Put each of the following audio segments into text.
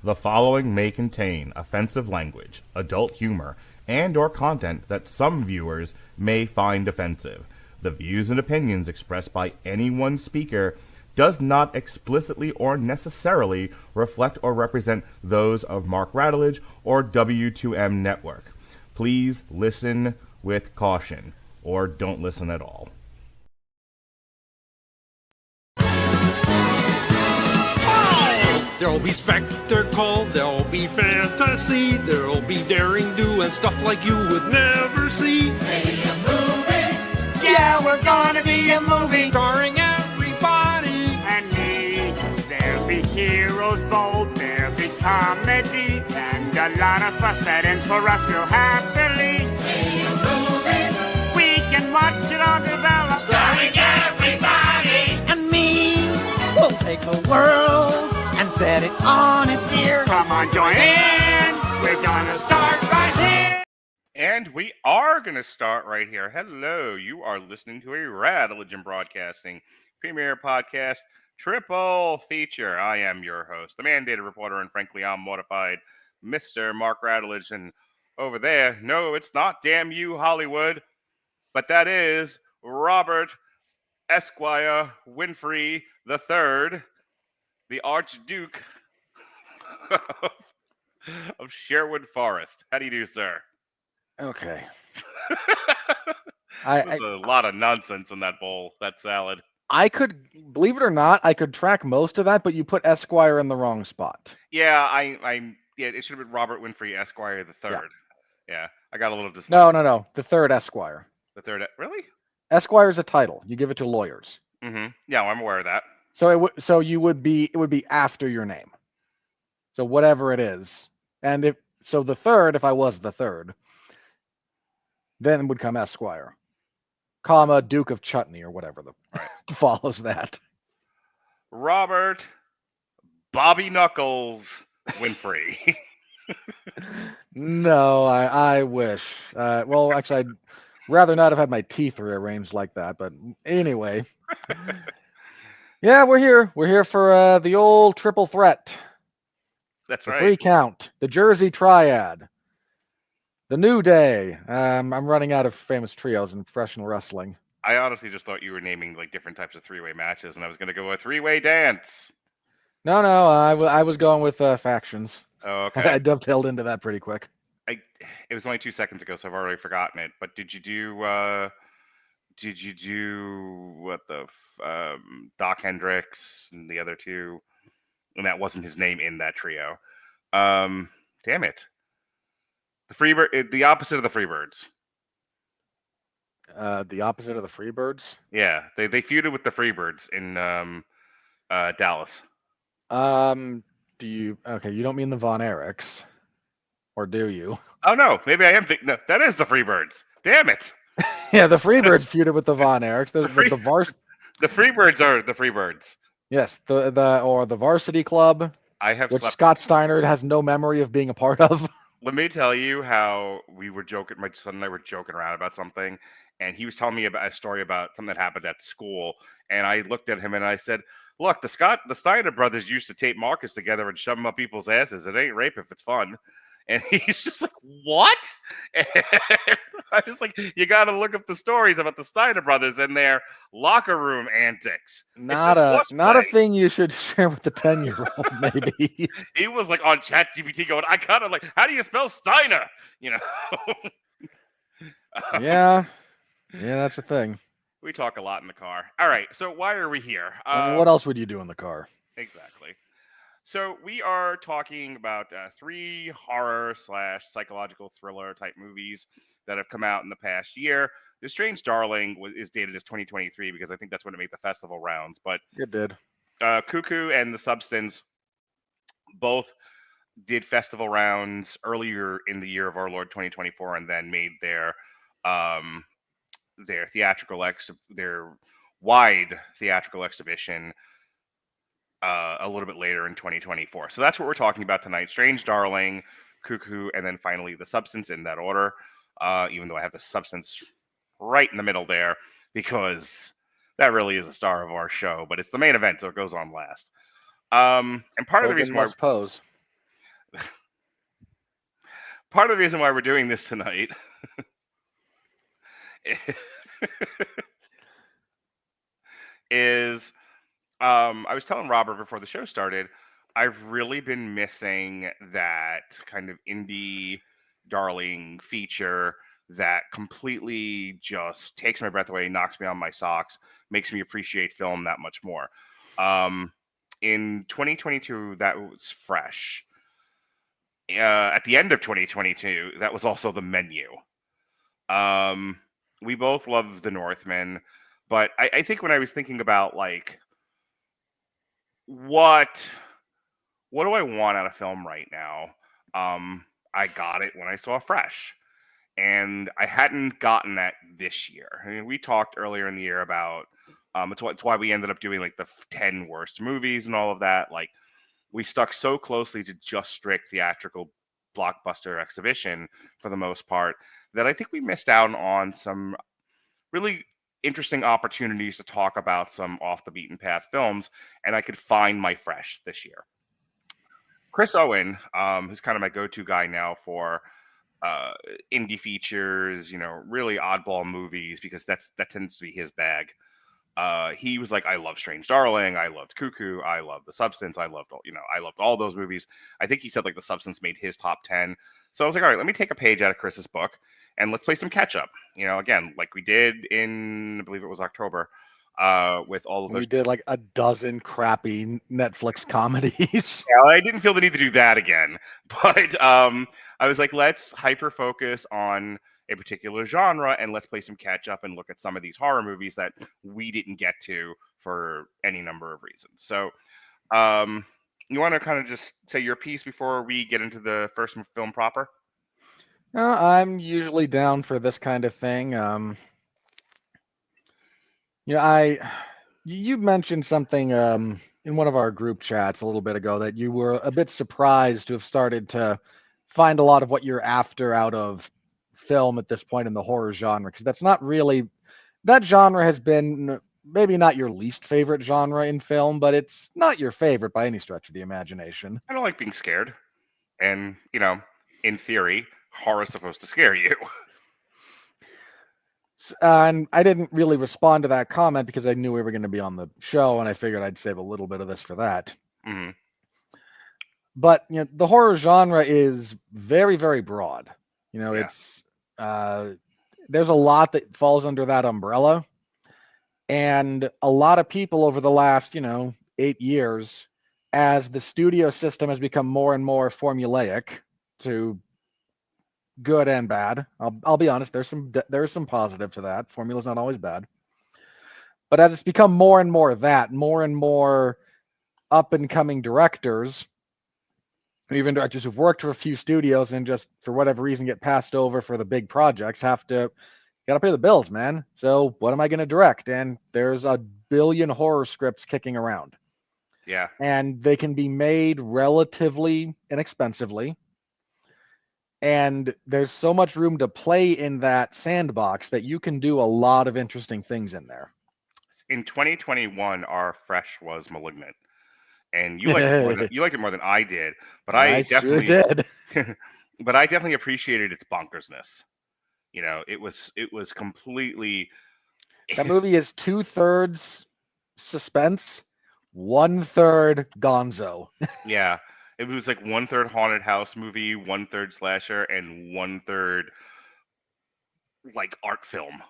The following may contain offensive language, adult humor, and or content that some viewers may find offensive. The views and opinions expressed by any one speaker does not explicitly or necessarily reflect or represent those of Mark Radulich or W2M Network. Please listen with caution, or don't listen at all. There'll be spectacle, there'll be fantasy, there'll be daring do and stuff like you would never see. Be a movie. Yeah, we're gonna be a movie. Starring everybody And me. There'll be heroes bold, there'll be comedy, and a lot of fuss that ends for us real happily. Be a movie. We can watch it all develop. Starring everybody. And me. We'll take the world and set it on its ear. Come on, join in. We're gonna start right here. And we are going to start right here. Hello, you are listening to a Radulich Broadcasting premiere podcast triple feature. I am your host, the mandated reporter, and frankly, I'm mortified, Mr. Mark Radulich. And over there, no, it's not damn you, Hollywood, but that is Robert Esquire Winfree III, the Archduke of Sherwood Forest. How do you do, sir? Okay. There's a lot of nonsense in that bowl, that salad. I could, believe it or not, I could track most of that, but you put Esquire in the wrong spot. Yeah, it should have been Robert Winfree Esquire the Third. Yeah, I got a little dyslexic. No. The third Esquire. The third, really? Esquire is a title. You give it to lawyers. Mm-hmm. Yeah, I'm aware of that. So it would be after your name. So whatever it is, and the third, if I was the third, then would come Esquire, comma Duke of Chutney or whatever follows that. Robert Bobby Knuckles Winfree. No, I wish. Well, actually, I'd rather not have had my teeth rearranged like that. But anyway, yeah, we're here. We're here for the old triple threat. That's the right. 3 count, the Jersey Triad, the New Day. I'm running out of famous trios in professional wrestling. I honestly just thought you were naming like different types of 3-way matches, and I was going to go a 3-way dance. No, I was going with factions. Oh, okay. I dovetailed into that pretty quick. It was only 2 seconds ago, so I've already forgotten it. But did you do what the Doc Hendricks and the other two? And that wasn't his name in that trio. Damn it. The Freebird, the opposite of the Freebirds. The opposite of the Freebirds? Yeah, they feuded with the Freebirds in Dallas. You don't mean the Von Erichs, or do you? Oh no, maybe I am thinking. No, that is the Freebirds. Damn it. Yeah, the Freebirds feuded with the Von Erichs. The Freebirds are the Freebirds. Yes, the Varsity Club. Which Scott Steiner has no memory of being a part of. Let me tell you how we were joking. My son and I were joking around about something, and he was telling me about a story about something that happened at school. And I looked at him and I said, "Look, the Steiner brothers used to tape markers together and shove them up people's asses. It ain't rape if it's fun." And he's just like, "What?" And I was like, "You got to look up the stories about the Steiner brothers and their locker room antics." Not a thing you should share with the 10-year-old, maybe. He was like on ChatGPT going, "I kind of like, how do you spell Steiner?" You know. Yeah, that's a thing. We talk a lot in the car. All right, so why are we here? What else would you do in the car? Exactly. So we are talking about 3 horror/psychological thriller type movies that have come out in the past year. The Strange Darling is dated as 2023 because I think that's when it made the festival rounds. But it did. Cuckoo and The Substance both did festival rounds earlier in the year of our Lord 2024, and then made their their wide theatrical exhibition a little bit later in 2024. So that's what we're talking about tonight. Strange Darling, Cuckoo, and then finally The Substance in that order. Even though I have The Substance right in the middle there because that really is the star of our show, but it's the main event, so it goes on last. And part of the reason why Part of the reason why we're doing this tonight is I was telling Robert before the show started, I've really been missing that kind of indie darling feature that completely just takes my breath away, knocks me on my socks, makes me appreciate film that much more. Um, in 2022, that was Fresh. At the end of 2022, that was also The Menu. Um, we both love The Northman, but I think when I was thinking about like what what do I want out of film right now? I got it when I saw Fresh, and I hadn't gotten that this year. I mean, we talked earlier in the year about it's why we ended up doing like the 10 worst movies and all of that. Like we stuck so closely to just strict theatrical blockbuster exhibition for the most part that I think we missed out on some really interesting opportunities to talk about some off the beaten path films, and I could find my Fresh this year. Chris Owen, who's kind of my go-to guy now for uh, indie features, really oddball movies because that tends to be his bag. He was like, I love Strange Darling, I loved Cuckoo, I loved The Substance, I loved all those movies. I think he said like The Substance made his top 10. So I was like, all right, let me take a page out of Chris's book and let's play some catch up. Again, like we did in, I believe it was October, with all of those. We did like a dozen crappy Netflix comedies. Yeah, I didn't feel the need to do that again, but I was like, let's hyper focus on a particular genre and let's play some catch up and look at some of these horror movies that we didn't get to for any number of reasons. So, you want to kind of just say your piece before we get into the first film proper? I'm usually down for this kind of thing. I you mentioned something in one of our group chats a little bit ago that you were a bit surprised to have started to find a lot of what you're after out of film at this point in the horror genre, because that's not really that genre has been maybe not your least favorite genre in film, but it's not your favorite by any stretch of the imagination. I don't like being scared, and in theory, horror's supposed to scare you. And I didn't really respond to that comment because I knew we were going to be on the show, and I figured I'd save a little bit of this for that. Mm-hmm. But the horror genre is very, very broad. Yeah. It's there's a lot that falls under that umbrella, and a lot of people over the last 8 years, as the studio system has become more and more formulaic to good and bad. I'll be honest. There's some positive to that. Formula's not always bad, but as it's become more and more that, more and more up and coming directors, even directors who've worked for a few studios and just for whatever reason get passed over for the big projects, got to pay the bills, man. So what am I going to direct? And there's a billion horror scripts kicking around. Yeah. And they can be made relatively inexpensively. And there's so much room to play in that sandbox that you can do a lot of interesting things in there. In 2021, our Fresh was Malignant, and you liked it more than I did. But I definitely sure did. But I definitely appreciated its bonkersness. It was completely. That movie is 2/3 suspense, 1/3 gonzo. Yeah. It was like 1/3 haunted house movie, 1/3 slasher, and 1/3 like art film.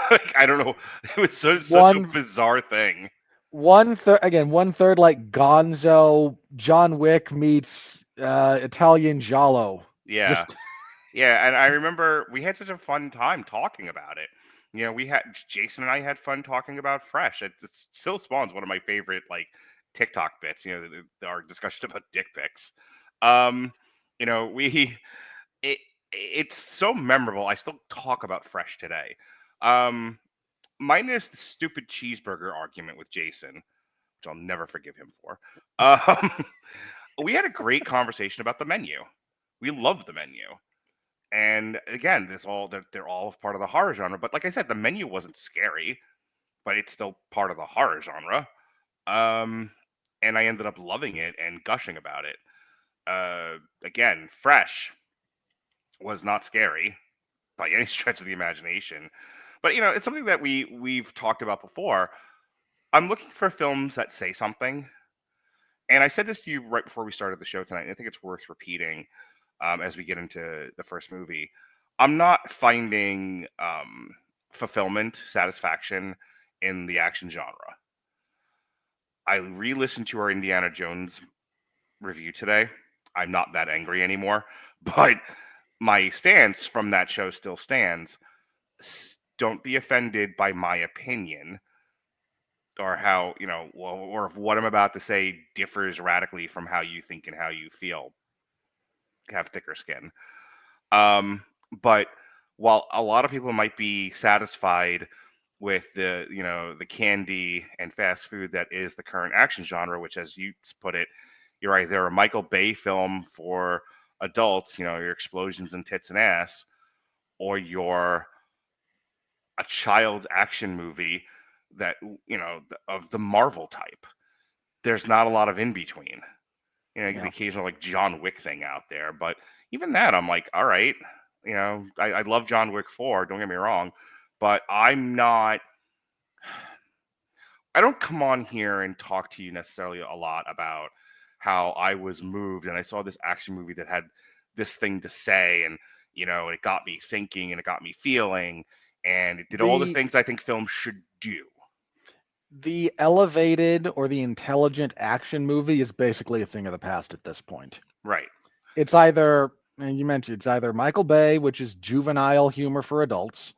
Like, I don't know. It was such a bizarre thing. 1/3 like gonzo. John Wick meets Italian giallo. Yeah. Yeah, and I remember we had such a fun time talking about it. Jason and I had fun talking about Fresh. It still spawns one of my favorite like TikTok bits. Our discussion about dick pics. It's so memorable. I still talk about Fresh today. Minus the stupid cheeseburger argument with Jason, which I'll never forgive him for. We had a great conversation about The Menu. We love The Menu. And again, they're all part of the horror genre. But like I said, The Menu wasn't scary, but it's still part of the horror genre. And I ended up loving it and gushing about it. again, fresh, was not scary by any stretch of the imagination. But it's something that we've talked about before. I'm looking for films that say something, and I said this to you right before we started the show tonight. And I think it's worth repeating as we get into the first movie. I'm not finding fulfillment, satisfaction in the action genre. I re-listened to our Indiana Jones review today. I'm not that angry anymore, but my stance from that show still stands. Don't be offended by my opinion or how, or if what I'm about to say differs radically from how you think and how you feel. Have thicker skin. But while a lot of people might be satisfied with the candy and fast food that is the current action genre, which, as you put it, you're either a Michael Bay film for adults, your explosions and tits and ass, or you're a child's action movie that, of the Marvel type. There's not a lot of in between. The occasional like John Wick thing out there, but even that, I'm like, all right, I love John Wick 4, don't get me wrong, but I don't come on here and talk to you necessarily a lot about how I was moved and I saw this action movie that had this thing to say, and it got me thinking and it got me feeling, and it did all the things I think films should do. The elevated or the intelligent action movie is basically a thing of the past at this point. Right. It's either, and you mentioned, it's either Michael Bay, which is juvenile humor for adults,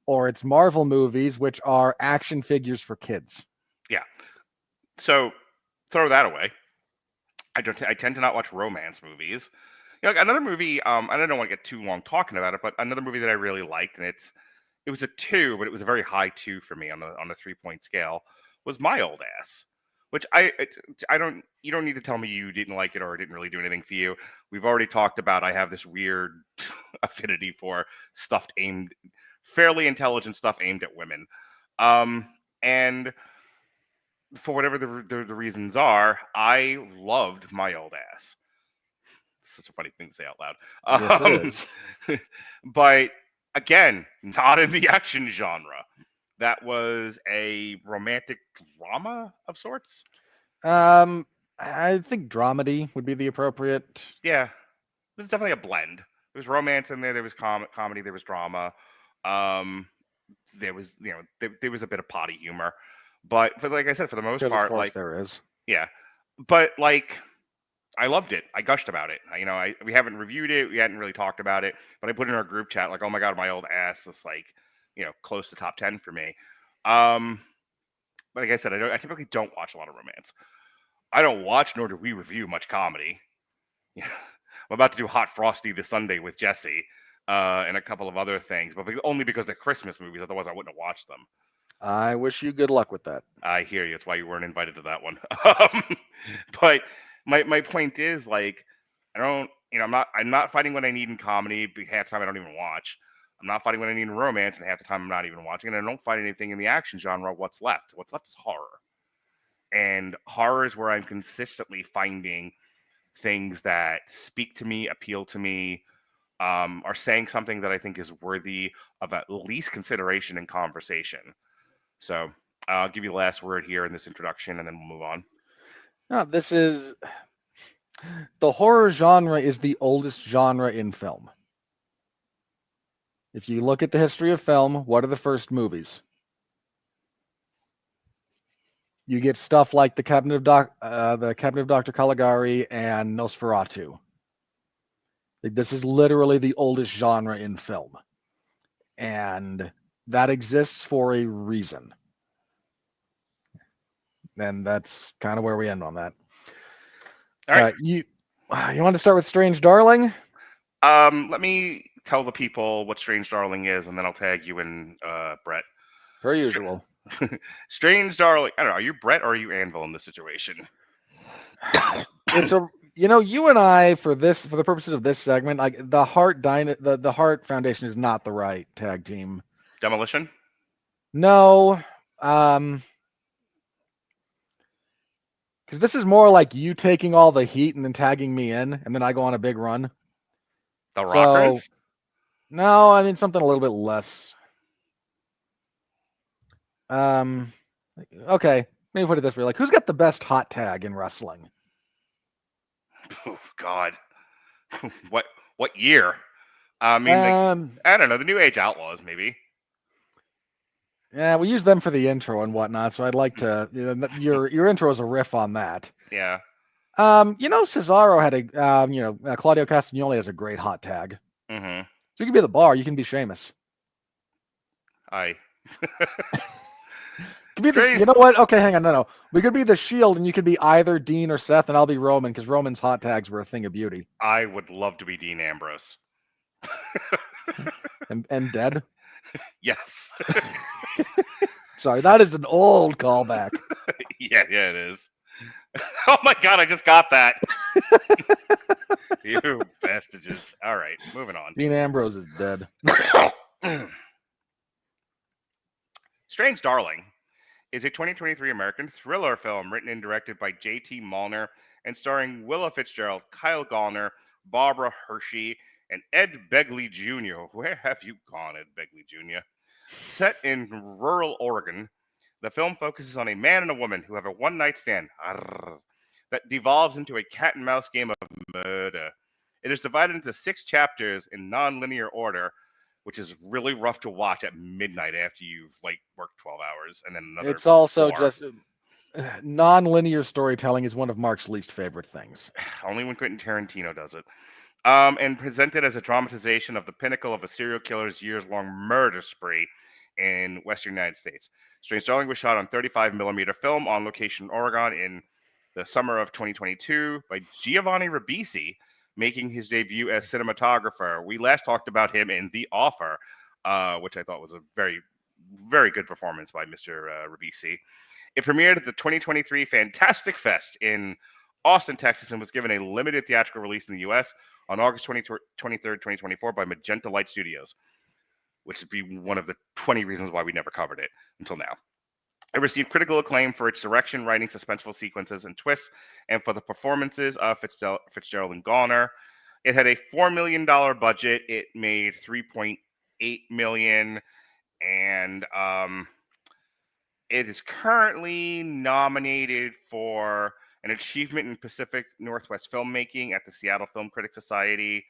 or it's Marvel movies, which are action figures for kids. Yeah. So throw that away. I tend to not watch romance movies. Another movie, I don't want to get too long talking about it, but another movie that I really liked, and it was a 2, but it was a very high 2 for me on the 3-point scale, was My Old Ass, which you don't need to tell me you didn't like it or it didn't really do anything for you. We've already talked about I have this weird affinity for fairly intelligent stuff aimed at women. And for whatever the reasons are, I loved My Old Ass. It's such a funny thing to say out loud. Yes, it is. But again, not in the action genre. That was a romantic drama of sorts. I think dramedy would be the appropriate. Yeah, it was definitely a blend. There was romance in there. There was comedy. There was drama. There was there was a bit of potty humor, but like I said, for the most part, of course like there is. Yeah, but like I loved it. I gushed about it. We haven't reviewed it. We hadn't really talked about it, but I put in our group chat like, oh my god, My Old Ass is like close to top 10 for me. But like I said, I typically don't watch a lot of romance. I don't watch nor do we review much comedy. Yeah, I'm about to do Hot Frosty this Sunday with Jesse and a couple of other things, but only because they're Christmas movies. Otherwise, I wouldn't have watched them. I wish you good luck with that. I hear you. That's why you weren't invited to that one. But my point is, like, I'm not fighting what I need in comedy. Half the time I don't even watch. I'm not fighting what I need in romance, and half the time I'm not even watching. And I don't fight anything in the action genre. What's left? What's left is horror. And horror is where I'm consistently finding things that speak to me, appeal to me, are saying something that I think is worthy of at least consideration and conversation. So I'll give you the last word here in this introduction, and then we'll move on. No, the horror genre is the oldest genre in film. If you look at the history of film, what are the first movies? You get stuff like the Cabinet of Dr. Caligari and Nosferatu. This is literally the oldest genre in film, and that exists for a reason. And that's kind of where we end on that. All right. You want to start with Strange Darling? Let me tell the people what Strange Darling is, and then I'll tag you and Brett. Per usual. Strange Darling. I don't know. Are you Brett or are you Anvil in this situation? It's you and I, for the purposes of this segment, like the Heart the Heart Foundation is not the right tag team. Because this is more like you taking all the heat and then tagging me in, and then I go on a big run. The So Rockers? no, I mean something a little bit less. Okay, maybe put it this way: like, who's got the best hot tag in wrestling? Oh God. What year? I mean, I don't know. The New Age Outlaws, maybe. Yeah, we use them for the intro and whatnot, so I'd like to. Your intro is a riff on that. Yeah. Cesaro had a. Claudio Castagnoli has a great hot tag. Mm-hmm. So you can be the Bar, you can be Sheamus. I. Could be Strange. you know what? Okay, hang on. No. We could be the Shield, and you could be either Dean or Seth, and I'll be Roman because Roman's hot tags were a thing of beauty. I would love to be Dean Ambrose. And dead. Yes. Sorry, that is an old callback. yeah, it is. Oh my God, I just got that. You bastages. All right, moving on. Dean Ambrose is dead. Strange Darling is a 2023 American thriller film written and directed by JT Mollner and starring Willa Fitzgerald, Kyle Gallner, Barbara Hershey, and Ed Begley Jr. Where have you gone, Ed Begley Jr.? Set in rural Oregon, the film focuses on a man and a woman who have a one-night stand that devolves into a cat-and-mouse game of murder. It is divided into 6 chapters in nonlinear order, which is really rough to watch at midnight after you've worked 12 hours, and then another. It's also 4. just non-linear storytelling is one of Mark's least favorite things. Only when Quentin Tarantino does it. And presented as a dramatization of the pinnacle of a serial killer's years-long murder spree in Western United States. Strange Darling was shot on 35mm film on location in Oregon in the summer of 2022 by Giovanni Ribisi, making his debut as cinematographer. We last talked about him in The Offer, which I thought was a very, very good performance by Mr. Ribisi. It premiered at the 2023 Fantastic Fest in Austin, Texas, and was given a limited theatrical release in the U.S. on August 23rd, 2024 by Magenta Light Studios, which would be one of the 20 reasons why we never covered it until now. It received critical acclaim for its direction, writing, suspenseful sequences, and twists, and for the performances of Fitzgerald and Gallner. It had a $4 million budget. It made $3.8 million, and it is currently nominated for an achievement in Pacific Northwest filmmaking at the Seattle Film Critics Society.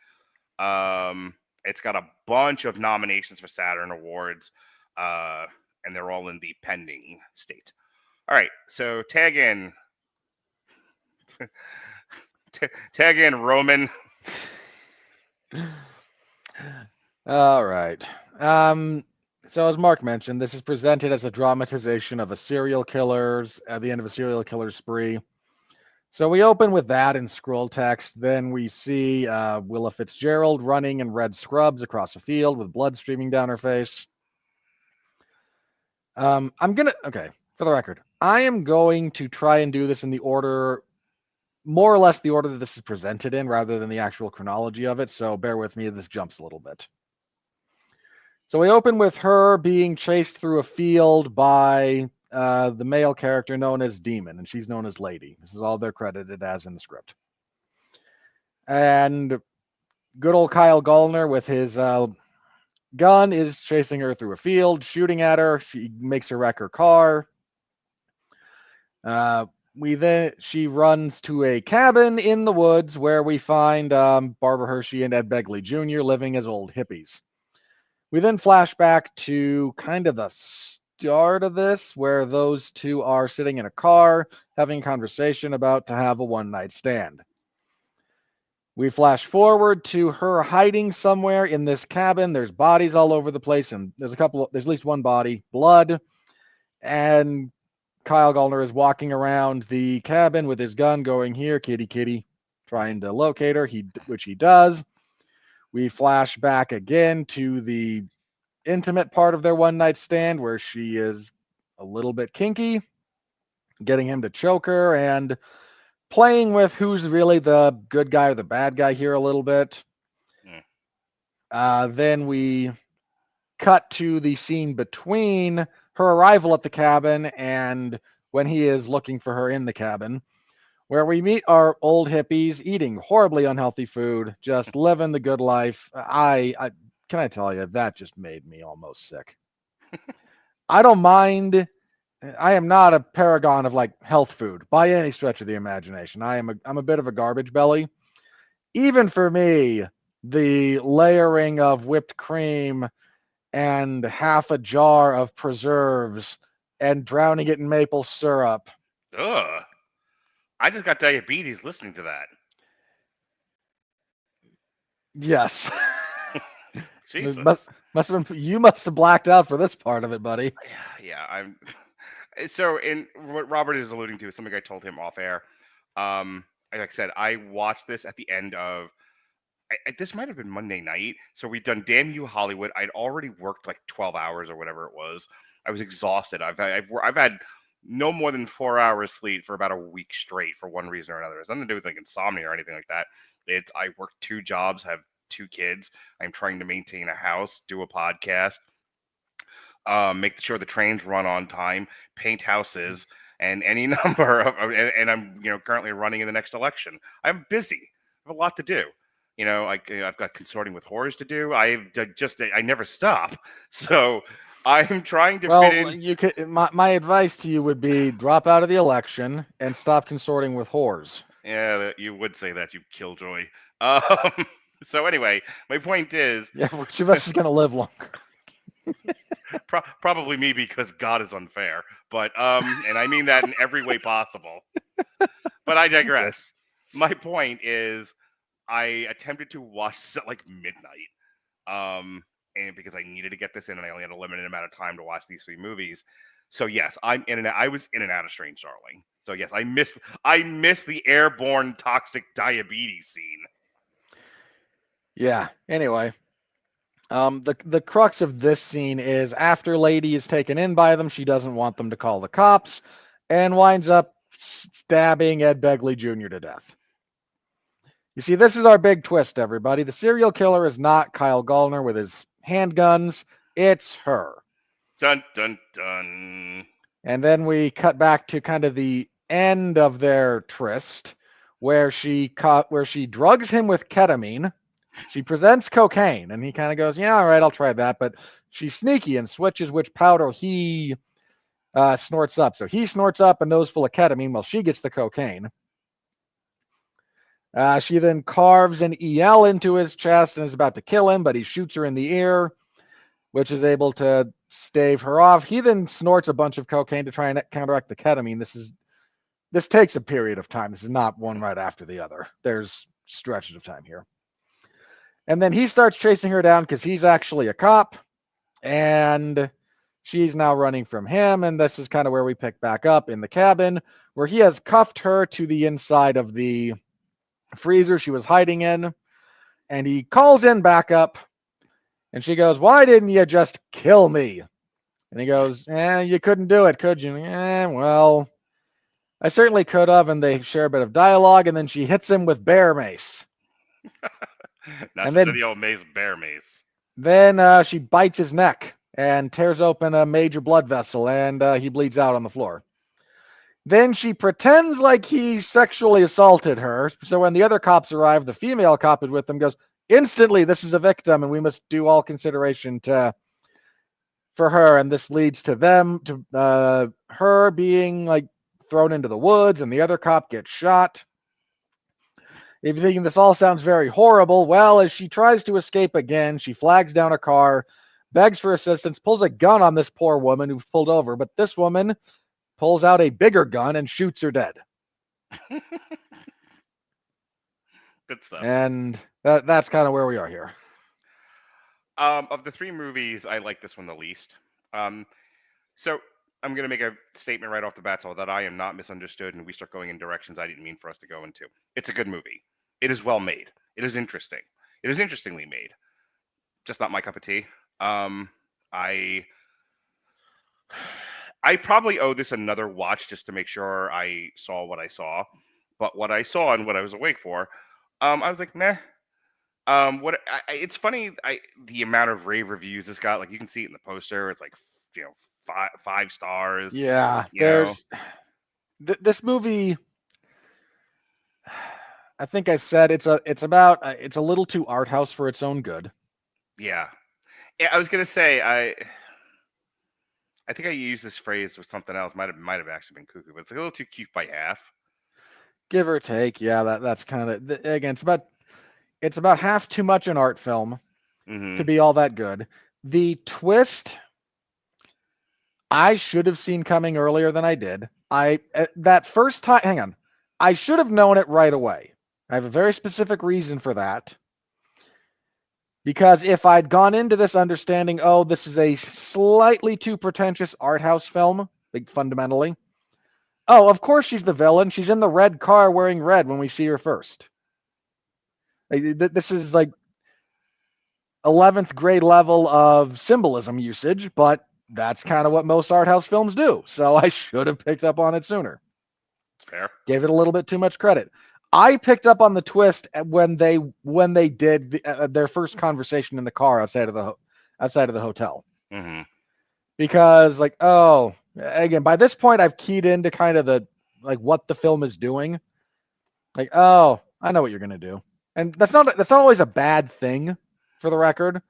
It's got a bunch of nominations for Saturn Awards, and they're all in the pending state. All right, so tag in Roman. All right. So as Mark mentioned, this is presented as a dramatization of a serial killer's at the end of a serial killer's spree. So we open with that in scroll text. Then we see Willa Fitzgerald running in red scrubs across a field with blood streaming down her face. Okay, for the record, I am going to try and do this in the order, more or less the order that this is presented in, rather than the actual chronology of it. So bear with me, this jumps a little bit. So we open with her being chased through a field by the male character known as Demon, and she's known as Lady. This is all they're credited as in the script. And good old Kyle Gallner with his gun is chasing her through a field, shooting at her. She makes her wreck her car. She runs to a cabin in the woods where we find Barbara Hershey and Ed Begley Jr. living as old hippies. We then flash back to kind of the start of this, where those two are sitting in a car having a conversation about to have a one-night stand. We flash forward to her hiding somewhere in this cabin. There's bodies all over the place, and there's at least one body, blood, and Kyle Gallner is walking around the cabin with his gun going, "Here, kitty, kitty," trying to locate her, which he does. We flash back again to the intimate part of their one-night stand where she is a little bit kinky, getting him to choke her and playing with who's really the good guy or the bad guy here a little bit. Then we cut to the scene between her arrival at the cabin and when he is looking for her in the cabin. where we meet our old hippies eating horribly unhealthy food, just living the good life. I can I tell you, that just made me almost sick. I don't mind. I am not a paragon of like health food by any stretch of the imagination. I'm a bit of a garbage belly. Even for me, the layering of whipped cream and half a jar of preserves and drowning it in maple syrup. Ugh. I just got diabetes listening to that. Yes. Jesus. Must have been you must have blacked out for this part of it, buddy. Yeah. I'm. So, in what Robert is alluding to is something I told him off air. Like I said, I watched this at the end of. This might have been Monday night. So we'd done Damn You Hollywood. I'd already worked like 12 hours or whatever it was. I was exhausted. I've had no more than 4 hours sleep for about a week straight for one reason or another. It's nothing to do with like insomnia or anything like that. I work 2 jobs, have 2 kids. I'm trying to maintain a house, do a podcast, make sure the trains run on time, paint houses, and any number of. And I'm currently running in the next election. I'm busy. I have a lot to do. I've got consorting with whores to do. I never stop. So I'm trying to fit Well, in. you could. My advice to you would be drop out of the election and stop consorting with whores. Yeah, you would say that, you killjoy. Um, so anyway, my point is, Yeah, which of us is going to live longer? probably me, because God is unfair. But and I mean that in every way possible. But I digress. My point is, I attempted to watch this at like midnight, and because I needed to get this in, and I only had a limited amount of time to watch these 3 movies. So yes, I was in and out of Strange Darling. So yes, I missed the airborne toxic diabetes scene. Yeah. Anyway, the crux of this scene is after Lady is taken in by them, she doesn't want them to call the cops, and winds up stabbing Ed Begley Jr. to death. You see, this is our big twist, everybody. The serial killer is not Kyle Gallner with his handguns. It's her. Dun dun dun. And then we cut back to kind of the end of their tryst, where she drugs him with ketamine. She presents cocaine, and he kind of goes, "Yeah, all right, I'll try that." But she's sneaky and switches which powder he snorts up. So he snorts up a nose full of ketamine while she gets the cocaine. She then carves an EL into his chest and is about to kill him, but he shoots her in the ear, which is able to stave her off. He then snorts a bunch of cocaine to try and counteract the ketamine. This takes a period of time. This is not one right after the other. There's stretches of time here. And then he starts chasing her down because he's actually a cop, and she's now running from him. And this is kind of where we pick back up in the cabin, where he has cuffed her to the inside of the freezer she was hiding in, and he calls in backup, and she goes, "Why didn't you just kill me?" And he goes, "You couldn't do it, could you?" Well, I certainly could have. And they share a bit of dialogue, and then she hits him with bear mace. Not And just then any old mace, bear mace. Then she bites his neck and tears open a major blood vessel, and he bleeds out on the floor. Then she pretends like he sexually assaulted her. So when the other cops arrive, the female cop is with them, goes, "Instantly, this is a victim, and we must do all consideration for her." And this leads to her being like thrown into the woods, and the other cop gets shot. If you're thinking this all sounds very horrible, well, as she tries to escape again, she flags down a car, begs for assistance, pulls a gun on this poor woman who's pulled over, but this woman pulls out a bigger gun and shoots her dead. Good stuff. And that's kind of where we are here. Of the 3 movies, I like this one the least. So I'm going to make a statement right off the bat so that I am not misunderstood and we start going in directions I didn't mean for us to go into. It's a good movie. It is well made. It is interesting. It is interestingly made. Just not my cup of tea. I probably owe this another watch just to make sure I saw what I saw. But what I saw and what I was awake for, I was like, meh. It's funny, the amount of rave reviews this got. Like, you can see it in the poster. It's like, 5 stars. Yeah, You know? this movie. I think I said it's a little too art house for its own good. Yeah. Yeah, I was gonna say I think I used this phrase with something else. Might have actually been Cuckoo, but it's a little too cute by half. Give or take, yeah, that's kind of again, it's about half too much an art film Mm-hmm. to be all that good. The twist I should have seen coming earlier than I did. That first time, hang on, I should have known it right away. I have a very specific reason for that. Because if I'd gone into this understanding, oh, this is a slightly too pretentious art house film, like fundamentally. Oh, of course she's the villain. She's in the red car wearing red when we see her first. This is like 11th grade level of symbolism usage, but that's kind of what most art house films do. So I should have picked up on it sooner. It's fair. Gave it a little bit too much credit. I picked up on the twist when they did their first conversation in the car outside of the hotel. Mm-hmm. Because like, oh, again, by this point I've keyed into kind of the like what the film is doing. Like, oh, I know what you're gonna do. And that's not always a bad thing, for the record.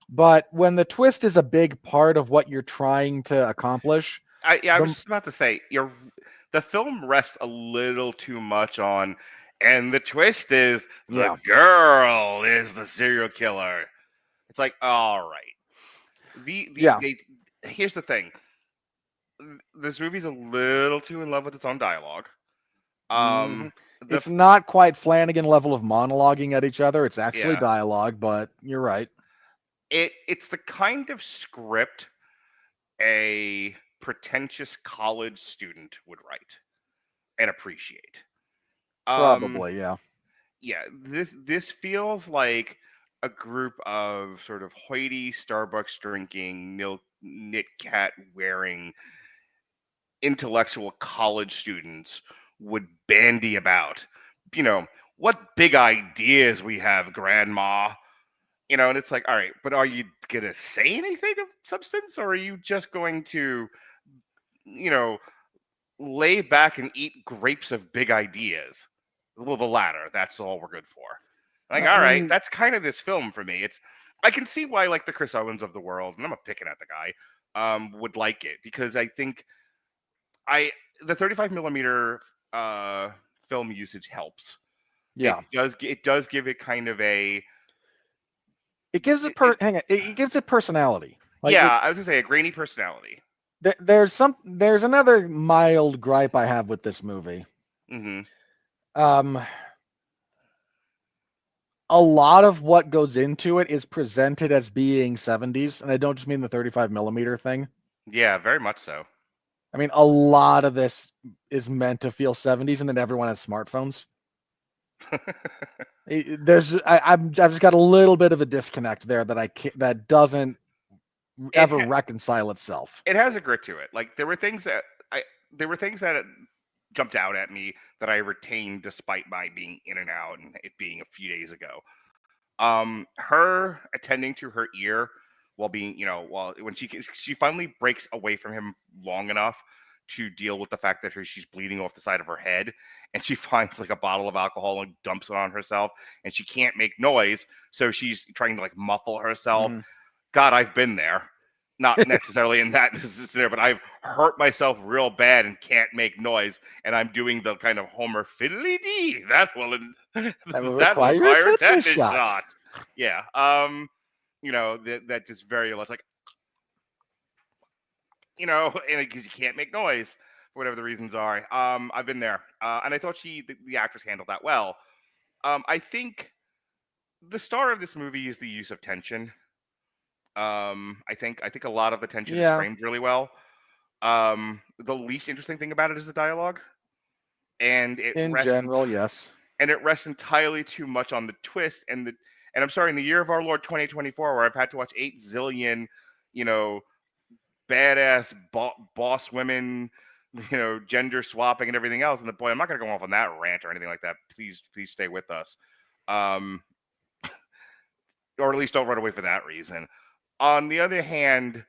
But when the twist is a big part of what you're trying to accomplish, I was the just about to say the film rests a little too much on, and the twist is the yeah, girl is the serial killer. It's like, all right. yeah. Here's the thing. This movie's a little too in love with its own dialogue. hmm The It's not quite Flanagan level of monologuing at each other. It's actually Yeah, dialogue, but you're right. it's the kind of script a pretentious college student would write and appreciate. Um, Probably, yeah. yeah, this feels like a group of sort of hoity Starbucks drinking, milk knit cat wearing intellectual college students would bandy about. You know, what big ideas we have, grandma. And it's like, all right, but are you gonna say anything of substance, or are you just going to, you know, lay back and eat grapes of big ideas? Well, the latter. That's all we're good for. Like, I all right, mean, that's kind of this film for me. I can see why like the Chris Owens of the world, and I'm not picking at the guy, would like it because I think I the 35 millimeter uh, film usage helps. yeah. It does give it kind of a It gives it it, hang on, it gives it personality. Like yeah, I was gonna say a grainy personality. there's another mild gripe I have with this movie. Hmm. Um, a lot of what goes into it is presented as being 70s, and I don't just mean the 35 millimeter thing. Yeah, very much so. I mean, a lot of this is meant to feel 70s, and then everyone has smartphones. I've just got a little bit of a disconnect there that I can't, that doesn't it ever reconcile itself. it has a grit to it. Like there were things that jumped out at me that I retained despite my being in and out and it being a few days ago. Her attending to her ear while being, while when she finally breaks away from him long enough to deal with the fact that she's bleeding off the side of her head, and she finds like a bottle of alcohol and dumps it on herself, and she can't make noise, so she's trying to like muffle herself. Mhm. God, I've been there. Not necessarily in that scenario, but I've hurt myself real bad and can't make noise, and I'm doing the kind of Homer fiddly dee. That will That will that will require a require a tetanus tetanus shot. shot. Yeah. That just very much like, and because you can't make noise for whatever the reasons are. I've been there, and I thought the actress handled that well. I think the star of this movie is the use of tension. I think a lot of the tension is Yeah, framed really well. The least interesting thing about it is the dialogue, and in general, yes. it rests entirely too much on the twist and I'm sorry, in the year of our Lord 2024, where I've had to watch 8 zillion, you know, badass boss women, gender swapping and everything else. And boy, I'm not going to go off on that rant or anything like that. Please stay with us, um, or at least don't run away for that reason. On the other hand,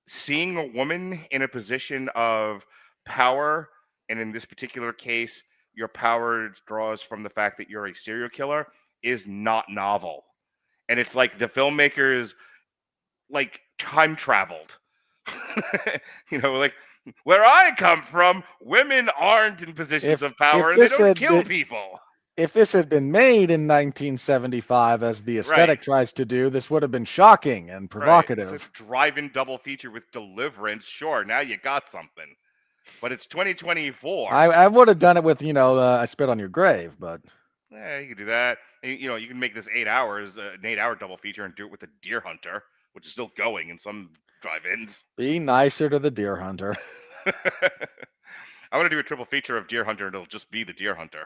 seeing a woman in a position of power, and in this particular case, your power draws from the fact that you're a serial killer is not novel. And it's like the filmmakers like time traveled. Like where I come from, women aren't in positions of power and they don't kill people. If this had been made in 1975, as the Right. aesthetic tries to do, this would have been shocking and Right. provocative. It's a drive-in double feature with Deliverance. Sure, now you got something. But it's 2024. I would have done it with, I Spit on Your Grave, but Yeah, you can do that. And, you can make this 8 hours, an 8-hour double feature, and do it with the Deer Hunter, which is still going in some drive-ins. be nicer to the Deer Hunter. I want to do a triple feature of Deer Hunter, and it'll just be the Deer Hunter.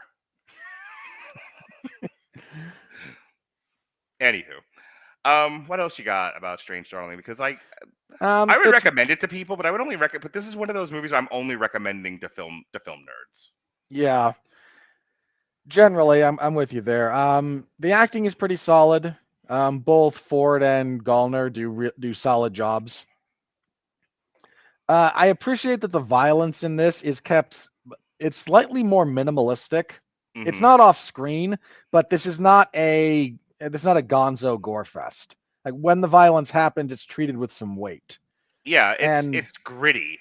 Anywho, what else you got about Strange Darling? Because I would recommend it to people, but I would only recommend. But this is one of those movies I'm only recommending to film nerds. Yeah. Generally, I'm with you there. The acting is pretty solid. Both Ford and Gallner do solid jobs. I appreciate that the violence in this is kept. It's slightly more minimalistic. Mhm. It's not off screen, but this is not a gonzo gore fest. Like when the violence happens, it's treated with some weight. Yeah, And- it's gritty,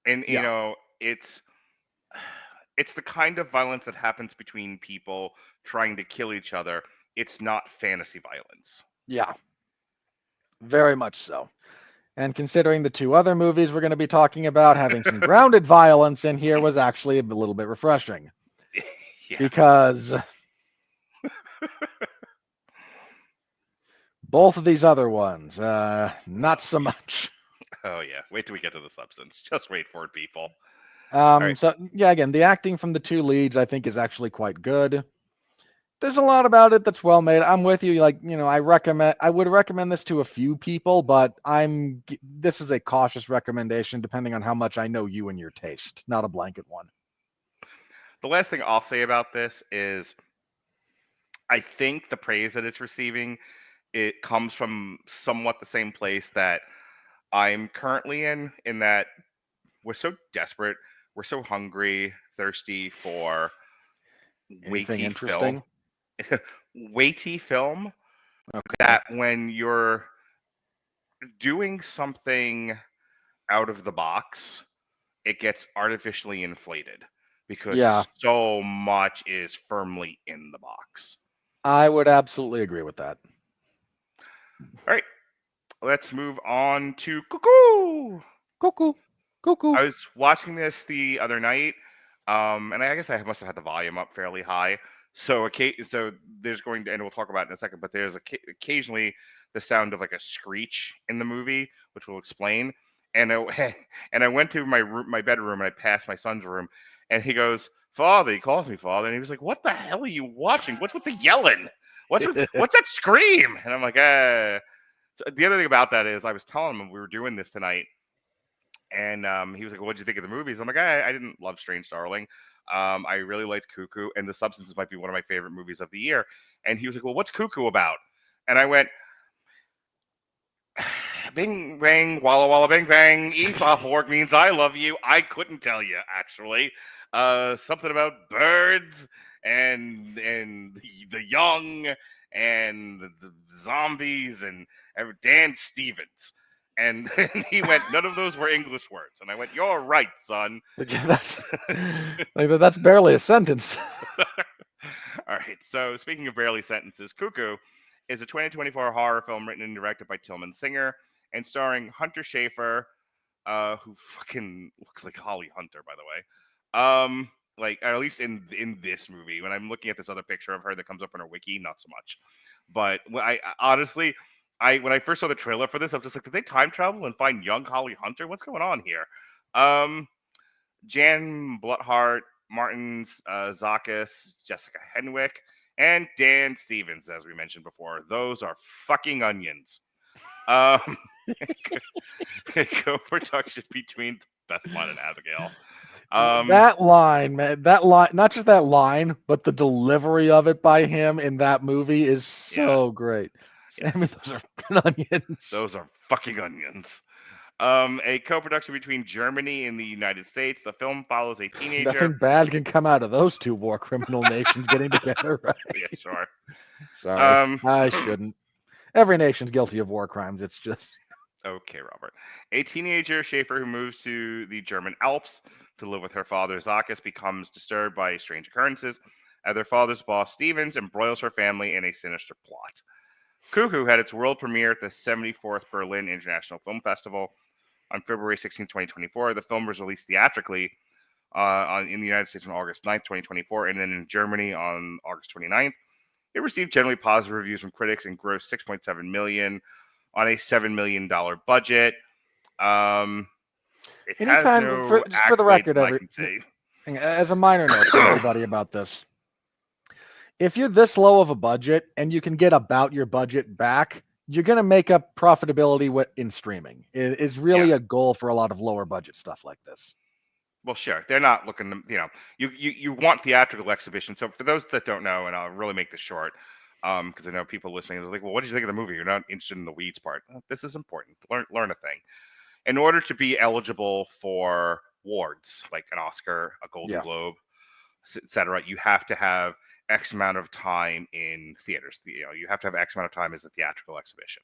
and Yeah. it's the kind of violence that happens between people trying to kill each other. It's not fantasy violence. Yeah, very much so. And considering the two other movies we're going to be talking about, having some grounded violence in here was actually a little bit refreshing. Yeah. Because both of these other ones, not so much. Oh yeah, wait till we get to the substance. Just wait for it, people. So yeah, again, the acting from the two leads I think is actually quite good. There's a lot about it that's well made. I'm with you. Like, I would recommend this to a few people, but this is a cautious recommendation depending on how much I know you and your taste, not a blanket one. The last thing I'll say about this is I think the praise that it's receiving, it comes from somewhat the same place that I'm currently in that we're so desperate, we're so hungry, thirsty for Anything weighty film Okay. that when you're doing something out of the box, it gets artificially inflated because so much is firmly in the box. I would absolutely agree with that. All right, let's move on to Cuckoo. Cuckoo. I was watching this the other night, and I guess I must have had the volume up fairly high. So there's going to, and we'll talk about it in a second, but there's occasionally the sound of like a screech in the movie, which we'll explain. And I went to my bedroom and I passed my son's room, and he goes, "Father," he calls me Father, and he was like, "What the hell are you watching? What's with the yelling? What's that scream?" And I'm like, So the other thing about that is I was telling him we were doing this tonight, and he was like, "What'd you think of the movies?" I'm like, I didn't love Strange Darling. I really liked Cuckoo, and The Substances might be one of my favorite movies of the year. And he was like, "Well, what's Cuckoo about?" And I went, "Bing bang, walla walla, bing bang. Efa Horg means I love you." I couldn't tell you actually. Something about birds and the young and the zombies and Dan Stevens. And he went, "None of those were English words." And I went, "You're right, son." That's barely a sentence. All right. So speaking of barely sentences, Cuckoo is a 2024 horror film written and directed by Tillman Singer and starring Hunter Schafer, who fucking looks like Holly Hunter, by the way. Like, or at least in this movie. When I'm looking at this other picture of her that comes up in her wiki, not so much. But I honestly, when I first saw the trailer for this, I was just like, did they time travel and find young Holly Hunter? What's going on here? Jan Bluthart, Martin Zakis, Jessica Henwick, and Dan Stevens, as we mentioned before. Those are fucking onions. Co-production between Best Line and Abigail. That line, man, not just that line, but the delivery of it by him in that movie is so great. Yes. I mean, those are onions. Those are fucking onions. A co-production between Germany and the United States. The film follows a teenager. Nothing bad can come out of those two war criminal nations getting together, right? Yeah, sure. Sorry, I shouldn't. Every nation's guilty of war crimes. It's just Okay, Robert. A teenager, Schaefer, who moves to the German Alps to live with her father, Zacchus, becomes disturbed by strange occurrences as their father's boss, Stevens, embroils her family in a sinister plot. Cuckoo had its world premiere at the 74th Berlin International Film Festival on February 16, 2024. The film was released theatrically in the United States on August 9th, 2024, and then in Germany on August 29th. It received generally positive reviews from critics and grossed $6.7 million on a $7 million budget. It has anytime no just for the accolades record, that I can say. as a minor note for everybody about this, if you're this low of a budget and you can get about your budget back, you're going to make up profitability in streaming. It is really a goal for a lot of lower budget stuff like this. Well, sure. They're not looking to, you want theatrical exhibition. So for those that don't know, and I'll really make this short, because I know people listening are like, well, what did you think of the movie? You're not interested in the weeds part. This is important. Learn a thing. In order to be eligible for awards like an Oscar, a Golden Globe, etc., you have to have X amount of time in theaters. You have to have X amount of time as a theatrical exhibition.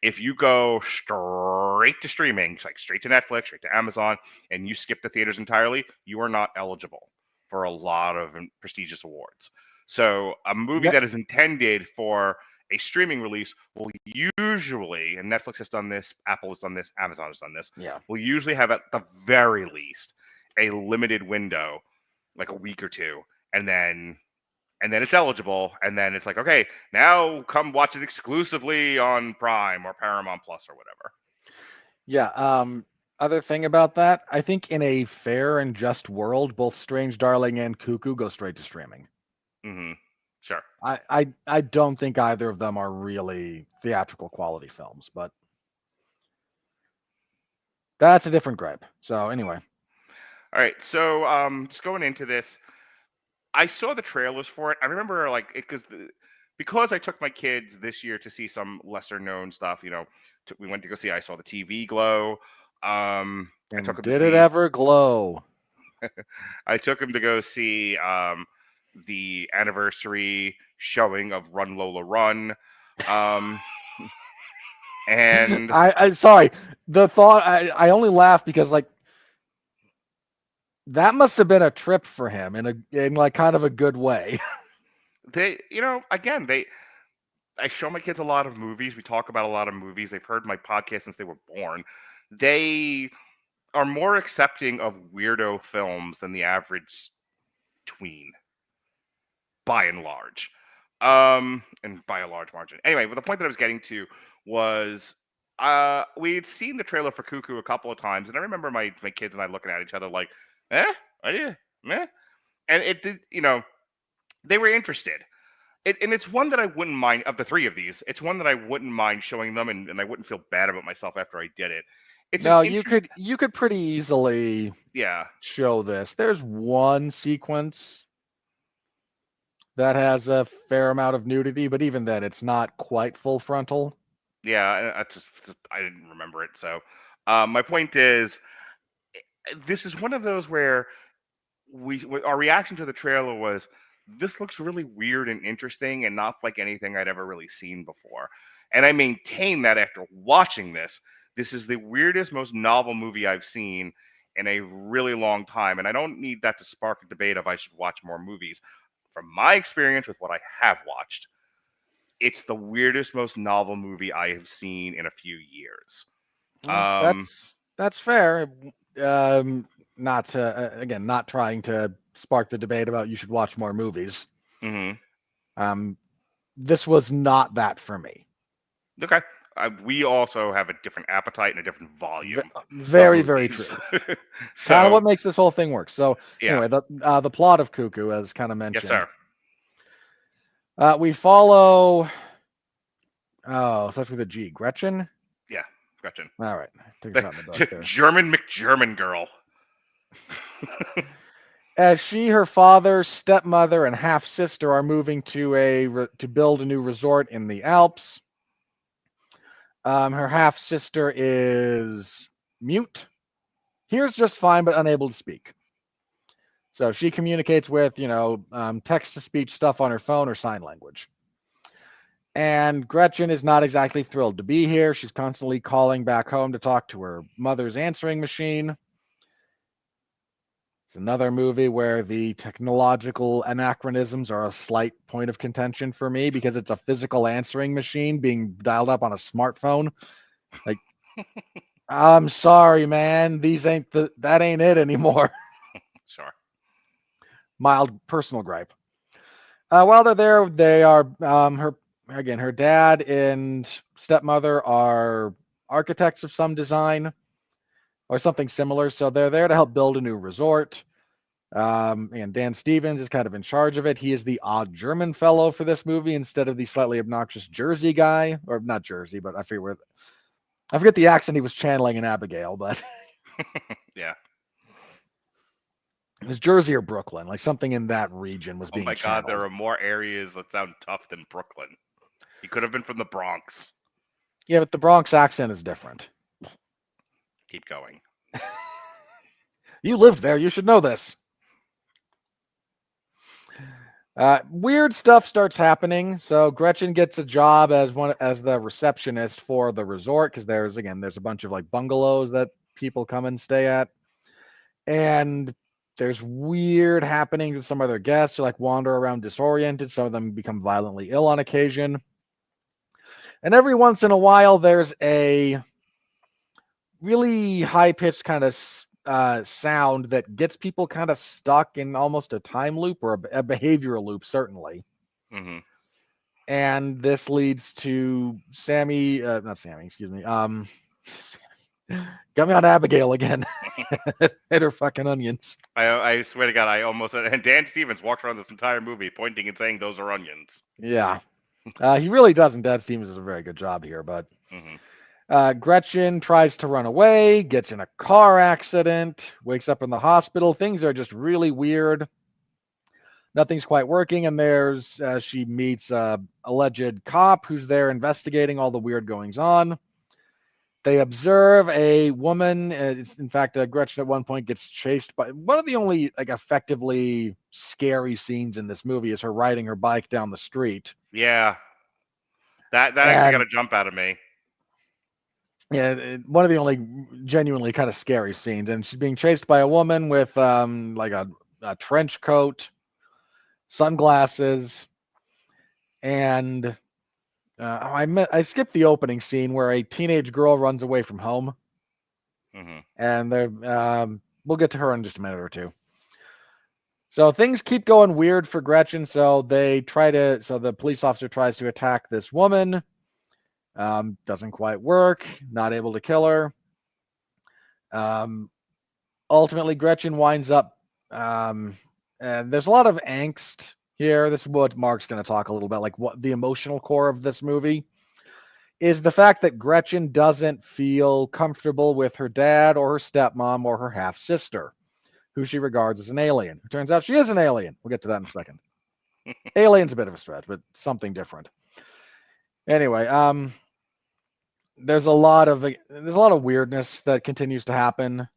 If you go straight to streaming, like straight to Netflix, straight to Amazon, and you skip the theaters entirely, you are not eligible for a lot of prestigious awards. So a movie that is intended for a streaming release will usually, and Netflix has done this, Apple has done this, Amazon has done this, will usually have at the very least a limited window, like a week or two, and then it's eligible, and then it's like, okay, now come watch it exclusively on Prime or Paramount Plus or whatever. Yeah. Other thing about that, I think in a fair and just world, both Strange Darling and Cuckoo go straight to streaming. Mm-hmm. Sure. I don't think either of them are really theatrical quality films, but that's a different gripe. So anyway. All right. So just going into this, I saw the trailers for it. I remember because I took my kids this year to see some lesser known stuff. We went to go see. I saw the TV Glow. I took them did it ever glow? I took him to go see the anniversary showing of Run Lola Run. And I sorry, the thought I only laughed because that must have been a trip for him in like kind of a good way. I show my kids a lot of movies. We talk about a lot of movies. They've heard my podcast since they were born. They are more accepting of weirdo films than the average tween, by and large. And by a large margin. Anyway, but the point that I was getting to was we had seen the trailer for Cuckoo a couple of times, and I remember my kids and I looking at each other like, and it did, they were interested. And it's one that I wouldn't mind, of the three of these, it's one that I wouldn't mind showing them, and I wouldn't feel bad about myself after I did it. You could pretty easily show this. There's one sequence that has a fair amount of nudity, but even then, it's not quite full frontal. Yeah, I didn't remember it. So my point is, this is one of those where our reaction to the trailer was, this looks really weird and interesting and not like anything I'd ever really seen before. And I maintain that after watching this is the weirdest, most novel movie I've seen in a really long time. And I don't need that to spark a debate of I should watch more movies. From my experience with what I have watched, it's the weirdest, most novel movie I have seen in a few years. That's fair. Not trying to spark the debate about you should watch more movies. Mm-hmm. This was not that for me. Okay. We also have a different appetite and a different volume. Very, very true. So, kind of what makes this whole thing work. So anyway, the plot of Cuckoo, as kind of mentioned. Yes, sir. We follow. Oh, starts with a G. Gretchen. Yeah, Gretchen. All right. Take a shot in the dark there. German McGerman girl. As she, her father, stepmother, and half sister are moving to build a new resort in the Alps. Her half sister is mute, hears just fine but unable to speak. So she communicates with, text to speech stuff on her phone or sign language. And Gretchen is not exactly thrilled to be here. She's constantly calling back home to talk to her mother's answering machine. It's another movie where the technological anachronisms are a slight point of contention for me because it's a physical answering machine being dialed up on a smartphone. Like, I'm sorry, man. That ain't it anymore. Sure. Mild personal gripe. While they're there, they are her dad and stepmother are architects of some design or something similar. So they're there to help build a new resort. And Dan Stevens is kind of in charge of it. He is the odd German fellow for this movie instead of the slightly obnoxious Jersey guy, or not Jersey, but I forget the accent he was channeling in Abigail, but Yeah. it was Jersey or Brooklyn, like something in that region was Oh being my God, there channeled. are more areas that sound tough than Brooklyn. He could have been from the Bronx. Yeah, but the Bronx accent is different. Keep going. You lived there. You should know this. Weird stuff starts happening. So Gretchen gets a job as the receptionist for the resort because there's a bunch of like bungalows that people come and stay at, and there's weird happenings with some other guests who like wander around disoriented. Some of them become violently ill on occasion, and every once in a while there's a really high pitched kind of sound that gets people kind of stuck in almost a time loop or a behavioral loop, certainly. Mm-hmm. And this leads to Sammy, not Sammy, excuse me. Got me on Abigail again. Hit her fucking onions. I swear to God, I almost said. And Dan Stevens walked around this entire movie pointing and saying those are onions. Yeah. He really doesn't. Dad Stevens does a very good job here, but Gretchen tries to run away, gets in a car accident, wakes up in the hospital. Things are just really weird. Nothing's quite working, and she meets a alleged cop who's there investigating all the weird goings on. They observe a woman. In fact, Gretchen at one point gets chased by one of the only like effectively scary scenes in this movie is her riding her bike down the street. Yeah, that actually got And a jump out of me. yeah, one of the only genuinely kind of scary scenes. And she's being chased by a woman with like a trench coat, sunglasses, and I skipped the opening scene where a teenage girl runs away from home, and we'll get to her in just a minute or two. So things keep going weird for Gretchen. So the police officer tries to attack this woman. Doesn't quite work. Not able to kill her. Ultimately, Gretchen winds up. And there's a lot of angst here. This is what Mark's going to talk a little bit, like what the emotional core of this movie is the fact that Gretchen doesn't feel comfortable with her dad or her stepmom or her half sister, who she regards as an alien. It turns out she is an alien. We'll get to that in a second. Alien's a bit of a stretch, but something different. Anyway, there's a lot of weirdness that continues to happen,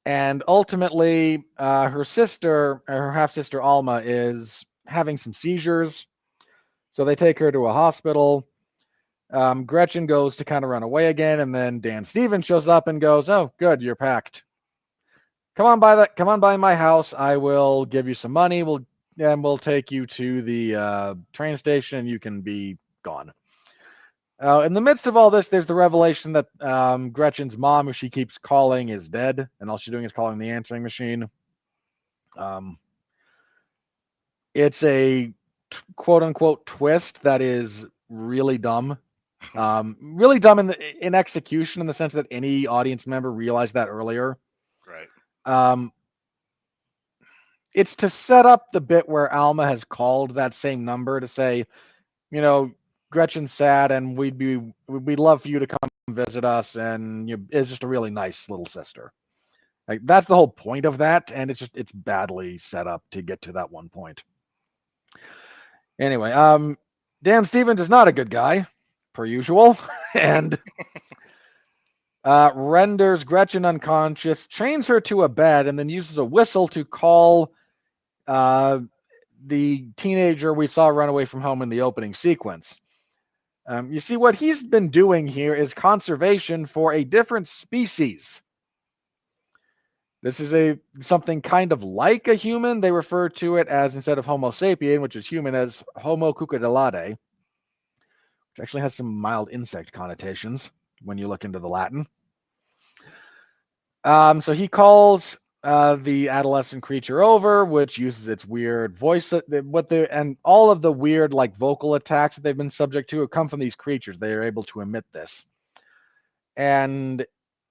and ultimately, her half sister Alma, is having some seizures, so they take her to a hospital. Gretchen goes to kind of run away again, and then Dan Stevens shows up and goes, "Oh, good, you're packed. Come on by my house. I will give you some money. We'll take you to the train station. You can be gone." In the midst of all this, there's the revelation that Gretchen's mom, who she keeps calling, is dead, and all she's doing is calling the answering machine. It's a quote unquote twist that is really dumb. Really dumb in execution, in the sense that any audience member realized that earlier. Right. It's to set up the bit where Alma has called that same number to say, Gretchen's sad, and we'd love for you to come visit us, and it's just a really nice little sister. Like, that's the whole point of that, and it's badly set up to get to that one point. Anyway, Dan Stevens is not a good guy, per usual, and renders Gretchen unconscious, chains her to a bed, and then uses a whistle to call uh, the teenager we saw run away from home in the opening sequence. You see, what he's been doing here is conservation for a different species. This is something kind of like a human. They refer to it as, instead of Homo sapien, which is human, as Homo cucurellade, which actually has some mild insect connotations when you look into the Latin. So he calls the adolescent creature over, which uses its weird voice. And all of the weird like vocal attacks that they've been subject to come from these creatures. They are able to emit this, and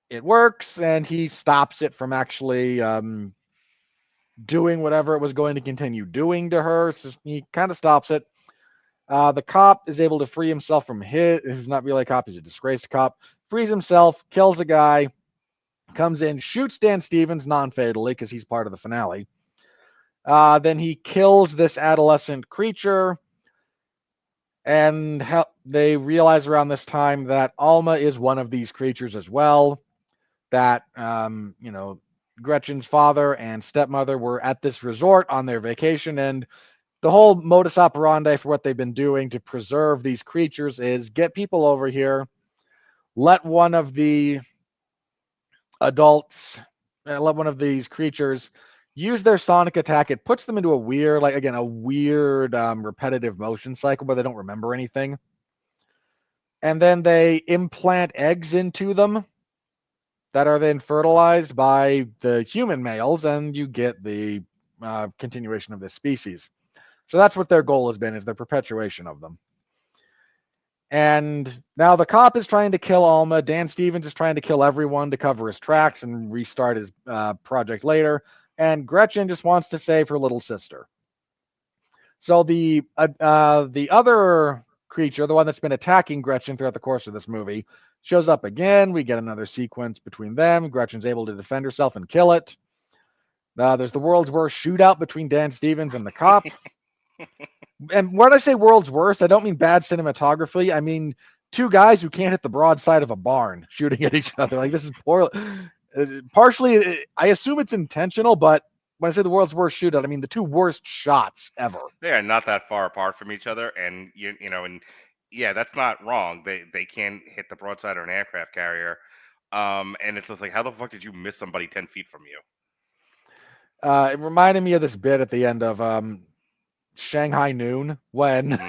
it works. And he stops it from actually doing whatever it was going to continue doing to her. So he kind of stops it. The cop is able to free himself from who's not really a cop, he's a disgraced cop, frees himself, kills a guy, comes in, shoots Dan Stevens non-fatally because he's part of the finale. Then he kills this adolescent creature, and they realize around this time that Alma is one of these creatures as well. That Gretchen's father and stepmother were at this resort on their vacation, and the whole modus operandi for what they've been doing to preserve these creatures is get people over here, let one of the adults, let one of these creatures use their sonic attack. It puts them into a weird, repetitive motion cycle where they don't remember anything. And then they implant eggs into them that are then fertilized by the human males, and you get the continuation of this species. So that's what their goal has been, is the perpetuation of them. And now the cop is trying to kill Alma. Dan Stevens is trying to kill everyone to cover his tracks and restart his project later. And Gretchen just wants to save her little sister. So the other creature, the one that's been attacking Gretchen throughout the course of this movie, shows up again. We get another sequence between them. Gretchen's able to defend herself and kill it. There's the world's worst shootout between Dan Stevens and the cop. And when I say world's worst, I don't mean bad cinematography. I mean two guys who can't hit the broadside of a barn shooting at each other. Like, this is poor. Partially, I assume it's intentional, but when I say the world's worst shootout, I mean the two worst shots ever. They are not that far apart from each other, and yeah, that's not wrong. They can't hit the broadside of an aircraft carrier, and it's just like, how the fuck did you miss somebody 10 feet from you? It reminded me of this bit at the end of Shanghai Noon when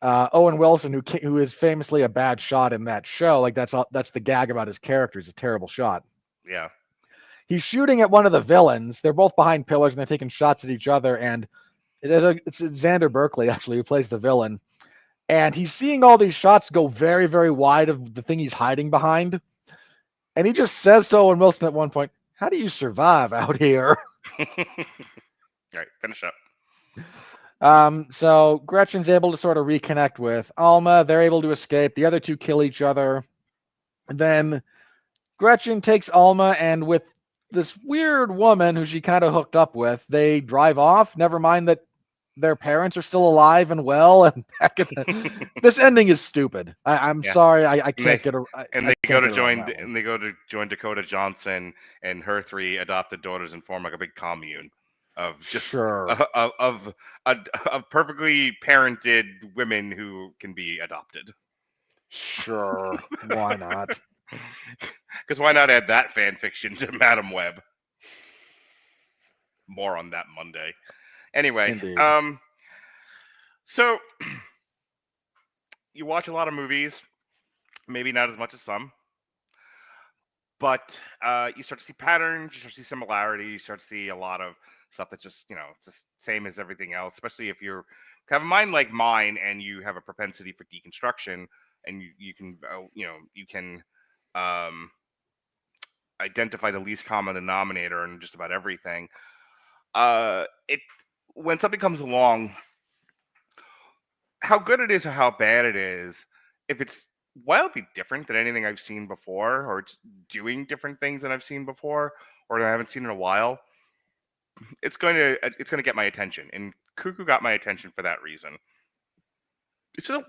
Owen Wilson, who is famously a bad shot in that show, like that's the gag about his character. He's a terrible shot. Yeah. He's shooting at one of the villains. They're both behind pillars and they're taking shots at each other. And it's Xander Berkeley, actually, who plays the villain. And he's seeing all these shots go very, very wide of the thing he's hiding behind. And he just says to Owen Wilson at one point, "How do you survive out here?" All right, finish up. So Gretchen's able to sort of reconnect with Alma. They're able to escape. The other two kill each other. And then Gretchen takes Alma, and with this weird woman who she kind of hooked up with, they drive off. Never mind that their parents are still alive and well. And this ending is stupid. I'm sorry. I can't get a. And they go to join Dakota Johnson and her 3 adopted daughters and form like a big commune of just of perfectly parented women who can be adopted. Sure, why not? Because why not add that fan fiction to Madam Web? More on that Monday. Anyway, Indeed. So you watch a lot of movies, maybe not as much as some, but you start to see patterns, you start to see similarities, you start to see a lot of stuff that's just, it's the same as everything else, especially if you have a mind like mine and you have a propensity for deconstruction, and you can identify the least common denominator in just about everything. When something comes along, how good it is or how bad it is, if it's wildly different than anything I've seen before, or it's doing different things than I've seen before, or that I haven't seen in a while, it's going to get my attention. And Cuckoo got my attention for that reason. It's a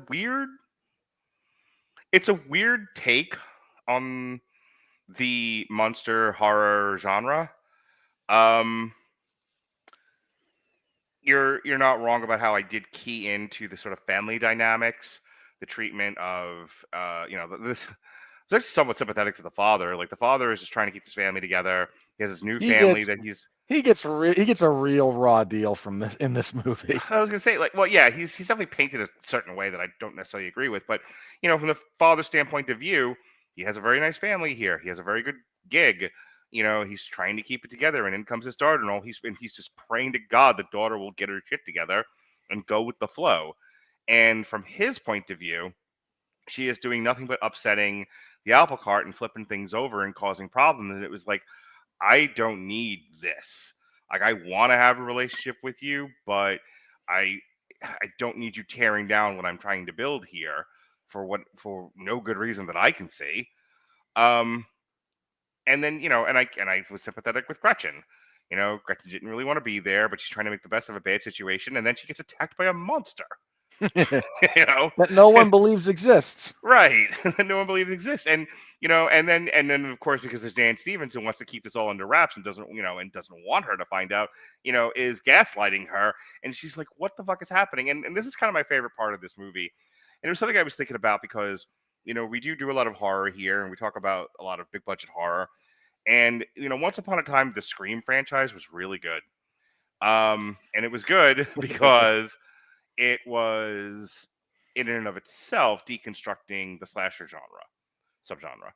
weird take on the monster horror genre. Um, you're not wrong about how I did key into the sort of family dynamics, the treatment of this. I was actually somewhat sympathetic to the father. Like the father is just trying to keep his family together. He has his new He family gets that he's. he gets he gets a real raw deal from this in this movie. I was gonna say, like, well, yeah, he's definitely painted a certain way that I don't necessarily agree with, but from the father's standpoint of view, he has a very nice family here. He has a very good gig. He's trying to keep it together, and in comes his daughter, and he's just praying to God the daughter will get her shit together and go with the flow. And from his point of view, she is doing nothing but upsetting the apple cart and flipping things over and causing problems. And it was like, I don't need this. Like, I want to have a relationship with you, but I I don't need you tearing down what I'm trying to build here for no good reason that I can see. Um, and then and I was sympathetic with Gretchen. Gretchen didn't really want to be there, but she's trying to make the best of a bad situation, and then she gets attacked by a monster. you know, That no one believes exists. Right. No one believes exists. And then of course, because there's Dan Stevens who wants to keep this all under wraps and doesn't want her to find out, is gaslighting her. And she's like, what the fuck is happening? And this is kind of my favorite part of this movie. And it was something I was thinking about because, we do a lot of horror here and we talk about a lot of big budget horror. And, once upon a time, the Scream franchise was really good. And it was good because it was in and of itself deconstructing the slasher subgenre.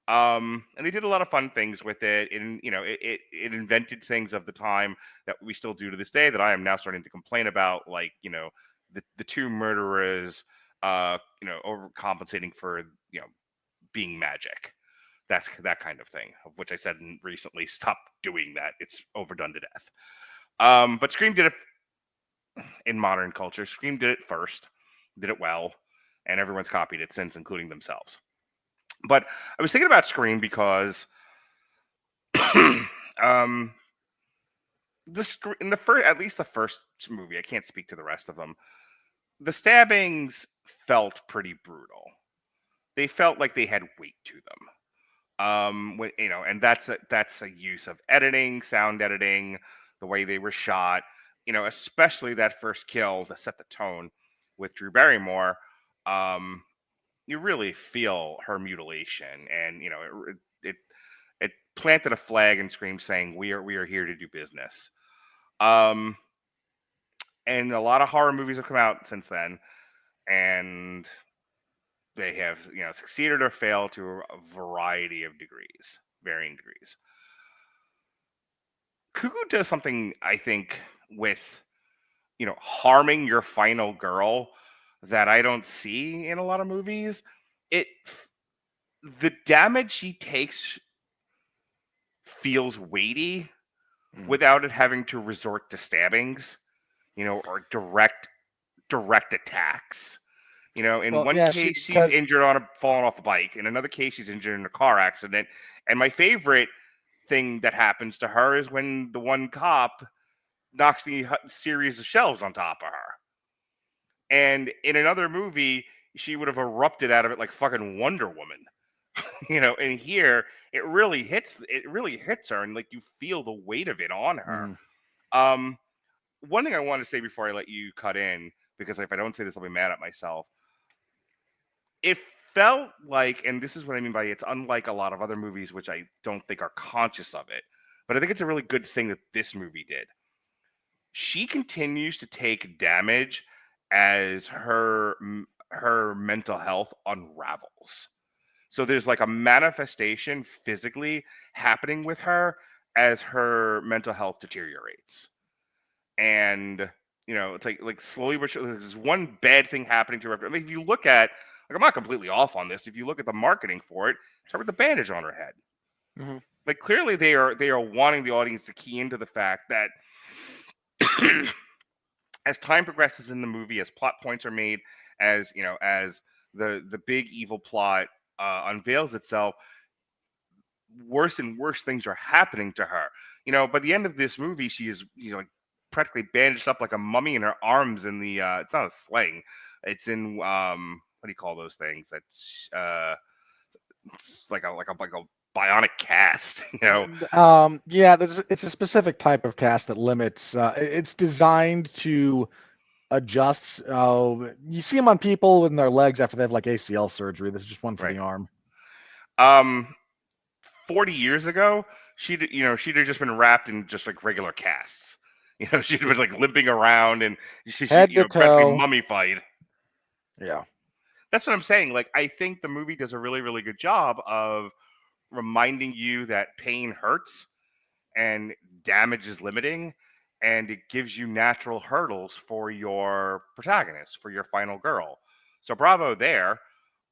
And they did a lot of fun things with it. And it invented things of the time that we still do to this day that I am now starting to complain about, like the two murderers, overcompensating for being magic. That's that kind of thing, of which I said recently, stop doing that. It's overdone to death. But Scream did it in modern culture. Scream did it first, did it well, and everyone's copied it since, including themselves. But I was thinking about Scream because um, in the first, at least the first movie, I can't speak to the rest of them. The stabbings felt pretty brutal. They felt like they had weight to them. And that's a use of editing, sound editing, the way they were shot. Especially that first kill to set the tone with Drew Barrymore. You really feel her mutilation, and it planted a flag in Scream saying we are here to do business. And a lot of horror movies have come out since then, and they have succeeded or failed to a variety of varying degrees. Cuckoo does something, I think, with harming your final girl that I don't see in a lot of movies. The damage she takes feels weighty without it having to resort to stabbings, or direct attacks. In one case she's injured on falling off a bike. In another case she's injured in a car accident. And my favorite thing that happens to her is when the one cop knocks the series of shelves on top of her. And in another movie, she would have erupted out of it like fucking Wonder Woman. And here it really hits her, and like you feel the weight of it on her. One thing I want to say before I let you cut in, because if I don't say this, I'll be mad at myself. It felt like, and this is what I mean by it's unlike a lot of other movies, which I don't think are conscious of it, but I think it's a really good thing that this movie did. She continues to take damage as her mental health unravels. So there's like a manifestation physically happening with her as her mental health deteriorates. And it's like slowly but surely, there's one bad thing happening to her. I mean, if you look at, like, I'm not completely off on this. If you look at the marketing for it, start with the bandage on her head. Mm-hmm. Like, clearly they are wanting the audience to key into the fact that as time progresses in the movie, as plot points are made, as the big evil plot unveils itself, worse and worse things are happening to her. By the end of this movie, she is like practically bandaged up like a mummy, in her arms in the it's not a sling, it's in what do you call those things? That's It's like a bionic cast, you know. Yeah, it's a specific type of cast that limits. It's designed to adjust. You see them on people with their legs after they have like ACL surgery. This is just one for Right. the arm. 40 years ago, she'd have just been wrapped in just like regular casts. She'd been like limping around and she Head to practically toe. mummified. Yeah. That's what I'm saying. Like, I think the movie does a really, really good job of reminding you that pain hurts and damage is limiting, and it gives you natural hurdles for your protagonist, for your final girl. So bravo there.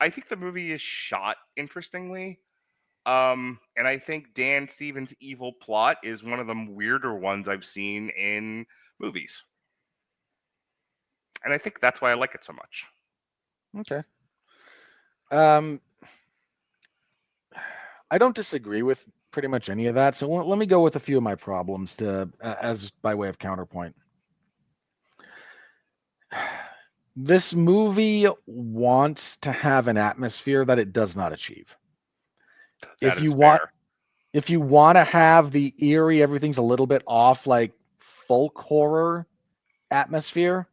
I think the movie is shot interestingly. And I think Dan Stevens' evil plot is one of the weirder ones I've seen in movies. And I think that's why I like it so much. Okay. Um, I don't disagree with pretty much any of that. So let me go with a few of my problems to as by way of counterpoint. This movie wants to have an atmosphere that it does not achieve. That If is you want fair. if you want to have the eerie, everything's a little bit off, like folk horror atmosphere,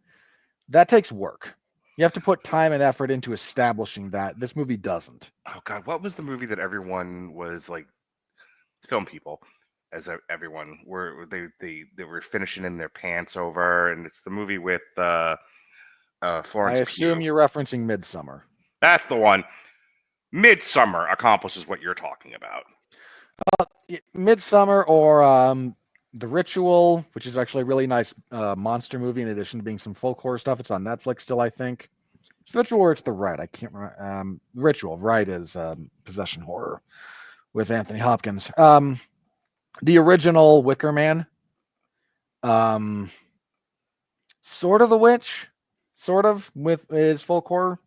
that takes work. You have to put time and effort into establishing that. This movie doesn't. Oh God, what was the movie that everyone was like, film people, everyone were they were finishing in their pants over, and it's the movie with I Florence assume Pugh. you're referencing Midsummer. That's the one. Midsummer accomplishes what you're talking about. Midsummer or The Ritual, which is actually a really nice monster movie in addition to being some folk horror stuff. It's on Netflix still, I think. It's The Ritual or it's The Rite. I can't remember. Ritual. Rite is possession horror with Anthony Hopkins. The original Wicker Man. Um, sort of The Witch. Sort of with is folk horror.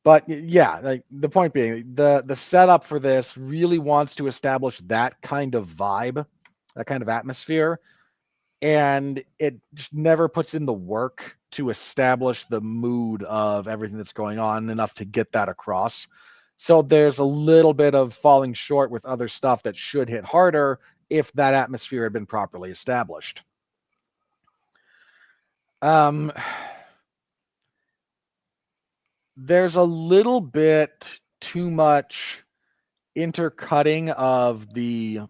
But yeah, like the point being, the setup for this really wants to establish that kind of vibe, that kind of atmosphere, and it just never puts in the work to establish the mood of everything that's going on enough to get that across. So there's a little bit of falling short with other stuff that should hit harder if that atmosphere had been properly established. Um, there's a little bit too much intercutting of the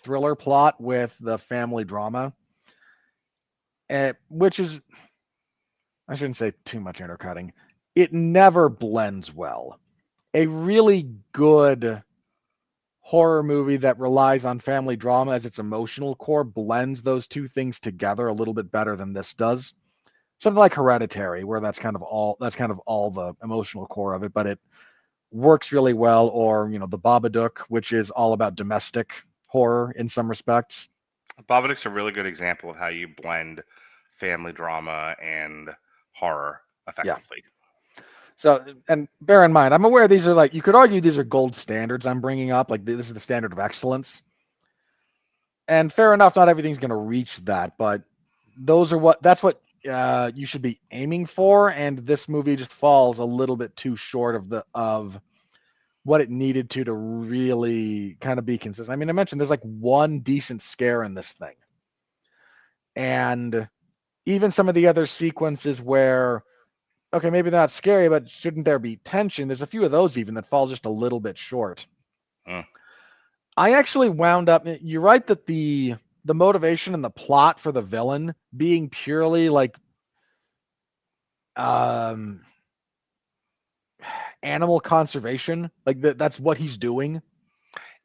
thriller plot with the family drama, which is, I shouldn't say too much intercutting. It never blends well. A really good horror movie that relies on family drama as its emotional core blends those two things together a little bit better than this does. Something like Hereditary, where that's kind of all the emotional core of it, but it works really well. Or The Babadook, which is all about domestic horror in some respects. Babadook's a really good example of how you blend family drama and horror Yeah. effectively. So, and bear in mind, I'm aware these are like, you could argue these are gold standards I'm bringing up. Like, this is the standard of excellence. And fair enough, not everything's going to reach that, but that's what you should be aiming for. And this movie just falls a little bit too short of what it needed to really kind of be consistent. I mean, I mentioned there's like one decent scare in this thing. And even some of the other sequences where, okay, maybe they're not scary, but shouldn't there be tension? There's a few of those even that fall just a little bit short. Mm. I actually wound up, you're right that the motivation and the plot for the villain being purely like animal conservation, like that's what he's doing.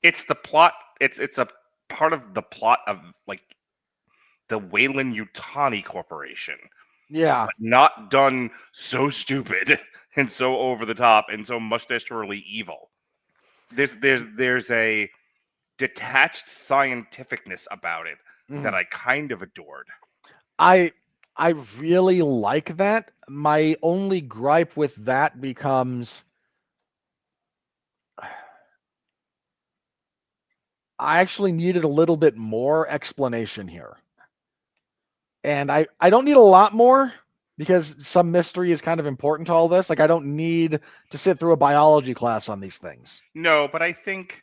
It's the plot. It's a part of the plot of like the Wayland Yutani Corporation. Yeah. But not done so stupid and so over the top and so mustacheurly evil. There's a detached scientificness about it that I kind of adored. I really like that. My only gripe with that becomes I actually needed a little bit more explanation here. And I don't need a lot more, because some mystery is kind of important to all this. Like I don't need to sit through a biology class on these things. No, but I think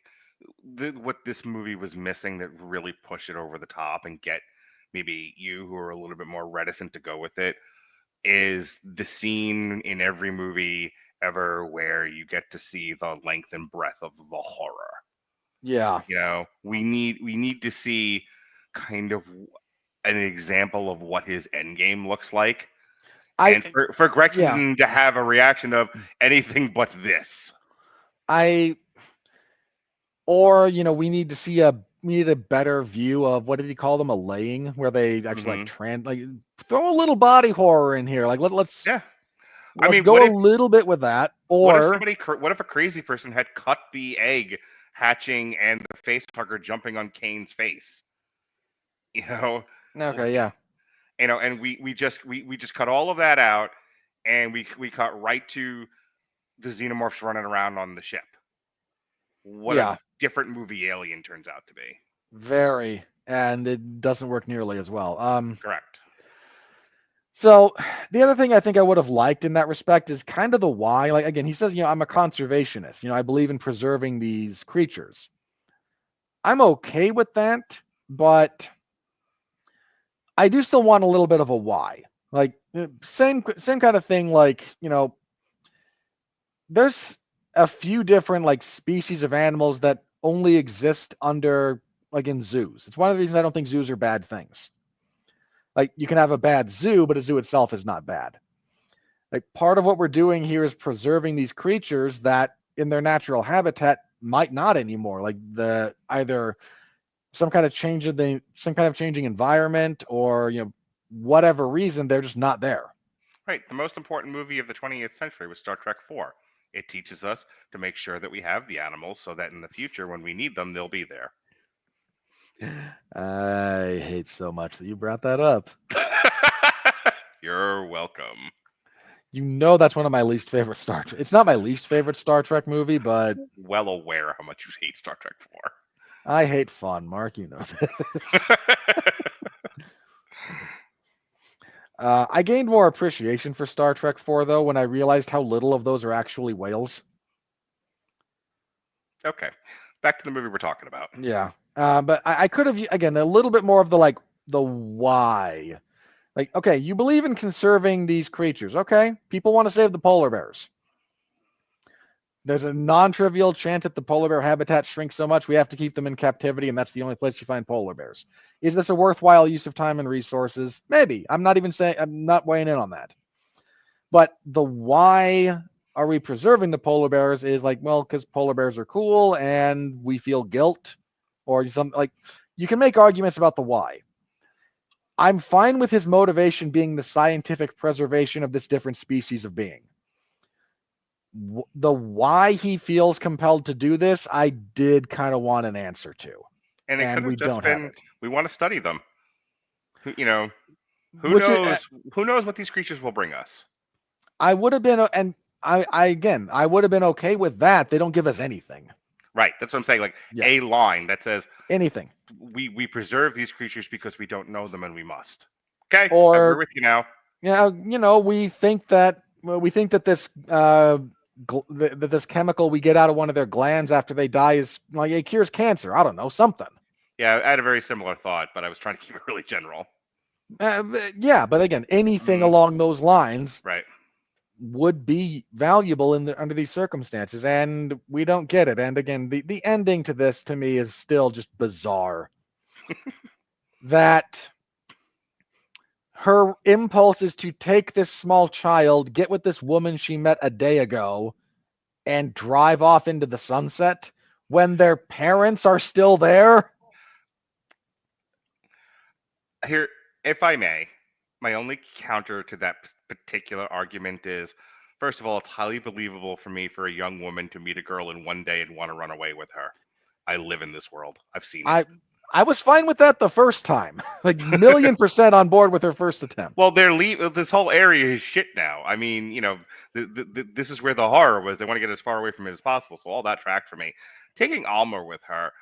what this movie was missing that really push it over the top and get maybe you who are a little bit more reticent to go with it is the scene in every movie ever where you get to see the length and breadth of the horror. Yeah. We need to see kind of an example of what his end game looks like. And for Gretchen to have a reaction of anything but this. Or we need to see we need a better view of, what did he call them, a laying, where they actually throw a little body horror in here. Like let's Yeah. let's go a little bit with that. Or what if a crazy person had cut the egg hatching and the face hugger jumping on Kane's face? Okay, yeah. And we just cut all of that out, and we cut right to the xenomorphs running around on the ship. What a different movie Alien turns out to be. Very, and it doesn't work nearly as well. Correct. So the other thing I think I would have liked in that respect is kind of the why. Like again, he says, I'm a conservationist. I believe in preserving these creatures. I'm okay with that, but I do still want a little bit of a why. Like same kind of thing. Like there's a few different like species of animals that only exist under like in zoos. It's one of the reasons I don't think zoos are bad things. Like you can have a bad zoo, but a zoo itself is not bad. Like part of what we're doing here is preserving these creatures that in their natural habitat might not anymore. Like either some kind of changing environment, or whatever reason, they're just not there. Right. The most important movie of the 20th century was Star Trek IV. It teaches us to make sure that we have the animals so that in the future, when we need them, they'll be there. I hate so much that you brought that up. You're welcome. That's one of my least favorite Star Trek. It's not my least favorite Star Trek movie, but well aware how much you hate Star Trek 4. I hate fun, Mark. You know this. I gained more appreciation for Star Trek 4, though, when I realized how little of those are actually whales. Okay. Back to the movie we're talking about. Yeah. But I could have, again, a little bit more of the why. Like, okay, you believe in conserving these creatures. Okay. People want to save the polar bears. There's a non-trivial chance that the polar bear habitat shrinks so much we have to keep them in captivity, and that's the only place you find polar bears. Is this a worthwhile use of time and resources? Maybe. I'm not weighing in on that. But the why are we preserving the polar bears is like, well, because polar bears are cool and we feel guilt, or something. Like, you can make arguments about the why. I'm fine with his motivation being the scientific preservation of this different species of being. The why he feels compelled to do this, I did kind of want an answer to. And it could have just been, we want to study them. Who knows what these creatures will bring us. I would have been, and I would have been okay with that. They don't give us anything. Right. That's what I'm saying. Like a line that says anything. We preserve these creatures because we don't know them and we must. Okay. Or we're with you now. Yeah. We think that this that this chemical we get out of one of their glands after they die is like it cures cancer. I don't know, something. Yeah, I had a very similar thought, but I was trying to keep it really general. Yeah, but again, anything along those lines, right, would be valuable under these circumstances, and we don't get it. And again, the ending to this to me is still just bizarre. That her impulse is to take this small child, get with this woman she met a day ago, and drive off into the sunset when their parents are still there. Here, if I may, my only counter to that particular argument is, first of all, it's highly believable for me for a young woman to meet a girl in one day and want to run away with her. I live in this world. I've seen it. I was fine with that the first time. Like, 1,000,000% on board with her first attempt. Well, this whole area is shit now. I mean, this is where the horror was. They want to get as far away from it as possible. So all that tracked for me. Taking Alma with her,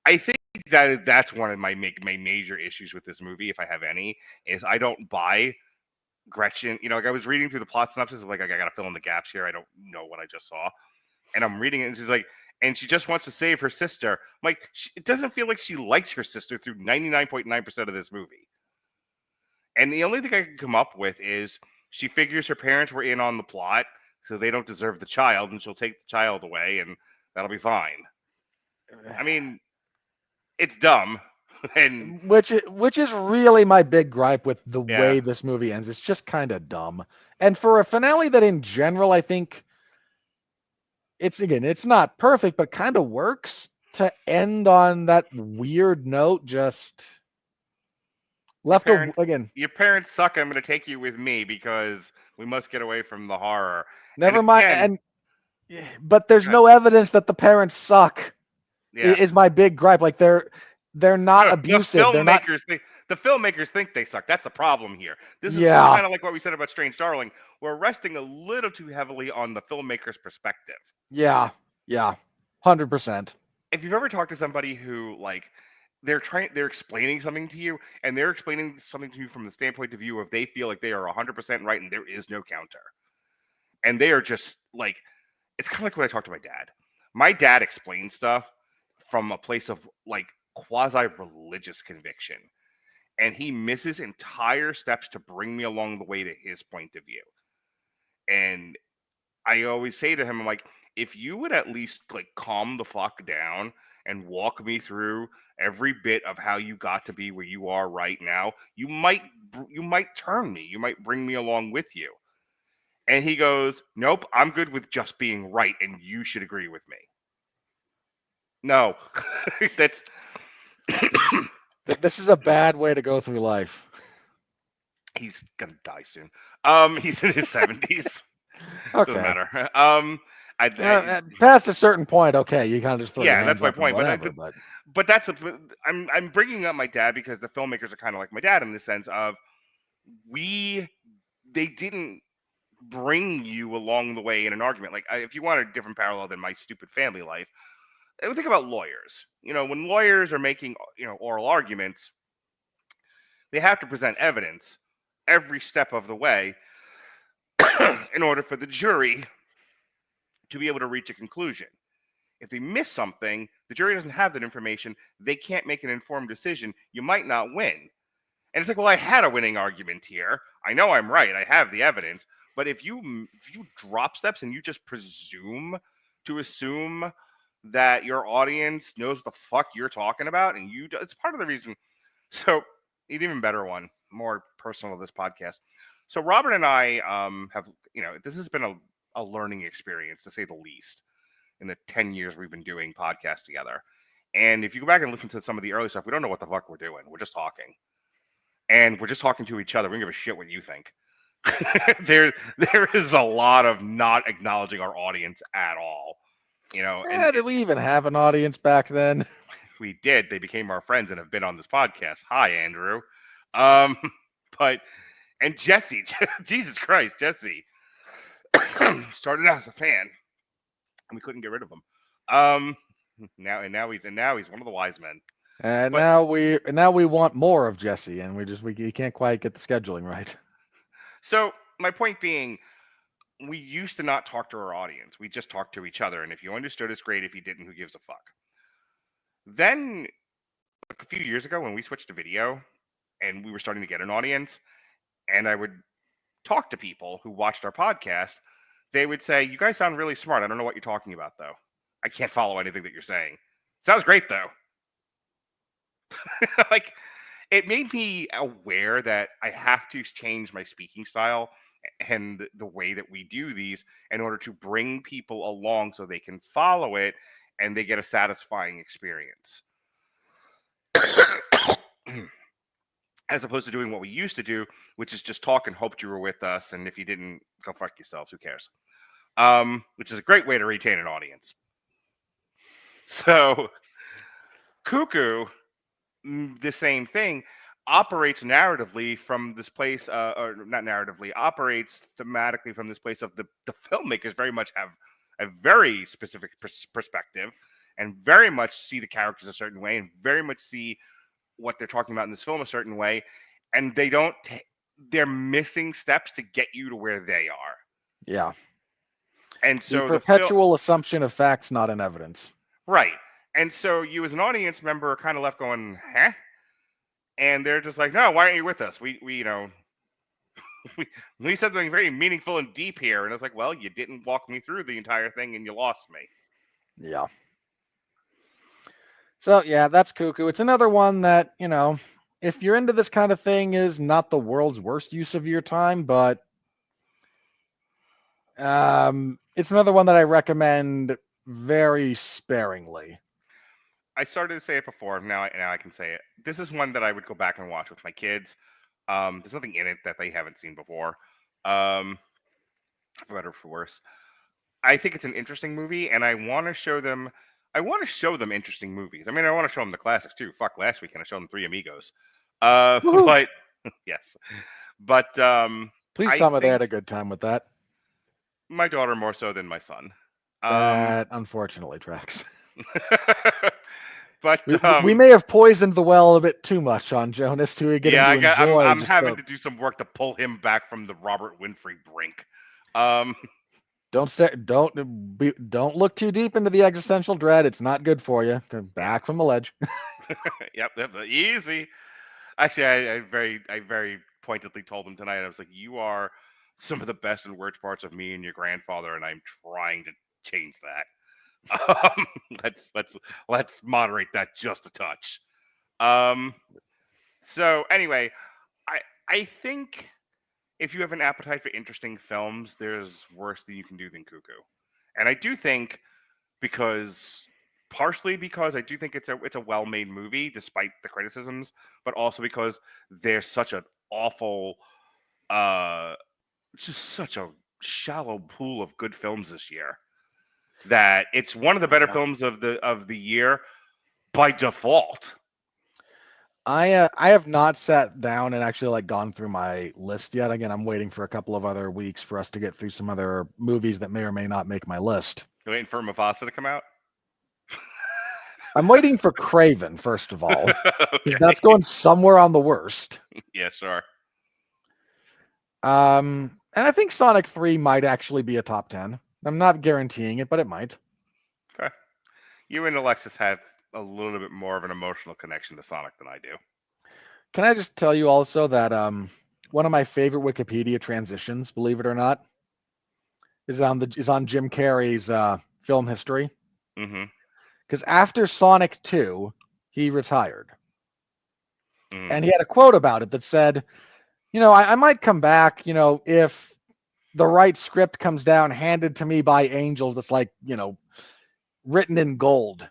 I think that's one of my major issues with this movie, if I have any, is I don't buy Gretchen, like I was reading through the plot synopsis of like I gotta fill in the gaps here. I don't know what I just saw, and I'm reading it, and she's like, and she just wants to save her sister. I'm like, it doesn't feel like she likes her sister through 99.9% of this movie. And the only thing I can come up with is she figures her parents were in on the plot, so they don't deserve the child, and she'll take the child away, and that'll be fine. I mean, it's dumb, and which is really my big gripe with the Yeah. way this movie ends. It's just kind of dumb. And for a finale that in general I think it's not perfect, but kind of works to end on that weird note, just left again. your parents suck. I'm going to take you with me because we must get away from the horror. Never And mind. again, But there's no evidence that the parents suck. yeah. Is my big gripe. Like they're not abusive. They're not. The filmmakers think they suck. That's the problem here. This is Yeah. kind of like what we said about Strange Darling. We're resting a little too heavily on the filmmaker's perspective. Yeah, 100%. If you've ever talked to somebody who like they're explaining something to you, and they're explaining something to you from the standpoint of view of they feel like they are 100% right and there is no counter, and they are just like, it's kind of like when I talk to my dad. My dad explains stuff from a place of like quasi-religious conviction, and he misses entire steps to bring me along the way to his point of view. And I always say to him, I'm like, if you would at least like calm the fuck down and walk me through every bit of how you got to be where you are right now, you might turn me, you might bring me along with you. And he goes, nope, I'm good with just being right, and you should agree with me. No, that's This is a bad way to go through life. He's gonna die soon. He's in his 70s. Okay. Doesn't matter. Past a certain point, okay, you kind of just throw your hands that's my up and point. whatever, But I'm bringing up my dad because the filmmakers are kind of like my dad in the sense of they didn't bring you along the way in an argument. Like if you want a different parallel than my stupid family life, think about lawyers. When lawyers are making oral arguments, they have to present evidence every step of the way in order for the jury to be able to reach a conclusion. If they miss something, the jury doesn't have that information, they can't make an informed decision, you might not win. And it's like, well, I had a winning argument here. I know I'm right. I have the evidence. But if you drop steps and you just presume to assume that your audience knows what the fuck you're talking about, and it's part of the reason. So, an even better one, more personal to this podcast. So Robert and I have, this has been a learning experience, to say the least, in the 10 years we've been doing podcasts together. And if you go back and listen to some of the early stuff, we don't know what the fuck we're doing. We're just talking. And we're just talking to each other. We don't give a shit what you think. there is a lot of not acknowledging our audience at all. Did we even have an audience back then? We did. They became our friends and have been on this podcast. Hi, Andrew. And Jesse, Jesus Christ, Jesse started out as a fan, and we couldn't get rid of him. Now he's one of the wise men. And now we want more of Jesse, and we can't quite get the scheduling right. So my point being, we used to not talk to our audience. We just talked to each other, and if you understood, it's great. If you didn't, who gives a fuck? Then a few years ago, when we switched to video, and we were starting to get an audience, and I would talk to people who watched our podcast, they would say, you guys sound really smart. I don't know what you're talking about, though. I can't follow anything that you're saying. Sounds great, though. Like, it made me aware that I have to change my speaking style and the way that we do these in order to bring people along so they can follow it and they get a satisfying experience. As opposed to doing what we used to do, which is just talk and hoped you were with us, and if you didn't, go fuck yourselves. Who cares? Which is a great way to retain an audience. So, Cuckoo, the same thing, operates narratively from this place, or not narratively, operates thematically from this place of the filmmakers very much have a very specific perspective and very much see the characters a certain way and very much see what they're talking about in this film a certain way, and they don't they're missing steps to get you to where they are. Yeah. And The so perpetual assumption of facts, not in evidence. right. And so you as an audience member are kind of left going, huh? And they're just like, no, why aren't you with us? We we said something very meaningful and deep here. And it's like, well, you didn't walk me through the entire thing and you lost me. Yeah. So yeah, that's Cuckoo. It's another one that, if you're into this kind of thing, is not the world's worst use of your time, but it's another one that I recommend very sparingly. I started to say it before. Now I can say it. This is one that I would go back and watch with my kids. There's nothing in it that they haven't seen before. For better or for worse. I think it's an interesting movie, and I want to show them. I want to show them interesting movies. I mean, I want to show them the classics too. Fuck, last weekend I showed them Three Amigos. Woohoo. But yes, but Please I tell me they think had a good time with that. my daughter more so than my son. That unfortunately tracks. But We may have poisoned the well a bit too much on Jonas to get yeah, him to enjoy. I'm having to do some work to pull him back from the Robert Winfree brink. Don't look too deep into the existential dread. It's not good for you. Come back from the ledge. Yep, easy. Actually, I very pointedly told him tonight. I was like, "You are some of the best and worst parts of me and your grandfather, and I'm trying to change that. Let's moderate that just a touch." So anyway, I think if you have an appetite for interesting films, there's worse than you can do than Cuckoo, and I do think partially because I do think it's a well-made movie despite the criticisms, but also because there's such an awful, just such a shallow pool of good films this year that it's one of the better films of the year by default. I have not sat down and actually gone through my list yet. Again, I'm waiting for a couple of other weeks for us to get through some other movies that may or may not make my list. You're waiting for Mufasa to come out? I'm waiting for Craven, first of all, Okay. because that's going somewhere on the worst. Yeah, sure. And I think Sonic 3 might actually be a top 10. I'm not guaranteeing it, but it might. Okay. You and Alexis have a little bit more of an emotional connection to Sonic than I do. Can I just tell you also that one of my favorite Wikipedia transitions, believe it or not, is on Jim Carrey's film history. Mm-hmm. Because after Sonic 2, he retired. Mm. And he had a quote about it that said, I might come back, if the right script comes down handed to me by angels that's written in gold.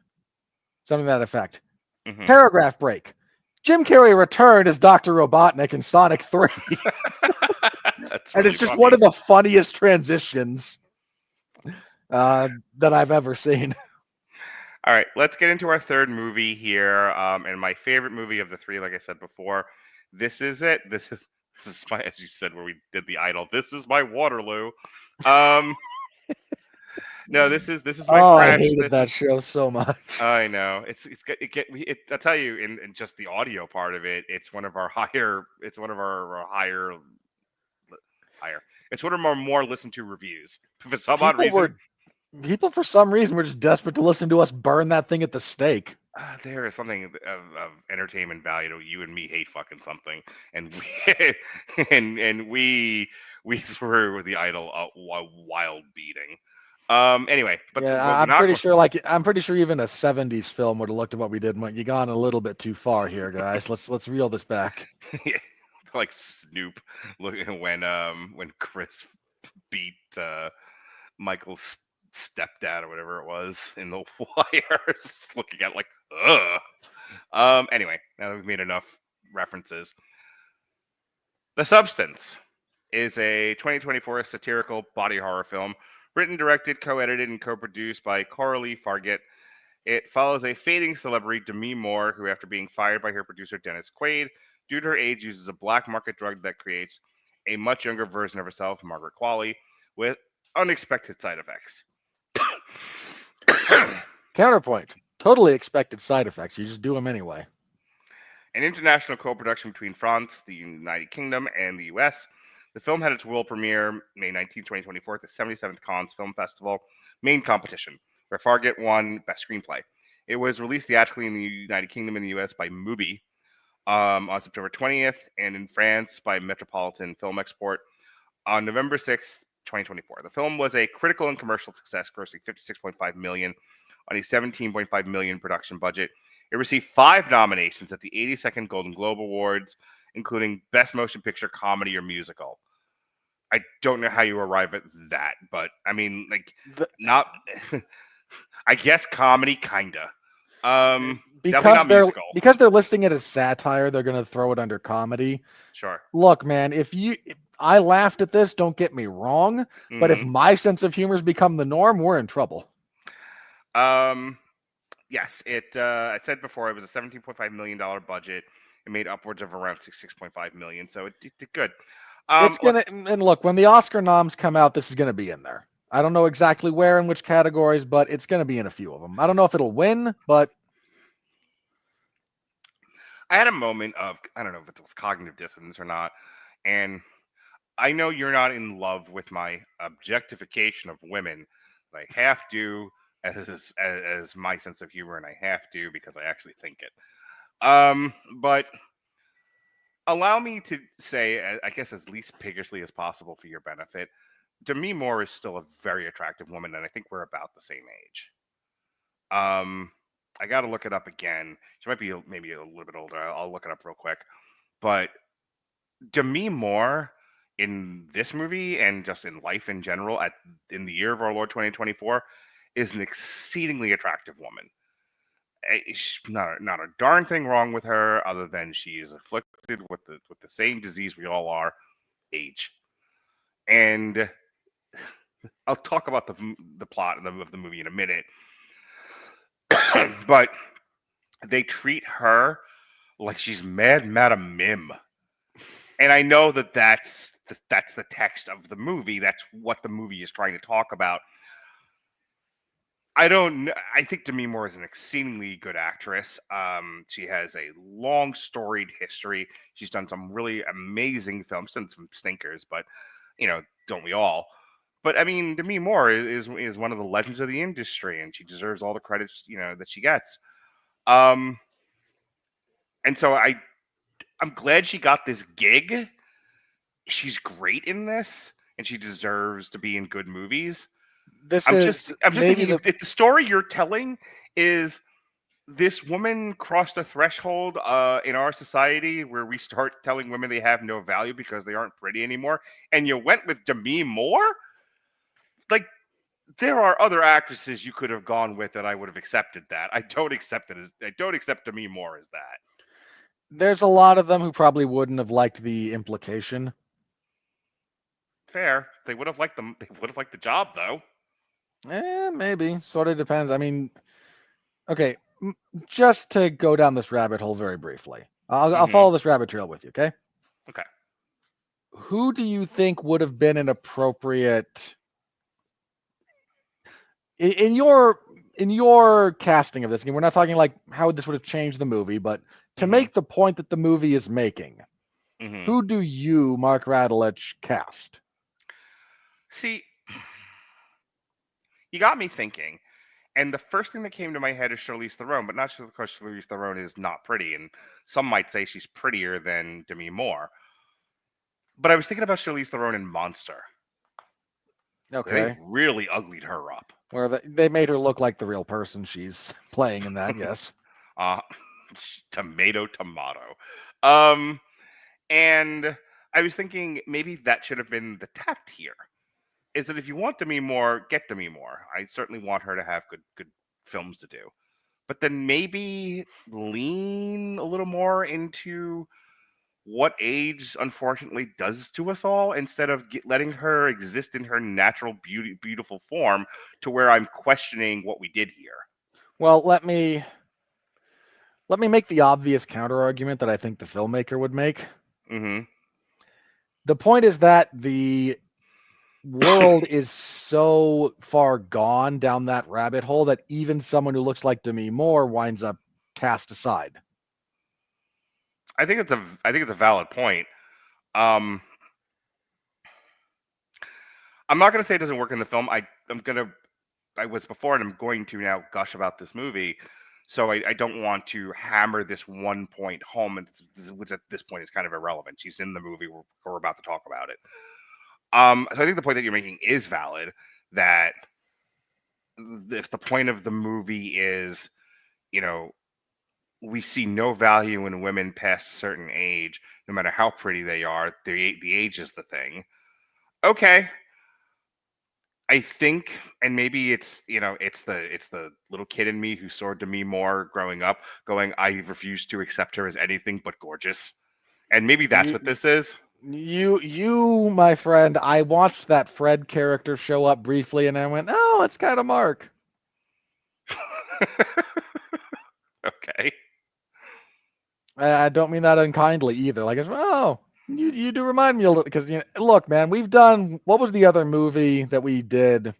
Something to that effect. Mm-hmm. Paragraph break. Jim Carrey returned as Dr. Robotnik in Sonic 3. That's And really it's just funny. one of the funniest transitions that I've ever seen. All right, let's get into our third movie here, and my favorite movie of the three. Like I said before, this is it. This is my, as you said, where we did the Idol. This is my Waterloo. No, this is my I fresh. hated that show so much. I know I'll tell you, in just the audio part of it, it's one of our higher. It's one of our higher. It's one of our more listened to reviews. For some odd reason, People, for some reason, were just desperate to listen to us burn that thing at the stake. there is something of entertainment value to you and me hate fucking something, and we and we threw the Idol a wild beating. Anyway, but yeah, I'm pretty sure even a '70s film would have looked at what we did and went, "You gone a little bit too far here, guys. Let's reel this back." like Snoop looking when Chris beat Michael's stepdad or whatever it was in The Wire, just looking at it like, ugh. Anyway, now that we've made enough references, The Substance is a 2024 satirical body horror film written, directed, co-edited, and co-produced by Coralie Fargett. It follows a fading celebrity, Demi Moore, who, after being fired by her producer Dennis Quaid due to her age, uses a black market drug that creates a much younger version of herself, Margaret Qualley, with unexpected side effects. Counterpoint. Totally expected side effects. You just do them anyway. An international co-production between France, the United Kingdom, and the U.S., the film had its world premiere May 19, 2024 at the 77th Cannes Film Festival main competition, where Fargate won Best Screenplay. It was released theatrically in the United Kingdom and the U.S. by Mubi on September 20th, and in France by Metropolitan Film Export on November 6th, 2024. The film was a critical and commercial success, grossing $56.5 million on a $17.5 million production budget. It received 5 nominations at the 82nd Golden Globe Awards, including Best Motion Picture, Comedy, or Musical. I don't know how you arrive at that, but I mean, like, not. I guess comedy, kinda. Definitely not because they're listing it as satire, they're gonna throw it under comedy. Sure. Look, man, if I laughed at this, don't get me wrong, but if my sense of humor has become the norm, we're in trouble. Yes, I said before it was a $17.5 million budget. It made upwards of around $6.5 million, so it did good. It's gonna and look, when the Oscar noms come out, this is gonna be in there. I don't know exactly where in which categories, but it's gonna be in a few of them. I don't know if it'll win, but I had a moment of, I don't know if it was cognitive dissonance or not, and I know you're not in love with my objectification of women, but I have to as my sense of humor, and I have to because I actually think it. But allow me to say, I guess as least piggishly as possible for your benefit, Demi Moore is still a very attractive woman, and I think we're about the same age. I got to look it up again. She might be maybe a little bit older. I'll look it up real quick. But Demi Moore in this movie and just in life in general, in the year of our Lord 2024, is an exceedingly attractive woman. Not a darn thing wrong with her, other than she is afflicted with the same disease we all are, age. And I'll talk about the plot of the movie in a minute. But they treat her like she's Mad Madam Mim. And I know that's the text of the movie. That's what the movie is trying to talk about. I think Demi Moore is an exceedingly good actress. She has a long storied history. She's done some really amazing films, done some stinkers, but don't we all? But I mean, Demi Moore is one of the legends of the industry, and she deserves all the credits that she gets. And so I'm glad she got this gig. She's great in this, and she deserves to be in good movies. I'm just thinking if the story you're telling is this woman crossed a threshold in our society where we start telling women they have no value because they aren't pretty anymore, and you went with Demi Moore. Like, there are other actresses you could have gone with that I would have accepted that. I don't accept Demi Moore as that. There's a lot of them who probably wouldn't have liked the implication. Fair. They would have liked them. They would have liked the job, though. Maybe. Sort of depends. I mean, okay, just to go down this rabbit hole very briefly. I'll follow this rabbit trail with you, okay? Okay. Who do you think would have been an appropriate in your casting of this? Again, we're not talking like how this would have changed the movie, but to make the point that the movie is making, who do you, Mark Radulich, cast? See, you got me thinking, and the first thing that came to my head is Charlize Theron, but not just because Charlize Theron is not pretty, and some might say she's prettier than Demi Moore. But I was thinking about Charlize Theron in Monster. Okay. They really uglied her up. Where they made her look like the real person she's playing in that, yes. Tomato. And I was thinking maybe that should have been the tact here. Is that if you want Demi Moore, get Demi Moore. I certainly want her to have good films to do. But then maybe lean a little more into what age, unfortunately, does to us all, instead of letting her exist in her natural beautiful form to where I'm questioning what we did here. Well, let me make the obvious counter argument that I think the filmmaker would make. The point is that the world is so far gone down that rabbit hole that even someone who looks like Demi Moore winds up cast aside. I think it's a valid point. I'm not going to say it doesn't work in the film. I was before, and I'm going to now gush about this movie. So I don't want to hammer this one point home, which at this point is kind of irrelevant. She's in the movie. We're about to talk about it. So I think the point that you're making is valid. That if the point of the movie is, you know, we see no value in women past a certain age, no matter how pretty they are. The age is the thing. Okay, I think, and maybe it's it's the little kid in me who saw Demi Moore growing up, going, I refuse to accept her as anything but gorgeous, and maybe that's what You, this is. my friend, I watched that Fred character show up briefly, and I went, "Oh, it's kind of Mark." Okay. I don't mean that unkindly either. Like, you do remind me a little because look, man, we've done what was the other movie that we did?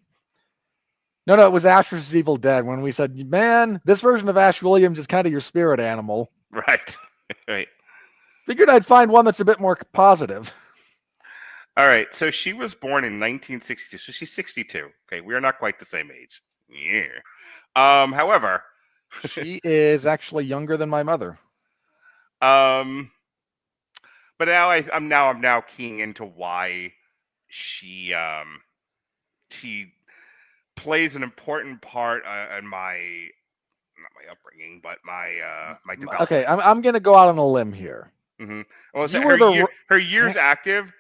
No, it was Ash vs. Evil Dead when we said, man, this version of Ash Williams is kind of your spirit animal. Right. Right. Figured I'd find one that's a bit more positive. All right. So she was born in 1962. So she's 62. Okay, we are not quite the same age. Yeah. However, She is actually younger than my mother. um, but now I'm now keying into why she she plays an important part in my not my upbringing, but my development. Okay, I'm gonna go out on a limb here. Mm-hmm. Well, so You were the her years active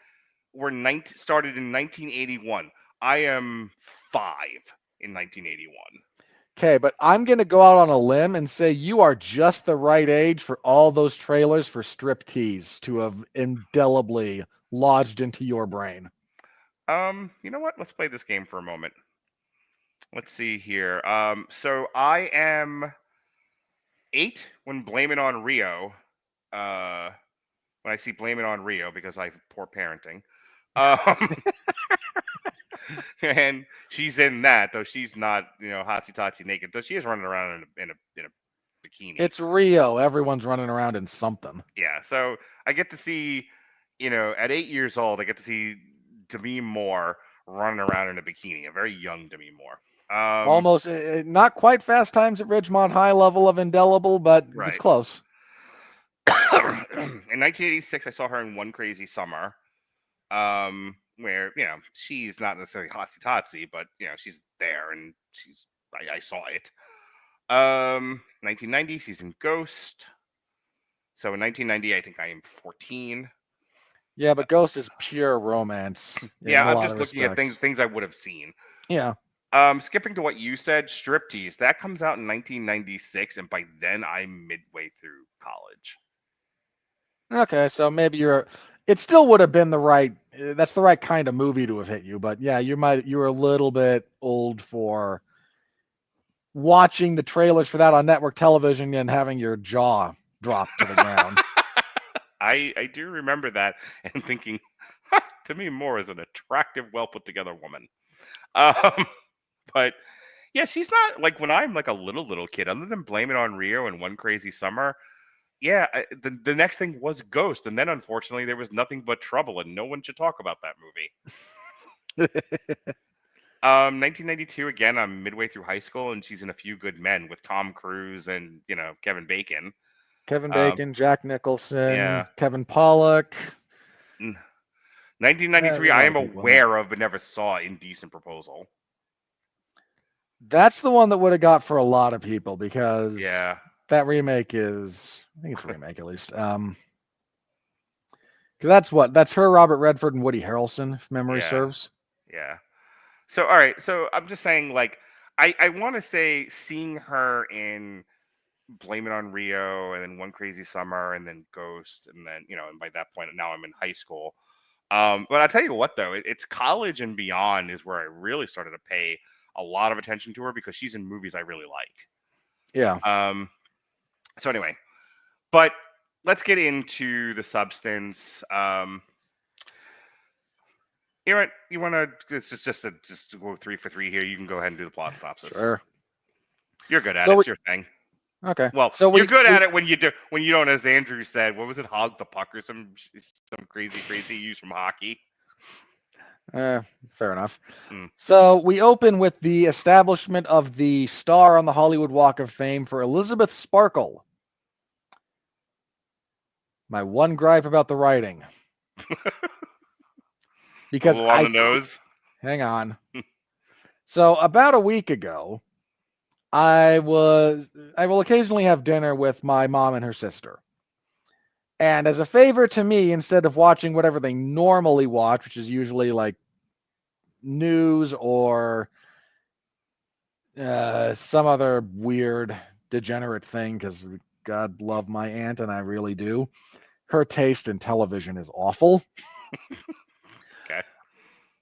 were started in 1981. I am 5 in 1981. Okay, but I'm gonna go out on a limb and say you are just the right age for all those trailers for striptease to have indelibly lodged into your brain. You know what? Let's play this game for a moment. Let's see here. So I am 8 when Blame It on Rio. When I see Blame It on Rio because I have poor parenting. And she's in that, though she's not, hotsy totsy naked. Though she is running around in a bikini. It's Rio. Everyone's running around in something. Yeah, so I get to see, at 8 years old, I get to see Demi Moore running around in a bikini, a very young Demi Moore. Almost not quite Fast Times at Ridgemont High level of indelible, but Right. it's close. In 1986, I saw her in One Crazy Summer, where she's not necessarily hotsy totsy, but she's there and I saw it. 1990, she's in Ghost. So in 1990, I think I am 14. Yeah, but Ghost is pure romance. Yeah, I'm just looking at things I would have seen. Yeah. Skipping to what you said, Striptease, that comes out in 1996, and by then I'm midway through college. Okay, so maybe it still would have been that's the right kind of movie to have hit you, but yeah, you were a little bit old for watching the trailers for that on network television and having your jaw drop to the ground. I do remember that and thinking, Demi Moore is an attractive, well put together woman. But yeah, she's not like when I'm like a little kid, other than Blame It on Rio and One Crazy Summer. Yeah, the next thing was Ghost, and then unfortunately there was Nothing But Trouble, and no one should talk about that movie. 1992 again. I'm midway through high school, and she's in A Few Good Men with Tom Cruise and Kevin Bacon. Kevin Bacon, Jack Nicholson, yeah. Kevin Pollak. 1993, I am aware of but never saw Indecent Proposal. That's the one that would have got for a lot of people because that remake is, I think it's a remake at least. Because that's her, Robert Redford, and Woody Harrelson, if memory serves. Yeah. So all right, so I'm just saying, like, I want to say seeing her in Blame It on Rio and then One Crazy Summer and then Ghost and then and by that point now I'm in high school. But I'll tell you what though, it's college and beyond is where I really started to pay a lot of attention to her because she's in movies I really like. Yeah. So anyway, but let's get into the substance. You know what? You want to? It's just to go 3 for 3 here. You can go ahead and do the plot synopsis. Sure. You're good at it. It's your thing. Okay. Well, So you're we good at it when you don't, as Andrew said, what was it, hog the puck or some crazy use from hockey. fair enough. Mm. So we open with the establishment of the star on the Hollywood Walk of Fame for Elizabeth Sparkle. My one gripe about the writing. It's a Because little on the nose. hang on. So about a week ago, I will occasionally have dinner with my mom and her sister. And as a favor to me, instead of watching whatever they normally watch, which is usually like news or some other weird degenerate thing, because God love my aunt and I really do. Her taste in television is awful. Okay.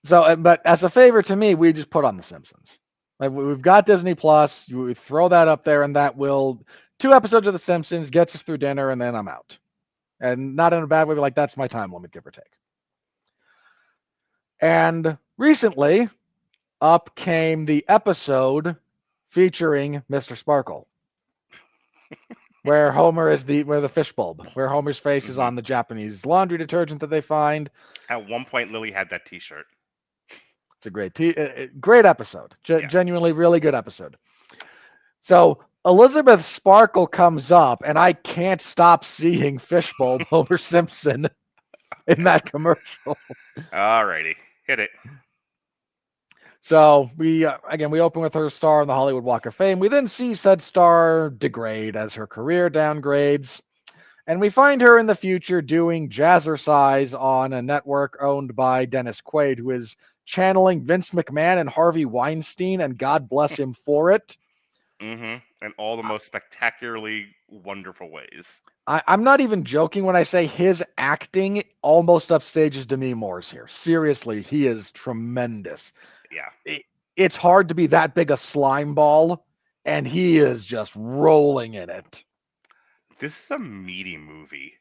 So, but as a favor to me, we just put on The Simpsons. Like we've got Disney Plus. We throw that up there, and that will 2 episodes of The Simpsons gets us through dinner, and then I'm out. And not in a bad way, but like that's my time limit, give or take. And recently, up came the episode featuring Mr. Sparkle, where Homer is where the fish bulb, where Homer's face is on the Japanese laundry detergent that they find. At one point, Lily had that T-shirt. It's a great episode. Genuinely, really good episode. So Elizabeth Sparkle comes up, and I can't stop seeing Fishbulb Homer Simpson in that commercial. Alrighty, hit it. So we open with her star on the Hollywood Walk of Fame. We then see said star degrade as her career downgrades, and we find her in the future doing jazzercise on a network owned by Dennis Quaid, who is channeling Vince McMahon and Harvey Weinstein, and God bless him for it. In all the most spectacularly wonderful ways. I'm not even joking when I say his acting almost upstages Demi Moore's here. Seriously, he is tremendous. Yeah. It's hard to be that big a slime ball, and he is just rolling in it. This is a meaty movie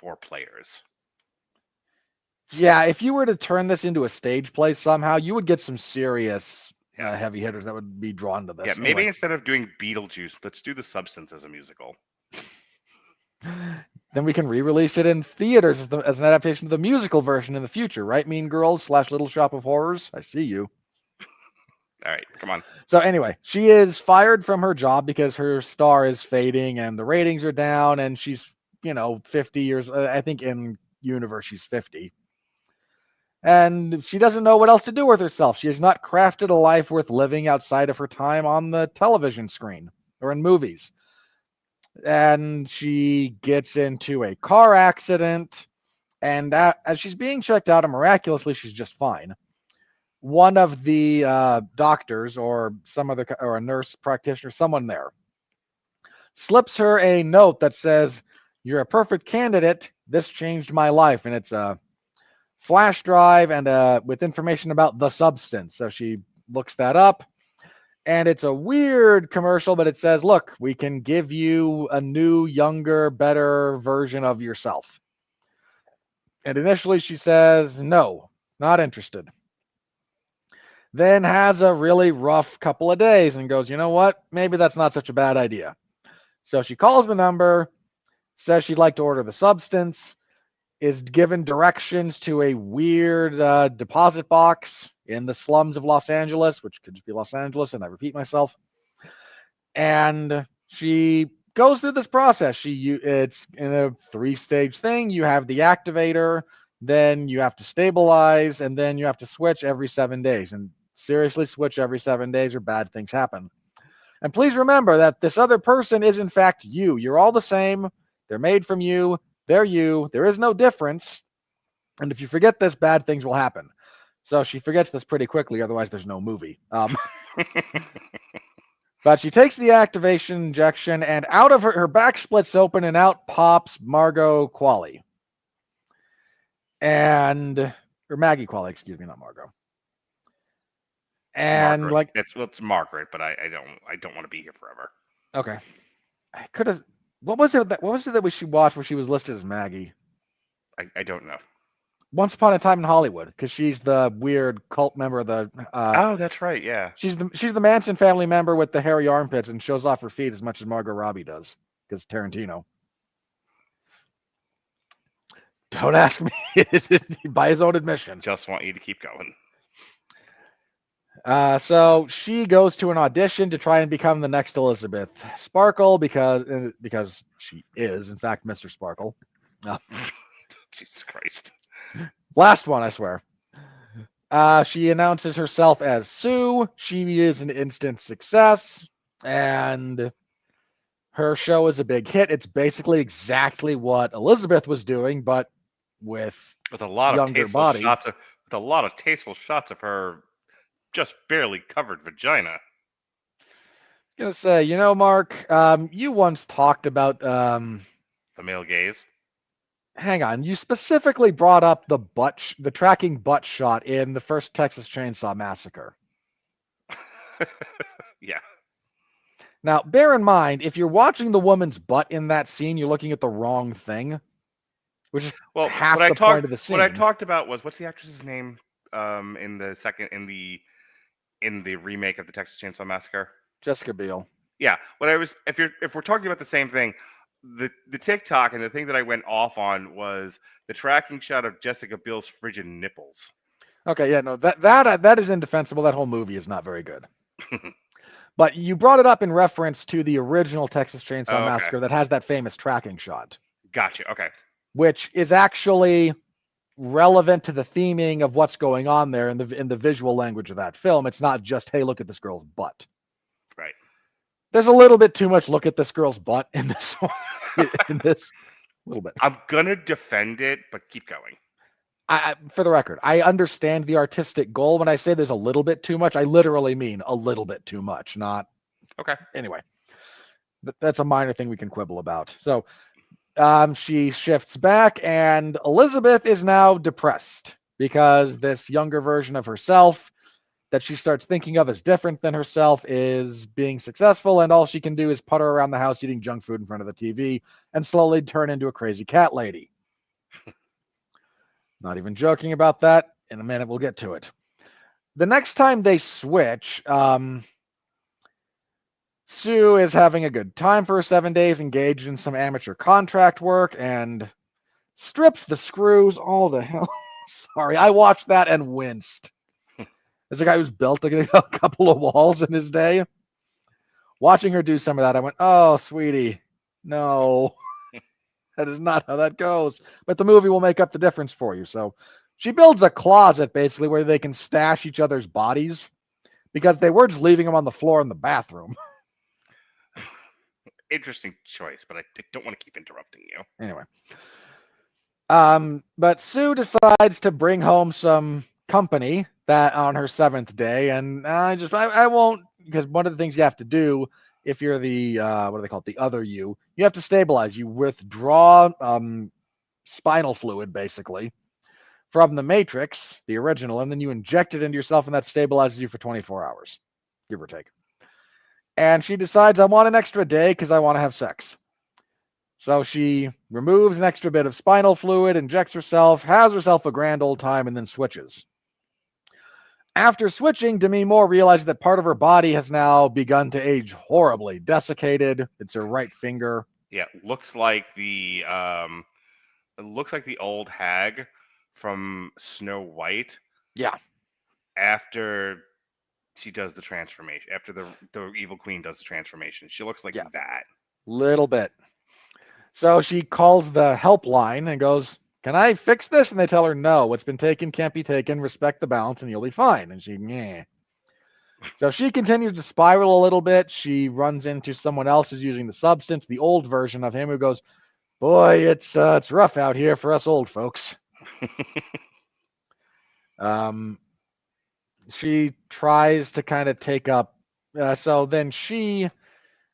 for players. Yeah, if you were to turn this into a stage play somehow, you would get some serious heavy hitters that would be drawn to this. Yeah, maybe instead of doing Beetlejuice, let's do The Substance as a musical. Then we can re-release it in theaters as an adaptation of the musical version in the future, right? Mean Girls / Little Shop of Horrors. I see you. All right, come on. So anyway, she is fired from her job because her star is fading and the ratings are down, and she's 50 years. I think in universe she's 50. And she doesn't know what else to do with herself. She has not crafted a life worth living outside of her time on the television screen or in movies. And she gets into a car accident, and as she's being checked out, and miraculously she's just fine, one of the doctors or a nurse practitioner, someone there, slips her a note that says, "You're a perfect candidate. This changed my life." And it's a flash drive and with information about the substance. So she looks that up, and it's a weird commercial, but it says, "Look, we can give you a new, younger, better version of yourself." And initially she says, "No, not interested." Then has a really rough couple of days and goes, "You know what? Maybe that's not such a bad idea." So she calls the number, says she'd like to order the substance, is given directions to a weird deposit box in the slums of Los Angeles, which could just be Los Angeles, and I repeat myself. And she goes through this process. It's in a 3-stage thing. You have the activator, then you have to stabilize, and then you have to switch every 7 days. And seriously, switch every 7 days or bad things happen. And please remember that this other person is in fact you. You're all the same. They're made from you. They're you. There is no difference. And if you forget this, bad things will happen. So she forgets this pretty quickly. Otherwise, there's no movie. But she takes the activation injection, and out of her back splits open, and out pops Margot Qualley. Or Maggie Qualley, excuse me, not Margot. And Margaret. It's Margaret, but I don't want to be here forever. Okay. I could have. What was it that we should watch where she was listed as Maggie? I don't know. Once Upon a Time in Hollywood, because she's the weird cult member of the. Oh, that's right. Yeah. She's the Manson family member with the hairy armpits and shows off her feet as much as Margot Robbie does, because Tarantino. Don't ask me. By his own admission. Just want you to keep going. So she goes to an audition to try and become the next Elizabeth Sparkle because she is, in fact, Mr. Sparkle. Jesus Christ. Last one, I swear. She announces herself as Sue. She is an instant success, and her show is a big hit. It's basically exactly what Elizabeth was doing, but with a lot of younger tasteful body. shots of her just barely covered vagina. I'm gonna say, Mark, you once talked about The male gaze. hang on, you specifically brought up the tracking butt shot in the first Texas Chainsaw Massacre. Yeah. Now, bear in mind, if you're watching the woman's butt in that scene, you're looking at the wrong thing, which is half the point of the scene. What I talked about was, what's the actress's name in the remake of the Texas Chainsaw Massacre? Jessica Biel. Yeah. If we're talking about the same thing, the TikTok and the thing that I went off on was the tracking shot of Jessica Biel's frigid nipples. Okay, yeah, no, that is indefensible. That whole movie is not very good. But you brought it up in reference to the original Texas Chainsaw Massacre that has that famous tracking shot. Gotcha. Okay. Which is actually relevant to the theming of what's going on there in the visual language of that film. It's not just, hey, look at this girl's butt. Right. There's a little bit too much look at this girl's butt in this one. In this little bit. I'm gonna defend it, but keep going. For the record, I understand the artistic goal. When I say there's a little bit too much, I literally mean a little bit too much, not. Okay. Anyway, that's a minor thing we can quibble about. So she shifts back, and Elizabeth is now depressed because this younger version of herself that she starts thinking of as different than herself is being successful, and all she can do is putter around the house eating junk food in front of the TV and slowly turn into a crazy cat lady. Not even joking about that. In a minute, we'll get to it. The next time they switch, Sue is having a good time for 7 days, engaged in some amateur contract work, and strips the screws. All the hell. Sorry, I watched that and winced. As a guy who's built a couple of walls in his day, watching her do some of that, I went, oh, sweetie, no. That is not how that goes. But the movie will make up the difference for you. So she builds a closet, basically, where they can stash each other's bodies because they were just leaving them on the floor in the bathroom. Interesting choice, but I don't want to keep interrupting you. Anyway. But Sue decides to bring home some company that on her 7th day. And I won't, because one of the things you have to do if you're the, what do they call it? The other you have to stabilize. You withdraw spinal fluid, basically, from the Matrix, the original, and then you inject it into yourself, and that stabilizes you for 24 hours, give or take. And she decides, I want an extra day because I want to have sex. So she removes an extra bit of spinal fluid, injects herself, has herself a grand old time, and then switches. After switching, Demi Moore realizes that part of her body has now begun to age horribly. Desiccated. It's her right finger. Yeah, looks like the old hag from Snow White. Yeah. After she does the transformation, after the evil queen does the transformation, she looks like that. Little bit. So she calls the helpline and goes, can I fix this? And they tell her, no, what's been taken can't be taken. Respect the balance and you'll be fine. And she, yeah. So she continues to spiral a little bit. She runs into someone else who's using the substance, the old version of him, who goes, boy, it's rough out here for us old folks. She tries to kind of take up. So then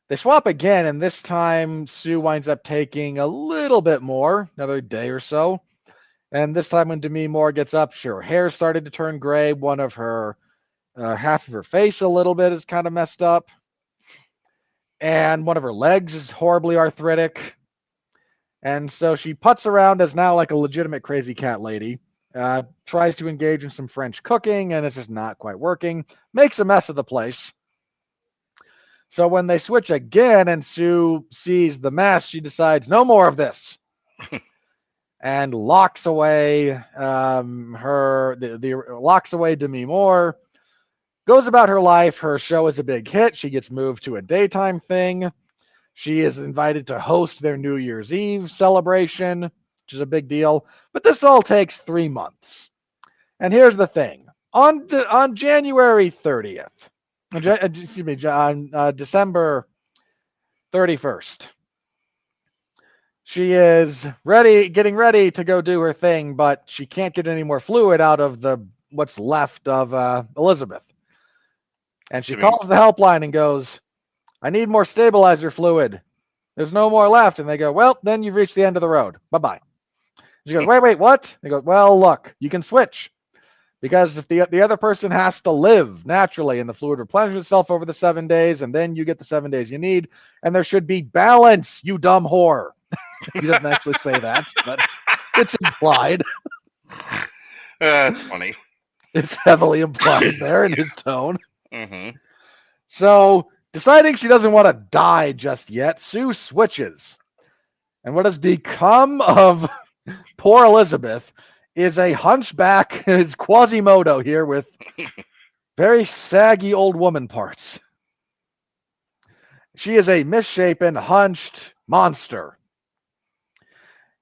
they swap again, and this time Sue winds up taking a little bit more, another day or so. And this time when Demi Moore gets up, her hair started to turn gray. One of her, half of her face a little bit is kind of messed up. And one of her legs is horribly arthritic. And so she putts around as now like a legitimate crazy cat lady. tries to engage in some French cooking, and it's just not quite working. Makes a mess of the place. So when they switch again and Sue sees the mess, she decides no more of this. And locks away locks away Demi Moore. Goes about her life. Her show is a big hit. She gets moved to a daytime thing. She is invited to host their New Year's Eve celebration, which is a big deal. But this all takes 3 months. And here's the thing: on January 30th, excuse me, on December 31st, she is getting ready to go do her thing, but she can't get any more fluid out of what's left of Elizabeth. And she calls the helpline and goes, "I need more stabilizer fluid. There's no more left." And they go, "Well, then you've reached the end of the road. Bye-bye." She goes, wait, what? They go, "Well, look, you can switch. Because if the other person has to live naturally and the fluid replenishes itself over the 7 days, and then you get the 7 days you need, and there should be balance, you dumb whore." He doesn't actually say that, but it's implied. That's funny. It's heavily implied there in his tone. Mm-hmm. So, deciding she doesn't want to die just yet, Sue switches. And what has become of poor Elizabeth is a hunchback, is Quasimodo here with very saggy old woman parts. She is a misshapen, hunched monster.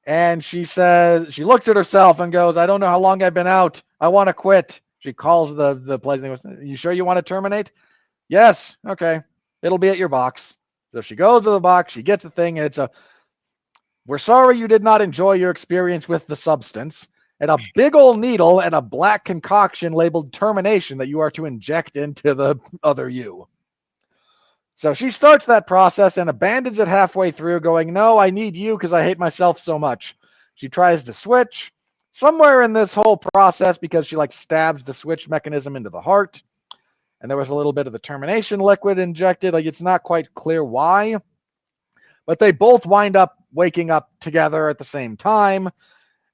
And she says, she looks at herself and goes, "I don't know how long I've been out. I want to quit." She calls the place and goes, "You sure you want to terminate?" "Yes." "Okay. It'll be at your box." So she goes to the box, she gets the thing, and it's "We're sorry you did not enjoy your experience with the substance," and a big old needle and a black concoction labeled termination that you are to inject into the other you. So she starts that process and abandons it halfway through, going, "No, I need you because I hate myself so much." She tries to switch. Somewhere in this whole process, because she stabs the switch mechanism into the heart, and there was a little bit of the termination liquid injected. It's not quite clear why, but they both wind up waking up together at the same time.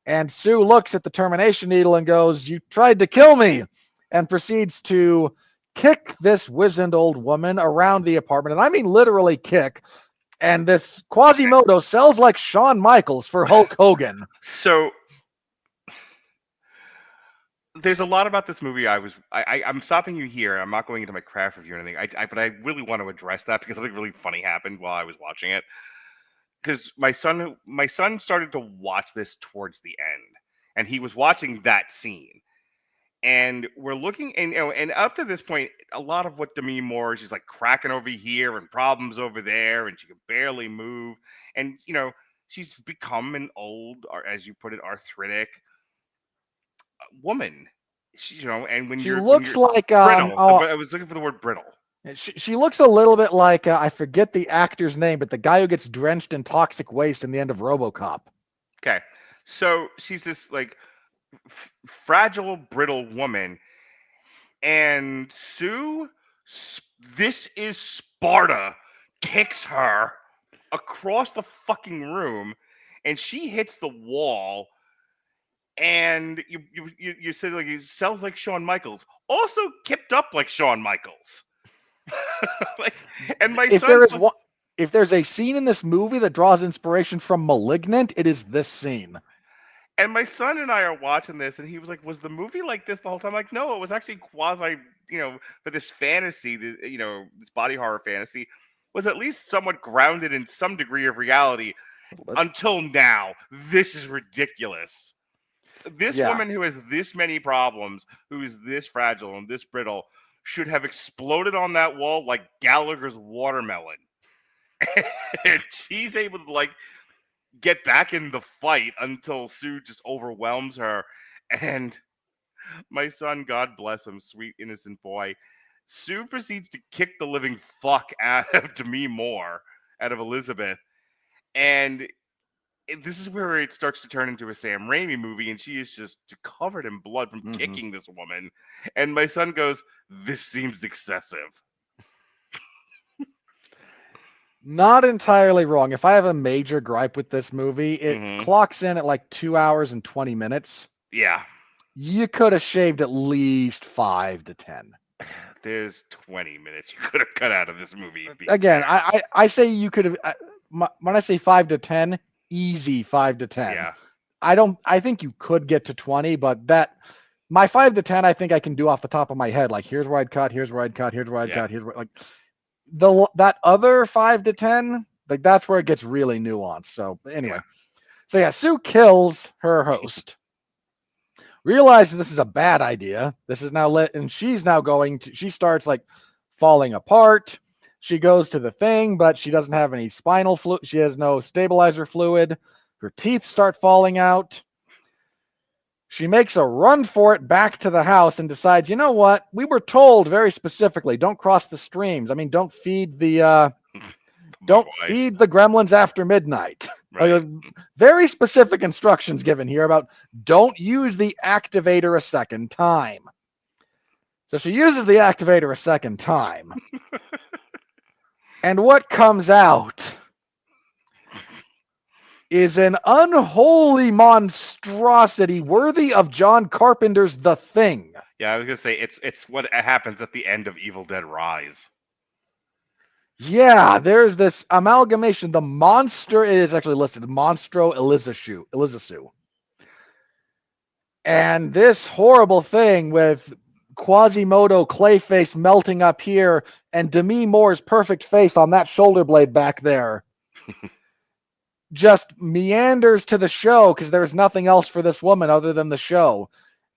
And Sue looks at the termination needle and goes, "You tried to kill me," and proceeds to kick this wizened old woman around the apartment. And I mean literally kick. And this Quasimodo sells like Shawn Michaels for Hulk Hogan. So there's a lot about this movie. I'm stopping you here. I'm not going into my craft review or anything. But I really want to address that because something really funny happened while I was watching it. Because my son started to watch this towards the end, and he was watching that scene. And we're looking, and up to this point, a lot of what Demi Moore, she's cracking over here and problems over there, and she can barely move. And she's become an old, or as you put it, arthritic woman. And when She you're looks like brittle, I was looking for the word brittle. She looks a little bit like I forget the actor's name, but the guy who gets drenched in toxic waste in the end of RoboCop. Okay, so she's this fragile, brittle woman, and Sue, this is Sparta, kicks her across the fucking room, and she hits the wall. And you said he sounds like Shawn Michaels, also kicked up like Shawn Michaels. And my if there's a scene in this movie that draws inspiration from Malignant, it is this scene. And my son and I are watching this, and he was like, "Was the movie like this the whole time?" I'm like, no, it was actually quasi, for this fantasy, this body horror fantasy, was at least somewhat grounded in some degree of reality. Until now, this is ridiculous. This woman who has this many problems, who is this fragile and this brittle, should have exploded on that wall like Gallagher's watermelon. And she's able to get back in the fight until Sue just overwhelms her. And my son, God bless him, sweet innocent boy, Sue proceeds to kick the living fuck out of Demi Moore, out of Elizabeth. And this is where it starts to turn into a Sam Raimi movie, and she is just covered in blood from kicking this woman. And my son goes, "This seems excessive." Not entirely wrong. If I have a major gripe with this movie, it clocks in at 2 hours and 20 minutes. Yeah. you could have shaved at least 5 to 10. There's 20 minutes you could have cut out of this movie. Again, I say you could have. When I say 5 to 10, easy 5 to 10. Yeah. I think you could get to 20, but my 5 to 10, I think I can do off the top of my head. Like, here's where I'd cut, here's where I'd cut, here's where I'd cut, here's where, like, that other 5 to 10, like, that's where it gets really nuanced. So anyway, Sue kills her host, realizes this is a bad idea. This is now lit, and she starts like falling apart. She goes to the thing, but she doesn't have any spinal fluid. She has no stabilizer fluid. Her teeth start falling out. She makes a run for it back to the house and decides, you know what? We were told very specifically, don't cross the streams. I mean, don't feed the gremlins after midnight. Right. Very specific instructions given here about don't use the activator a second time. So she uses the activator a second time. And what comes out is an unholy monstrosity worthy of John Carpenter's The Thing. Yeah, I was gonna say it's what happens at the end of Evil Dead Rise. Yeah, there's this amalgamation. The monster is actually listed, Monstro Elizasu. And this horrible thing with Quasimodo Clayface melting up here and Demi Moore's perfect face on that shoulder blade back there just meanders to the show because there's nothing else for this woman other than the show.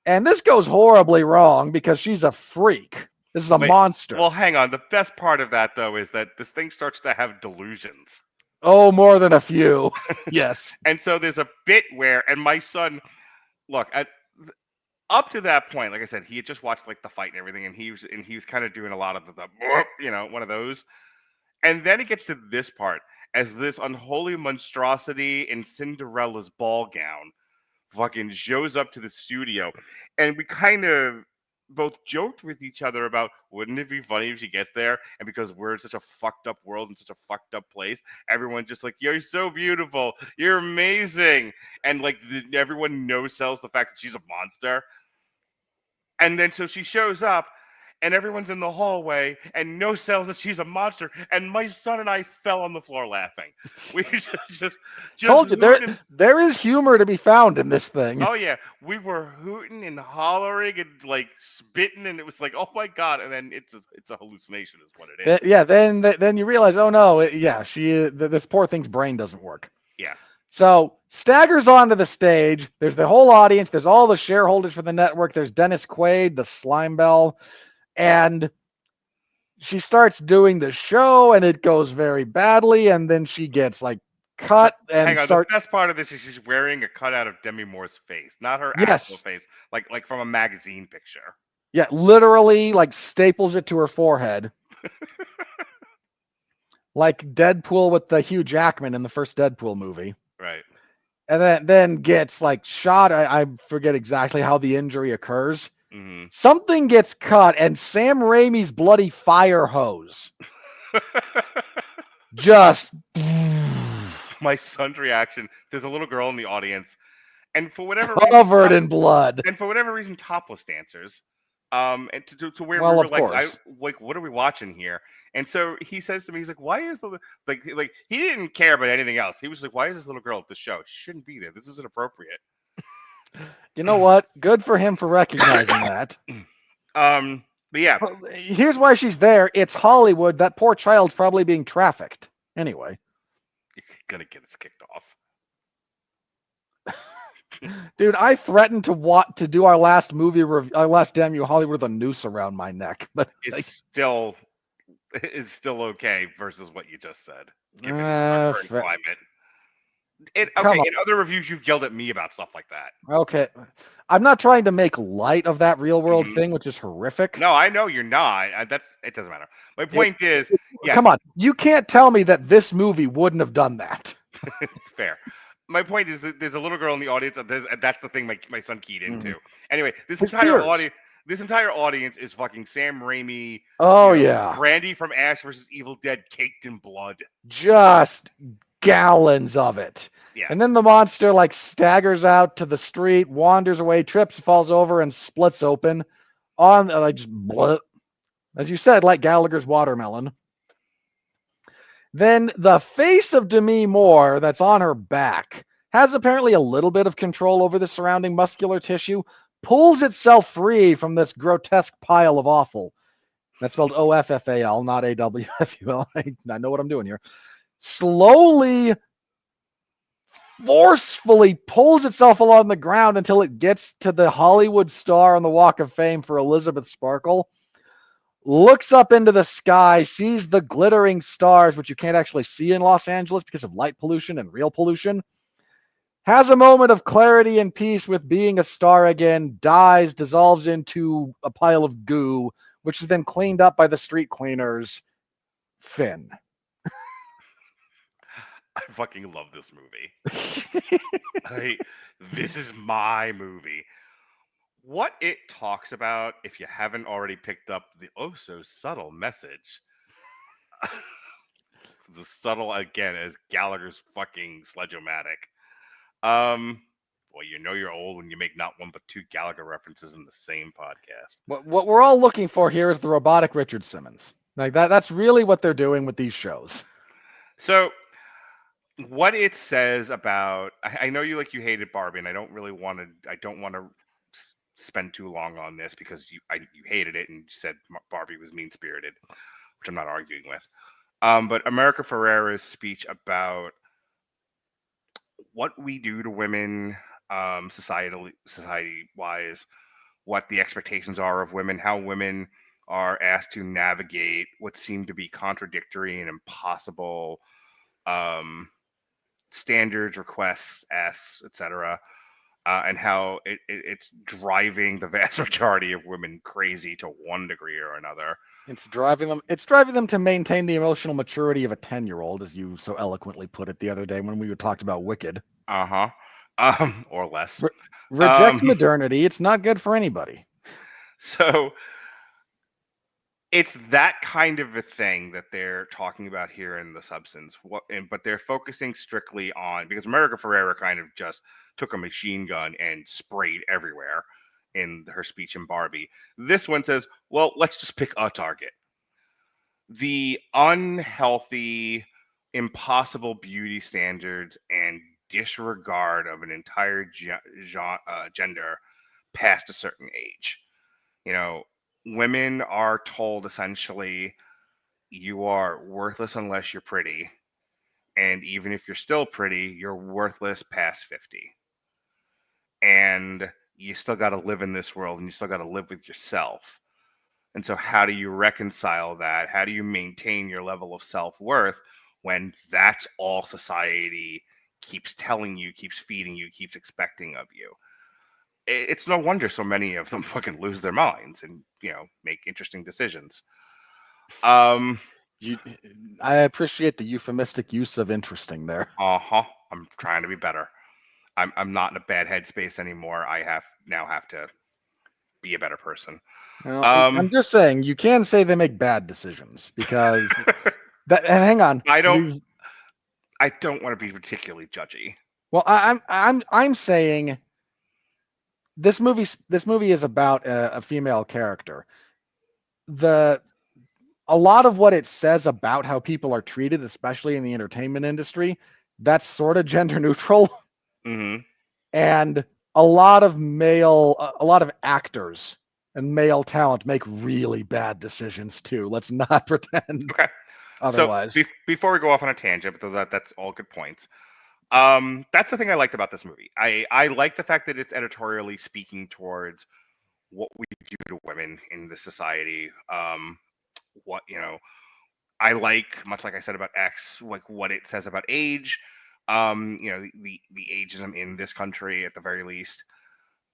And this goes horribly wrong because she's a freak. This is a monster. Well, hang on. The best part of that, though, is that this thing starts to have delusions. Oh, more than a few. Yes. And so there's a bit where, and my son, look, up to that point, like I said, he had just watched like the fight and everything, and he was kind of doing a lot of the one of those. And then it gets to this part as this unholy monstrosity in Cinderella's ball gown fucking shows up to the studio, and we kind of both joked with each other about, wouldn't it be funny if she gets there, and because we're in such a fucked up world and such a fucked up place, everyone's just like, you're so beautiful, you're amazing, and like everyone no-sells the fact that she's a monster. And then so she shows up, and everyone's in the hallway, and no-sells that she's a monster, and my son and I fell on the floor laughing. We just told you there is humor to be found in this thing. Oh yeah, we were hooting and hollering and like spitting, and it was like, oh my god! And then it's a hallucination, is what it is. Yeah, then you realize, oh no, this poor thing's brain doesn't work. Yeah. So staggers onto the stage. There's the whole audience. There's all the shareholders for the network. There's Dennis Quaid, the slime bell. And she starts doing the show, and it goes very badly, and then she gets like cut and hang on. The best part of this is she's wearing a cutout of Demi Moore's face, not her actual face, like from a magazine picture. Yeah, literally like staples it to her forehead. Like Deadpool with the Hugh Jackman in the first Deadpool movie. Right. And then gets like shot. I forget exactly how the injury occurs. Mm-hmm. Something gets cut, and Sam Raimi's bloody fire hose just. My son's reaction. There's a little girl in the audience, and for whatever covered in blood, and for whatever reason, topless dancers. And to where well, we were like, what are we watching here? And so he says to me, he's like, why is the like he didn't care about anything else. He was like, why is this little girl at the show? She shouldn't be there. This isn't appropriate. You know what? Good for him for recognizing that. But yeah. Here's why she's there. It's Hollywood. That poor child's probably being trafficked. Anyway. You're gonna get us kicked off. Dude, I threatened to do our last movie review, our last Damn You Hollywood with a noose around my neck. But it's still okay versus what you just said. Given our current climate. In other reviews, you've yelled at me about stuff like that. Okay. I'm not trying to make light of that real world thing, which is horrific. No, I know you're not. It doesn't matter. My point is, yes. Come on. You can't tell me that this movie wouldn't have done that. Fair. My point is that there's a little girl in the audience, and that's the thing my son keyed into. Anyway, this entire audience is fucking Sam Raimi. Oh, yeah. Brandy from Ash vs. Evil Dead caked in blood. Just gallons of it. Yeah. And then the monster like staggers out to the street, wanders away, trips, falls over, and splits open on like just as you said, like Gallagher's watermelon. Then the face of Demi Moore that's on her back has apparently a little bit of control over the surrounding muscular tissue, pulls itself free from this grotesque pile of offal. That's spelled OFFAL, not AWFUL. I know what I'm doing here. Slowly, forcefully pulls itself along the ground until it gets to the Hollywood star on the Walk of Fame for Elizabeth Sparkle. Looks up into the sky, sees the glittering stars, which you can't actually see in Los Angeles because of light pollution and real pollution. Has a moment of clarity and peace with being a star again, dies, dissolves into a pile of goo, which is then cleaned up by the street cleaners. Finn. I fucking love this movie. This is my movie. What it talks about, if you haven't already picked up the oh so subtle message, it's as subtle again as Gallagher's fucking Sledge-O-Matic. Well, you know you're old when you make not one but two Gallagher references in the same podcast. What we're all looking for here is the robotic Richard Simmons. Like that's really what they're doing with these shows. So what it says about, I know you hated Barbie, and I don't want to spend too long on this because you hated it and you said Barbie was mean-spirited, which I'm not arguing with. But America Ferrera's speech about what we do to women, society-wise, what the expectations are of women, how women are asked to navigate what seem to be contradictory and impossible standards, requests, asks, etc., and how it's driving the vast majority of women crazy to one degree or another. It's driving them to maintain the emotional maturity of a 10-year-old, as you so eloquently put it the other day when we talked about Wicked. Or less. Reject modernity. It's not good for anybody. So it's that kind of a thing that they're talking about here in The Substance. But they're focusing strictly on, because America Ferrera kind of just took a machine gun and sprayed everywhere in her speech in Barbie. This one says, well, let's just pick a target. The unhealthy, impossible beauty standards and disregard of an entire gender past a certain age. You know, women are told essentially you are worthless unless you're pretty. And even if you're still pretty, you're worthless past 50. And you still got to live in this world and you still got to live with yourself. And so how do you reconcile that? How do you maintain your level of self-worth when that's all society keeps telling you, keeps feeding you, keeps expecting of you? It's no wonder so many of them fucking lose their minds and, make interesting decisions. I appreciate the euphemistic use of interesting there. I'm trying to be better. I'm not in a bad headspace anymore. I now have to be a better person. Well, I'm just saying you can say they make bad decisions because that. And hang on, I don't want to be particularly judgy. Well, I'm saying this movie is about a female character. A lot of what it says about how people are treated, especially in the entertainment industry, that's sort of gender neutral. Mm-hmm. And a lot of actors and male talent make really bad decisions too. Let's not pretend otherwise. So before we go off on a tangent, but that's all good points. That's the thing I liked about this movie. I like the fact that it's editorially speaking towards what we do to women in this society. I like, much like I said about X, like what it says about age. The ageism in this country at the very least.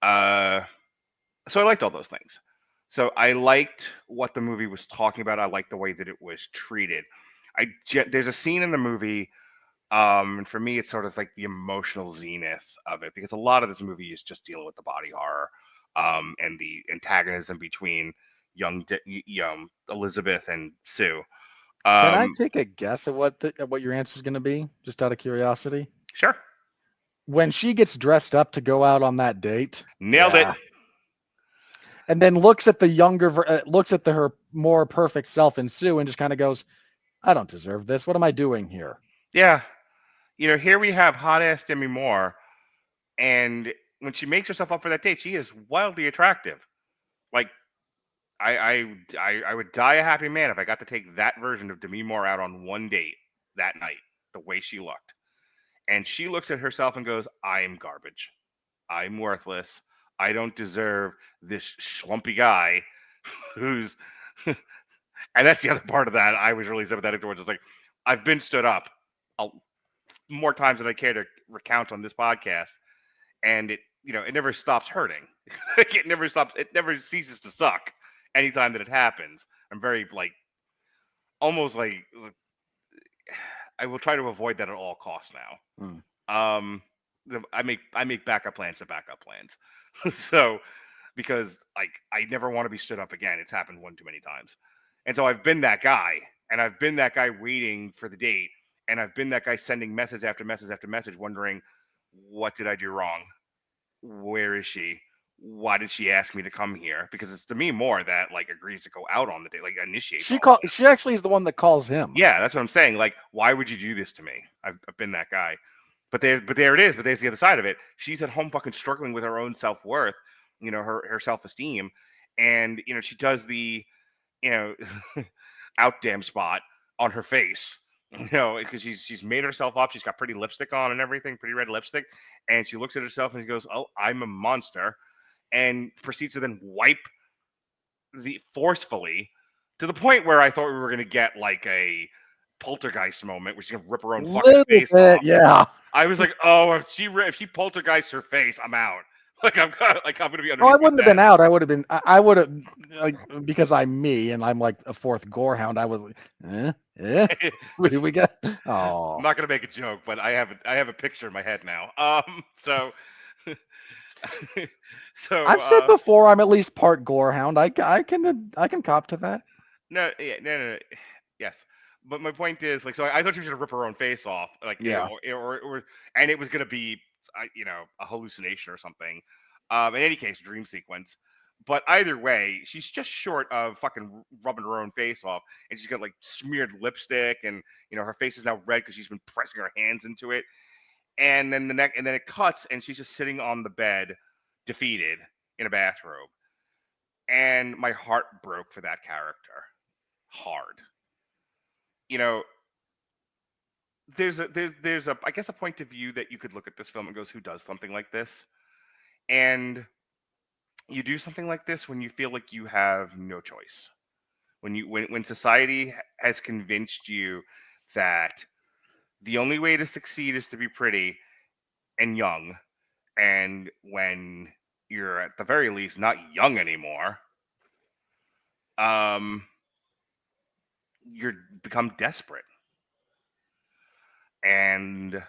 So I liked all those things. So I liked what the movie was talking about. I liked the way that it was treated. There's a scene in the movie, and for me, it's sort of like the emotional zenith of it, because a lot of this movie is just dealing with the body horror, and the antagonism between young Elizabeth and Sue. Can I Um, take a guess at what your answer is going to be, just out of curiosity? sure, When she gets dressed up to go out on that date, nailed it. and then looks at the looks at her more perfect self in Sue, and just kind of goes, "I don't deserve this. What am I doing here?" Yeah, here we have hot ass Demi Moore, and when she makes herself up for that date, she is wildly attractive. Like I would die a happy man if I got to take that version of Demi Moore out on one date that night, the way she looked. And she looks at herself and goes, I'm garbage. I'm worthless. I don't deserve this schlumpy guy who's. And that's the other part of that I was really sympathetic towards. It's like, I've been stood up more times than I care to recount on this podcast. And it never stops hurting. It never ceases to suck anytime that it happens. I'm very, almost like, I will try to avoid that at all costs now. I make backup plans to backup plans. So, because I never want to be stood up again. It's happened one too many times. And so I've been that guy, and I've been that guy waiting for the date, and I've been that guy sending message after message after message, wondering, what did I do wrong? Where is she? Why did she ask me to come here? Because it's Demi Moore that agrees to go out on the date, initiates. She actually is the one that calls him. Yeah, that's what I'm saying. Why would you do this to me? I've been that guy. But there it is. But there's the other side of it. She's at home fucking struggling with her own self-worth, her self-esteem. And, she does the, out damn spot on her face, because she's made herself up. She's got pretty lipstick on and everything, pretty red lipstick. And she looks at herself and she goes, oh, I'm a monster. And proceeds to then wipe forcefully to the point where I thought we were going to get a poltergeist moment where she's going to rip her own fucking face off. Yeah. I was like, oh, if she poltergeists her face, I'm out. I'm going to be underneath. Oh, I wouldn't have been out. I would have been. I would have, because I'm me and I'm like a fourth gorehound. I was like, what do we get? Oh, I'm not going to make a joke, but I have a picture in my head now. So I've said before, I'm at least part gorehound. I can cop to that. No, yes. But my point is, so I thought she was going to rip her own face off, or and it was going to be, a hallucination or something. In any case, dream sequence. But either way, she's just short of fucking rubbing her own face off, and she's got smeared lipstick, and her face is now red because she's been pressing her hands into it. And then and then it cuts, and she's just sitting on the bed, defeated in a bathrobe. And my heart broke for that character, hard. There's a I guess a point of view that you could look at this film and goes, who does something like this? And you do something like this when you feel like you have no choice. When society has convinced you that the only way to succeed is to be pretty and young, and when you're at the very least not young anymore, you become desperate. And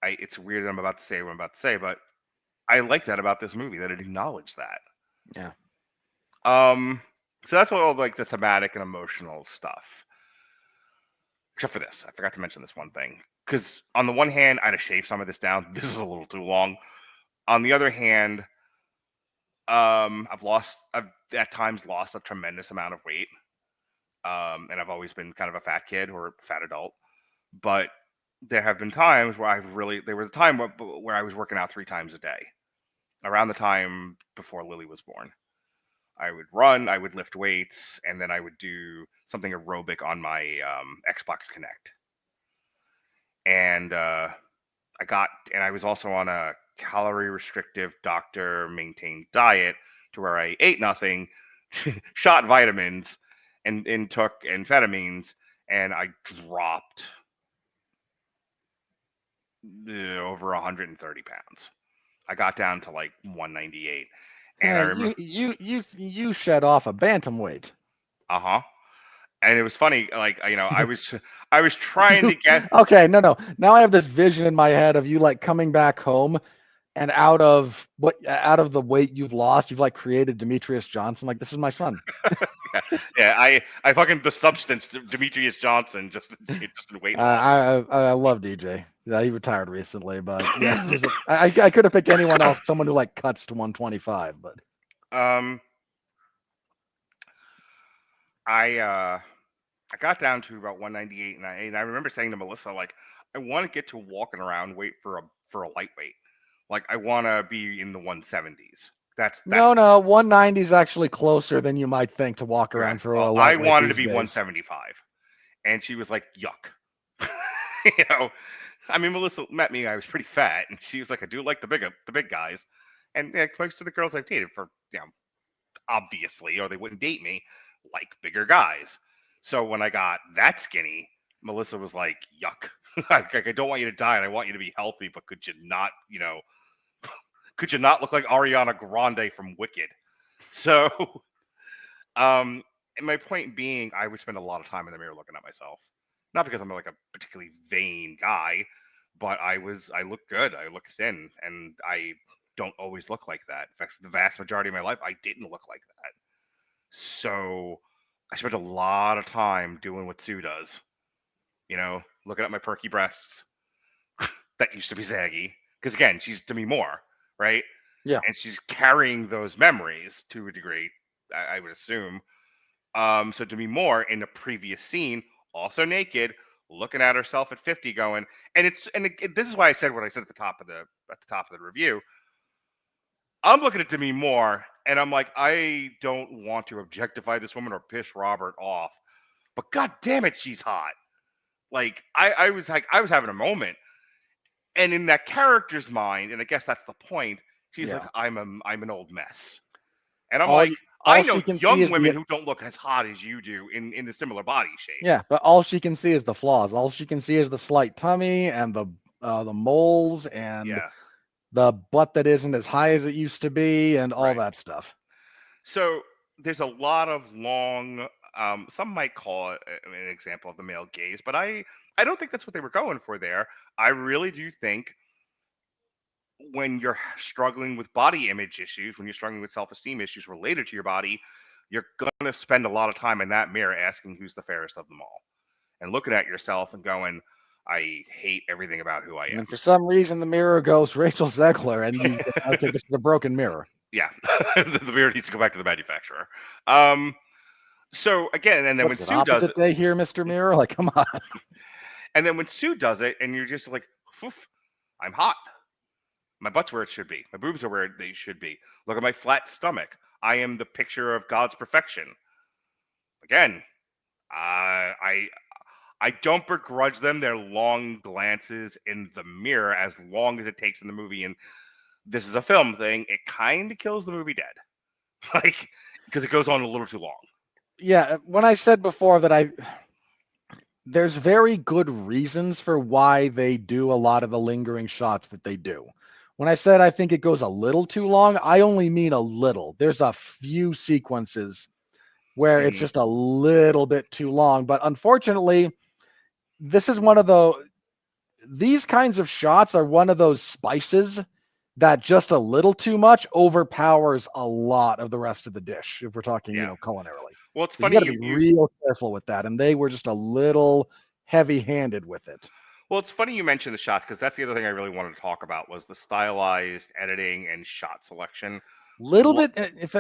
it's weird that I'm about to say what I'm about to say, but I like that about this movie, that it acknowledged that. Yeah. So that's all the thematic and emotional stuff. Except for this. I forgot to mention this one thing. Because on the one hand, I had to shave some of this down. This is a little too long. On the other hand, I've at times lost a tremendous amount of weight. And I've always been kind of a fat kid or a fat adult. But there have been times where there was a time where I was working out 3 times a day. Around the time before Lily was born. I would run, I would lift weights, and then I would do something aerobic on my Xbox Connect. And I was also on a calorie restrictive doctor maintained diet to where I ate nothing, shot vitamins, and took amphetamines, and I dropped over 130 pounds. I got down to 198. And I remember you shed off a bantamweight. And it was funny, I was trying to get. Okay, no. Now I have this vision in my head of you coming back home, And out of the weight you've lost, you've like created Demetrius Johnson. Like, this is my son. I fucking the substance Demetrius Johnson just in weight loss. I love DJ. Yeah, he retired recently, but yeah, I could have picked anyone else, someone who like cuts to 125, but I got down to about 198, and I remember saying to Melissa, like, I want to get to walking around, wait for a lightweight. Like, I want to be in the 170s. That's no, 190 is actually closer than you might think to walk around for a I lightweight wanted to these be days. 175, and she was like, "Yuck." You know, I mean, Melissa met me. I was pretty fat, and she was like, "I do like the big guys," and most of the girls I've dated for obviously, or they wouldn't date me, like bigger guys. So when I got that skinny, Melissa was like, "Yuck." Like, I don't want you to die, and I want you to be healthy, but could you not, could you not look like Ariana Grande from Wicked? So, and my point being, I would spend a lot of time in the mirror looking at myself. Not because I'm like a particularly vain guy, but I look good, I look thin, and I don't always look like that. In fact, the vast majority of my life, I didn't look like that. So I spent a lot of time doing what Sue does. Looking at my perky breasts that used to be saggy. Because again, she's Demi Moore, right? Yeah. And she's carrying those memories to a degree, I would assume. So Demi Moore in the previous scene, also naked, looking at herself at 50, going, this is why I said what I said at the top of the review. I'm looking at Demi Moore, and I'm like, I don't want to objectify this woman or piss Robert off, but god damn it, she's hot. Like, I was having a moment, and in that character's mind, and I guess that's the point, she's like, I'm an old mess, and I'm I know young women who don't look as hot as you do in a similar body shape. Yeah, but all she can see is the flaws. All she can see is the slight tummy and the moles and the butt that isn't as high as it used to be and all that stuff. So there's a lot of long, some might call it an example of the male gaze, but I don't think that's what they were going for there. I really do think when you're struggling with body image issues, when you're struggling with self-esteem issues related to your body, you're going to spend a lot of time in that mirror asking who's the fairest of them all and looking at yourself and going, I hate everything about who I am. And for some reason, the mirror goes Rachel Zegler, and you okay, this is a broken mirror. Yeah, the mirror needs to go back to the manufacturer. So again, and then when Sue does it, day here, Mr. Mirror, like, come on. And then when Sue does it, and you're just like, I'm hot. My butt's where it should be. My boobs are where they should be. Look at my flat stomach. I am the picture of God's perfection. Again, I don't begrudge them their long glances in the mirror as long as it takes in the movie. And this is a film thing. It kind of kills the movie dead. Like, because it goes on a little too long. Yeah, when I said before that there's very good reasons for why they do a lot of the lingering shots that they do. When I said I think it goes a little too long, I only mean a little. There's a few sequences where it's just a little bit too long. But unfortunately, this is these kinds of shots are one of those spices that just a little too much overpowers a lot of the rest of the dish, if we're talking, culinarily. Well, it's so funny. You got to be real careful with that. And they were just a little heavy-handed with it. Well, it's funny you mentioned the shots, because that's the other thing I really wanted to talk about was the stylized editing and shot selection. Bit, as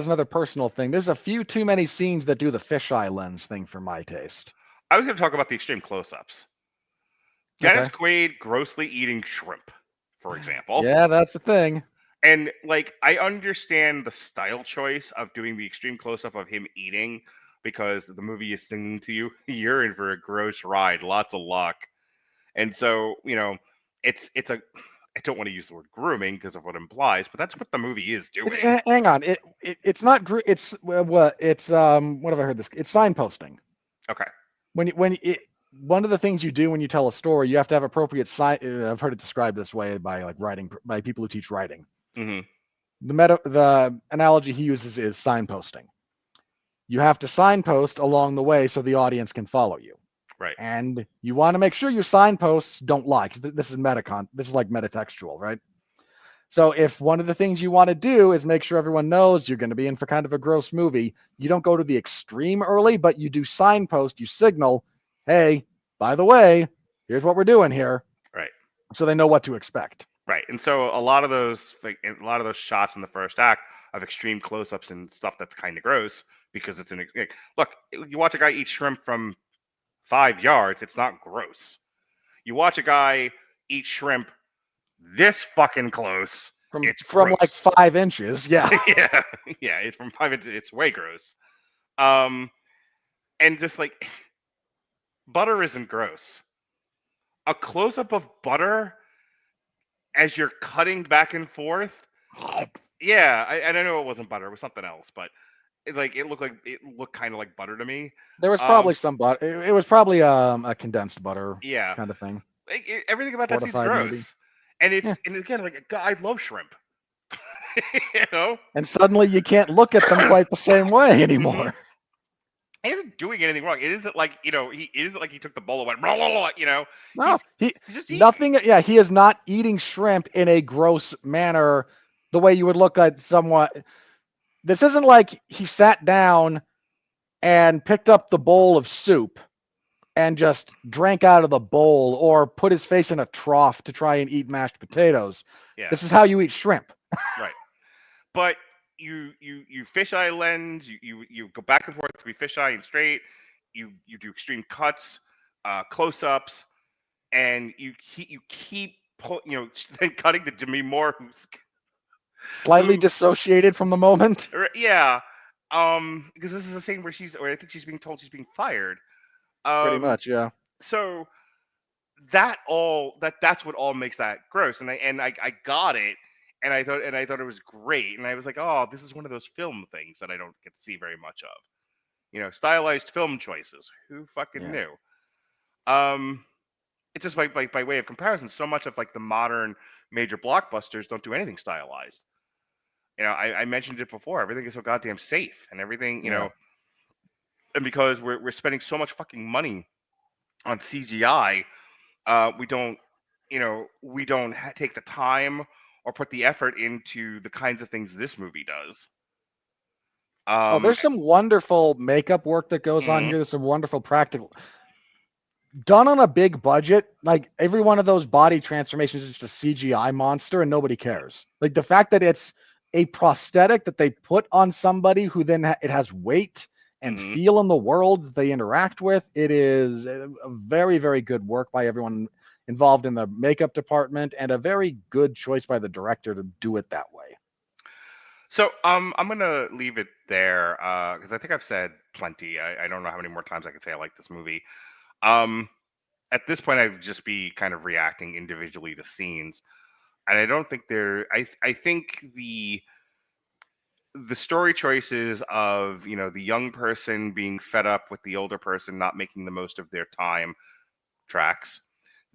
another personal thing, there's a few too many scenes that do the fisheye lens thing for my taste. I was going to talk about the extreme close-ups. Dennis Quaid grossly eating shrimp, for example. Yeah, that's the thing. And, like, I understand the style choice of doing the extreme close-up of him eating, because the movie is singing to you, you're in for a gross ride, lots of luck. And so, it's a, I don't want to use the word grooming because of what it implies, but that's what the movie is doing. Hang on, it's not it's what it's what have I heard this? It's signposting. Okay. One of the things you do when you tell a story, you have to have appropriate sign. I've heard it described this way by by people who teach writing. Mm-hmm. The analogy he uses is signposting. You have to signpost along the way so the audience can follow you. Right. And you want to make sure your signposts don't lie, because this is like metatextual, right? So if one of the things you want to do is make sure everyone knows you're going to be in for kind of a gross movie, you don't go to the extreme early, but you do signpost, you signal, hey, by the way, here's what we're doing here, Right. so they know what to expect. Right. And so a lot of those shots in the first act of extreme close-ups and stuff that's kind of gross because it's look, you watch a guy eat shrimp from 5 yards, it's not gross. You watch a guy eat shrimp this fucking close, it's From like gross. 5 inches, yeah. yeah, it's from 5 inches, it's way gross. And just like butter isn't gross. A close-up of butter as you're cutting back and forth. Yeah, I know it wasn't butter; it was something else, but it looked kind of like butter to me. There was probably some butter. It was probably a condensed butter, Yeah, kind of thing. Everything about that seems Fortified, gross, maybe. and it's Yeah. and again, like I love shrimp, you know. And suddenly you can't look at them quite the same way anymore. He isn't doing anything wrong. It isn't like he isn't like he took the bowl and went blah, blah, blah, No, he's just eating. nothing. Yeah, he is not eating shrimp in a gross manner, the way you would look at someone. This isn't like he sat down and picked up the bowl of soup and just drank out of the bowl or put his face in a trough to try and eat mashed potatoes. Yeah, This is how you eat shrimp. right. But you fisheye lens. You go back and forth to be fisheye and straight. You do extreme cuts, close-ups, and you keep then cutting to Demi Moore, who's Slightly dissociated from the moment. yeah, because this is the scene where I think she's being told she's being fired. Pretty much, yeah. So that's what all makes that gross, and I got it, and I thought it was great, and I was like, oh, this is one of those film things that I don't get to see very much of, stylized film choices. Who fucking knew? It's just by way of comparison, so much of like the modern major blockbusters don't do anything stylized. I mentioned it before. Everything is so goddamn safe, and everything, and because we're spending so much fucking money on CGI, we don't take the time or put the effort into the kinds of things this movie does. There's some wonderful makeup work that goes on here. There's some wonderful practical done on a big budget. Like every one of those body transformations is just a CGI monster and nobody cares. Like the fact that it's a prosthetic that they put on somebody who then it has weight and feel in the world that they interact with. It is a very, very good work by everyone involved in the makeup department and a very good choice by the director to do it that way. So I'm gonna leave it there because I think I've said plenty. I don't know how many more times I can say I like this movie. At this point, I'd just be kind of reacting individually to scenes, and I don't think I think the story choices of the young person being fed up with the older person not making the most of their time tracks,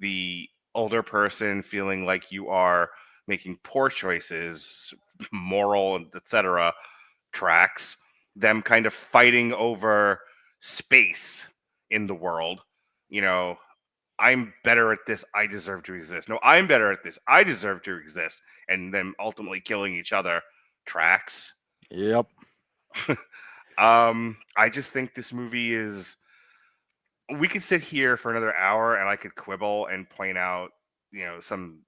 the older person feeling like you are making poor choices, moral, etc. tracks, them kind of fighting over space in the world. I'm better at this, I deserve to exist. No, I'm better at this, I deserve to exist. And then ultimately killing each other tracks. Yep. I just think this movie is. We could sit here for another hour, and I could quibble and point out, some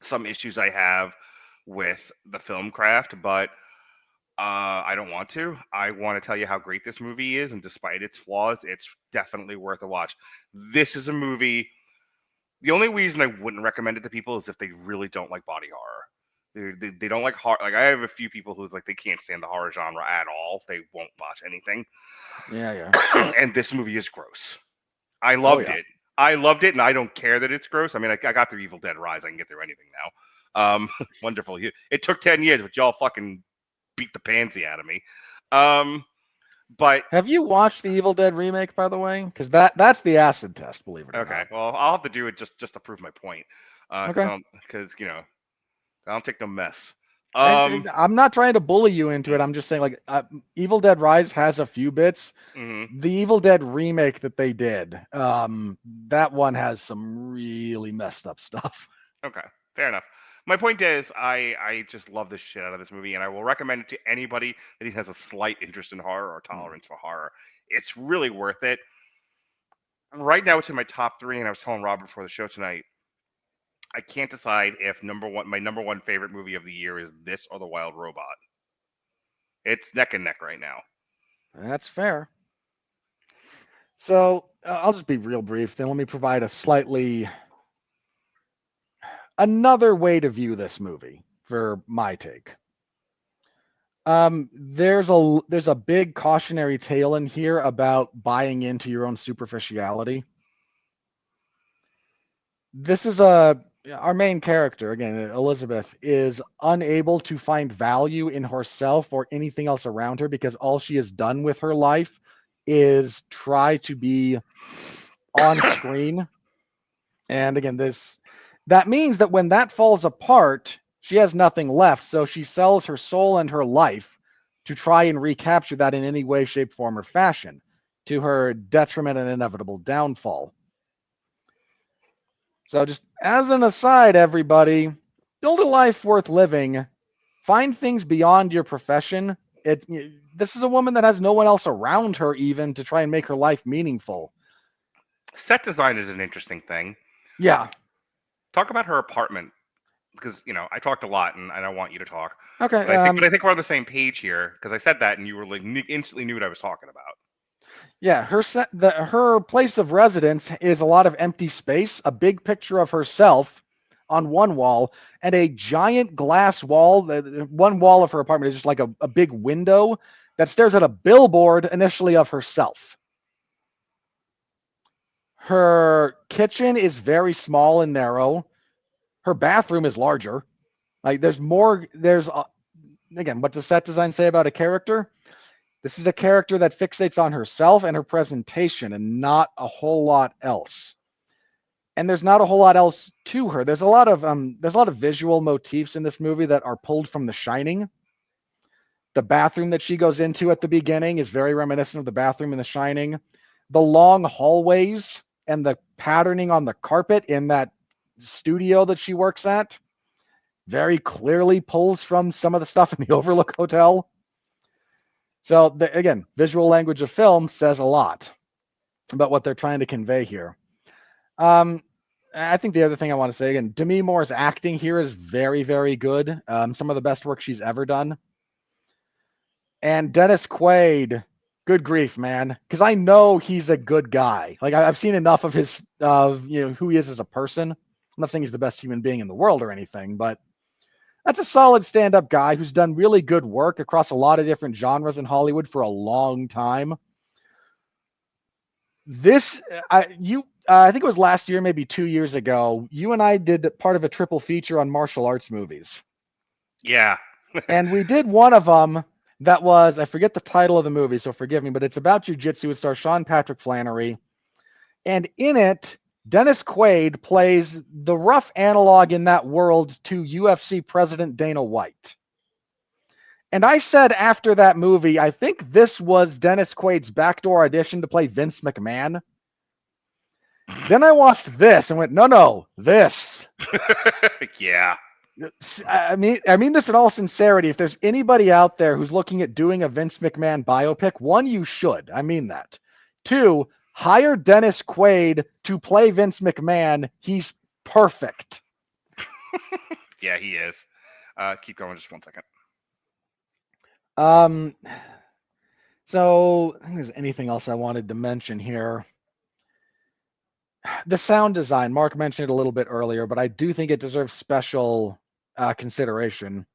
some issues I have with the film craft, but I don't want to. I want to tell you how great this movie is, and despite its flaws, it's definitely worth a watch. This is a movie. The only reason I wouldn't recommend it to people is if they really don't like body horror. They don't like horror. Like I have a few people who they can't stand the horror genre at all. They won't watch anything. Yeah. And this movie is gross. I loved it. I loved it, and I don't care that it's gross. I mean, I got through Evil Dead Rise. I can get through anything now. Wonderful. It took 10 years, but y'all fucking beat the pansy out of me. But have you watched the Evil Dead remake, by the way? Because that's the acid test, believe it or not. Okay, well, I'll have to do it just to prove my point. Okay. Because I don't take no mess. I'm not trying to bully you into it. I'm just saying, like, Evil Dead Rise has a few bits. The Evil Dead remake that they did, that one has some really messed up stuff. Okay, fair enough. My point is, I just love the shit out of this movie, and I will recommend it to anybody that has a slight interest in horror or tolerance for horror. It's really worth it. Right now, it's in my top three, and I was telling Robert before the show tonight. I can't decide if my number one favorite movie of the year is this or The Wild Robot. It's neck and neck right now. That's fair. So I'll just be real brief. Then let me provide another way to view this movie for my take. There's a big cautionary tale in here about buying into your own superficiality. This is our main character, again, Elizabeth, is unable to find value in herself or anything else around her because all she has done with her life is try to be on screen. And again, that means that when that falls apart, she has nothing left. So she sells her soul and her life to try and recapture that in any way, shape, form, or fashion, to her detriment and inevitable downfall. So just as an aside, everybody, build a life worth living. Find things beyond your profession. This is a woman that has no one else around her even to try and make her life meaningful. Set design is an interesting thing. Yeah. Talk about her apartment, because I talked a lot, and I don't want you to talk. Okay. But I think we're on the same page here, because I said that, and you were like instantly knew what I was talking about. Yeah, her place of residence is a lot of empty space, a big picture of herself on one wall, and a giant glass wall. One wall of her apartment is just like a big window that stares at a billboard initially of herself. Her kitchen is very small and narrow. Her bathroom is larger. Like again, what does set design say about a character? This is a character that fixates on herself and her presentation and not a whole lot else. And there's not a whole lot else to her. There's a lot of visual motifs in this movie that are pulled from The Shining. The bathroom that she goes into at the beginning is very reminiscent of the bathroom in The Shining. The long hallways and the patterning on the carpet in that studio that she works at very clearly pulls from some of the stuff in the Overlook Hotel. So again, visual language of film says a lot about what they're trying to convey here. I think the other thing I want to say, again, Demi Moore's acting here is very, very good. Some of the best work she's ever done. And Dennis Quaid, good grief, man, because I know he's a good guy. Like I've seen enough of who he is as a person. I'm not saying he's the best human being in the world or anything, but that's a solid stand-up guy who's done really good work across a lot of different genres in Hollywood for a long time. I think it was last year, maybe 2 years ago, you and I did part of a triple feature on martial arts movies. Yeah. And we did one of them that was, I forget the title of the movie, so forgive me, but it's about jiu-jitsu. It stars Sean Patrick Flannery. And in it, Dennis Quaid plays the rough analog in that world to UFC president Dana White. And I said after that movie, I think this was Dennis Quaid's backdoor audition to play Vince McMahon. Then I watched this and went, no, this. Yeah. I mean this in all sincerity. If there's anybody out there who's looking at doing a Vince McMahon biopic, one, you should. I mean that. Two, hire Dennis Quaid to play Vince McMahon. He's perfect. Yeah, he is. Keep going just 1 second. So I think there's anything else I wanted to mention here. The sound design, Mark mentioned it a little bit earlier, but I do think it deserves special consideration.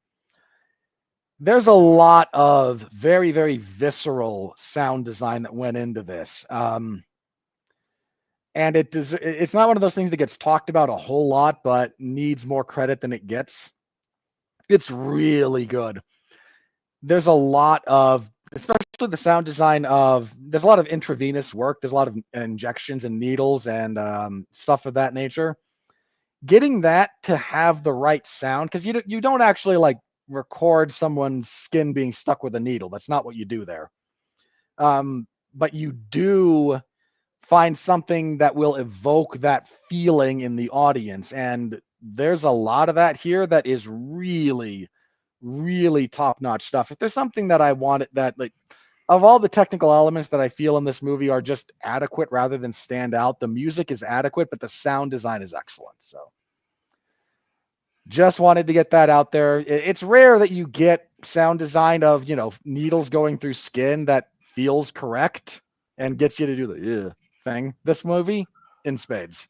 There's a lot of very, very visceral sound design that went into this. And it's not one of those things that gets talked about a whole lot, but needs more credit than it gets. It's really good. There's a lot of, especially the sound design there's a lot of intravenous work. There's a lot of injections and needles and stuff of that nature. Getting that to have the right sound, because you don't actually like record someone's skin being stuck with a needle. That's not what you do there. But you do find something that will evoke that feeling in the audience. And there's a lot of that here that is really, really top-notch stuff. If there's something that I wanted that, like, of all the technical elements that I feel in this movie are just adequate rather than stand out, the music is adequate, but the sound design is excellent. So just wanted to get that out there. It's rare that you get sound design of, needles going through skin that feels correct and gets you to do the thing. This movie, in spades.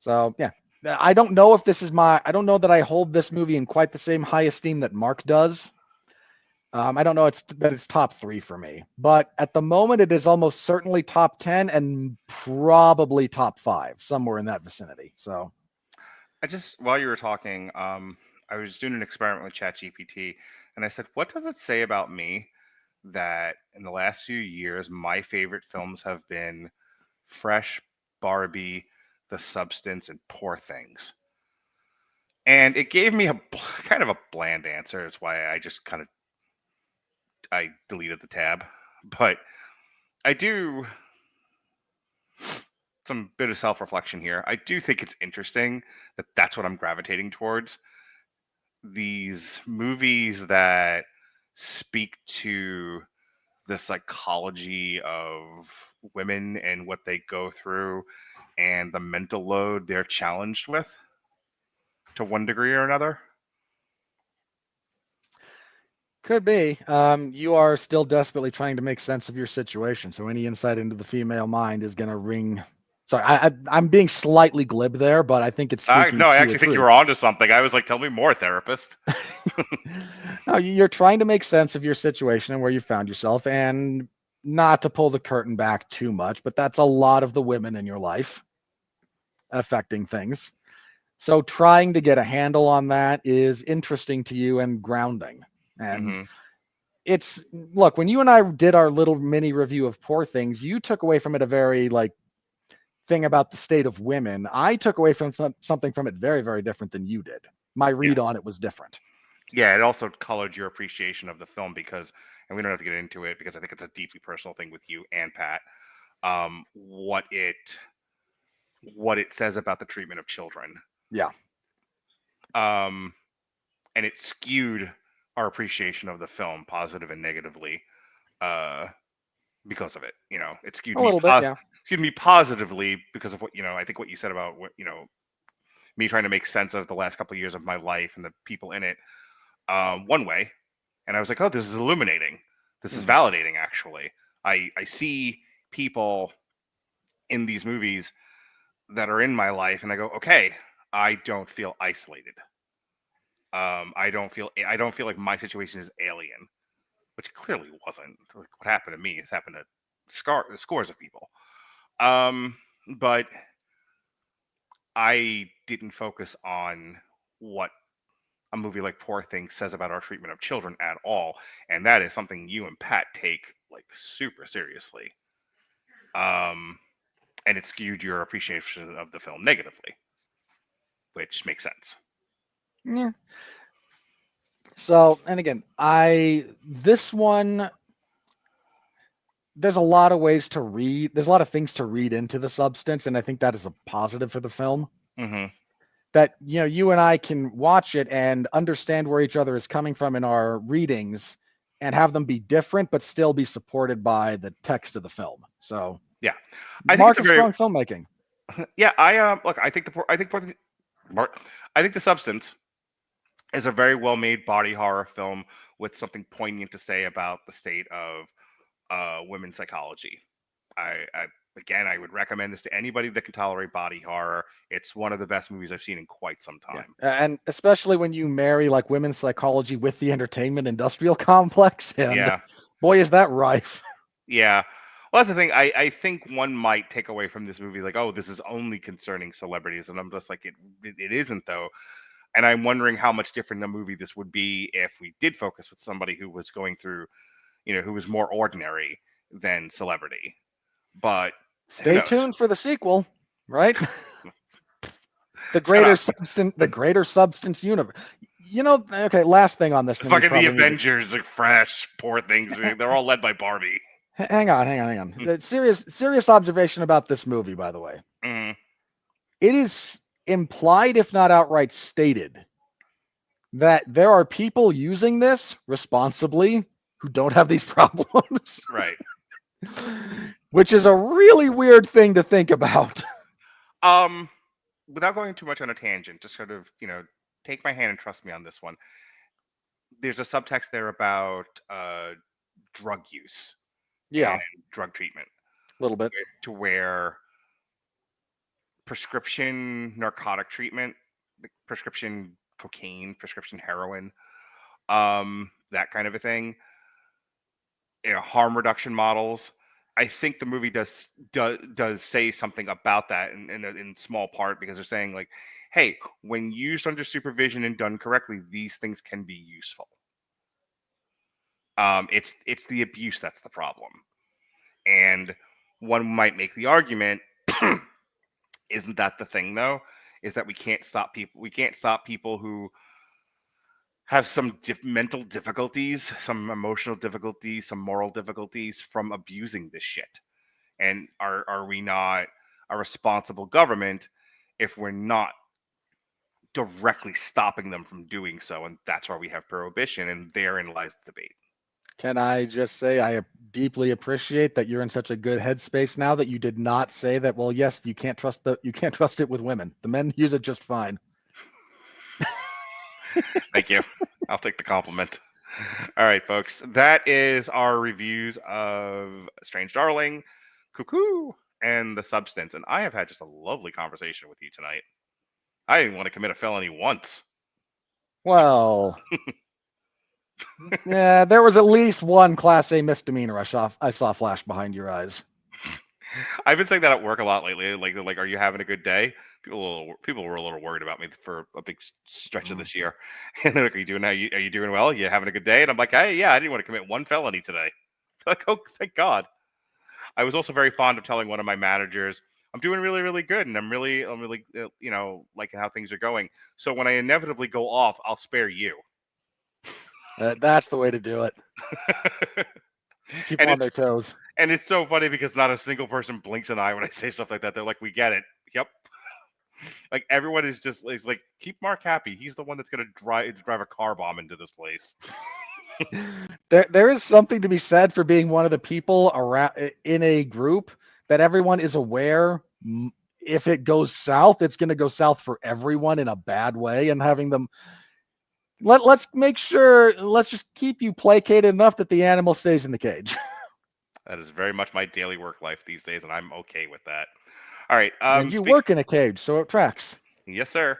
So, yeah. I don't know if this is I don't know that I hold this movie in quite the same high esteem that Mark does. I don't know that it's top 3 for me, but at the moment it is almost certainly top 10 and probably top 5, somewhere in that vicinity. So, While you were talking, I was doing an experiment with ChatGPT, and I said, "What does it say about me that in the last few years my favorite films have been Fresh, Barbie, The Substance, and Poor Things?" And it gave me a kind of a bland answer. That's why I deleted the tab. But I do some bit of self-reflection here. I do think it's interesting that that's what I'm gravitating towards. These movies that speak to the psychology of women and what they go through and the mental load they're challenged with to one degree or another. could be. You are still desperately trying to make sense of your situation, so any insight into the female mind is going to ring. Sorry, I'm being slightly glib there, but I think it's speaking No, I to actually a think you truth. were onto something. I was like, tell me more, therapist. No, you're trying to make sense of your situation and where you found yourself, and not to pull the curtain back too much, but that's a lot of the women in your life affecting things. So trying to get a handle on that is interesting to you and grounding. And Mm-hmm. look, when you and I did our little mini review of Poor Things, you took away from it a very thing about the state of women. I took away from something from it very, very different than you did. My read on it was different. Yeah, it also colored your appreciation of the film because, and we don't have to get into it because I think it's a deeply personal thing with you and Pat. What it says about the treatment of children. Yeah. And it skewed our appreciation of the film, positive and negatively, because of it. It skewed A little bit, yeah. skewed me positively because of what I think what you said about what me trying to make sense of the last couple of years of my life and the people in it. One way, and I was like, oh, this is illuminating. This is validating. Actually, I see people in these movies that are in my life, and I go, okay, I don't feel isolated. I don't feel like my situation is alien, which clearly wasn't. Like, what happened to me has happened to scores of people. But I didn't focus on what a movie like Poor Things says about our treatment of children at all, and that is something you and Pat take super seriously. And it skewed your appreciation of the film negatively, which makes sense. Yeah. So, and again, this one, there's a lot of ways to read. There's a lot of things to read into the substance, and I think that is a positive for the film. Mm-hmm. That you and I can watch it and understand where each other is coming from in our readings, and have them be different, but still be supported by the text of the film. So, yeah, I think mark it's of strong filmmaking. Yeah, I think the Substance is a very well made body horror film with something poignant to say about the state of women's psychology. I would recommend this to anybody that can tolerate body horror. It's one of the best movies I've seen in quite some time. Yeah. And especially when you marry women's psychology with the entertainment industrial complex, and boy, is that rife. Yeah. Well, that's the thing. I think one might take away from this movie, oh, this is only concerning celebrities. And I'm just like, it isn't, though. And I'm wondering how much different a movie this would be if we did focus with somebody who was going through, who was more ordinary than celebrity. But stay tuned for the sequel, right? the greater substance universe. Okay, last thing on this. Fucking the Avengers are fresh, Poor Things. They're all led by Barbie. Hang on. Serious observation about this movie, by the way. Mm. it is implied, if not outright stated, that there are people using this responsibly who don't have these problems. Right. Which is a really weird thing to think about. Without going too much on a tangent, just sort of, take my hand and trust me on this one. There's a subtext there about drug use Yeah, and drug treatment, a little bit. to where prescription narcotic treatment, like prescription cocaine, prescription heroin, that kind of a thing, harm reduction models. I think the movie does say something about that in small part, because they're saying, like, hey, when used under supervision and done correctly, these things can be useful. It's the abuse that's the problem. And one might make the argument, isn't that the thing though? Is that we can't stop people who have some mental difficulties, some emotional difficulties, some moral difficulties from abusing this shit. And are we not a responsible government if we're not directly stopping them from doing so? And that's why we have prohibition, and therein lies the debate. Can I just say I deeply appreciate that you're in such a good headspace now that you did not say that, well, yes, you can't trust it with women. The men use it just fine. Thank you. I'll take the compliment. All right, folks. That is our reviews of Strange Darling, Cuckoo, and The Substance. And I have had just a lovely conversation with you tonight. I didn't want to commit a felony once. Well, yeah, there was at least one Class A misdemeanor I saw flash behind your eyes. I've been saying that at work a lot lately. Like, are you having a good day? People were a little worried about me for a big stretch of this year, and they're like, Are you doing well? You having a good day?" And I'm like, "Hey, yeah, I didn't want to commit one felony today." Like, oh, thank God. I was also very fond of telling one of my managers, "I'm doing really, really good, and I'm really, liking how things are going. So when I inevitably go off, I'll spare you." That's the way to do it. Keep them on their toes. And it's so funny because not a single person blinks an eye when I say stuff like that. They're like, "We get it. Yep." Like, everyone is just like, keep Mark happy. He's the one that's going to drive a car bomb into this place. There is something to be said for being one of the people around in a group that everyone is aware. If it goes south, it's going to go south for everyone in a bad way, and having them let's make sure, let's just keep you placated enough that the animal stays in the cage. That is very much my daily work life these days, and I'm okay with that. All right. And you work in a cage, so it tracks. Yes, sir.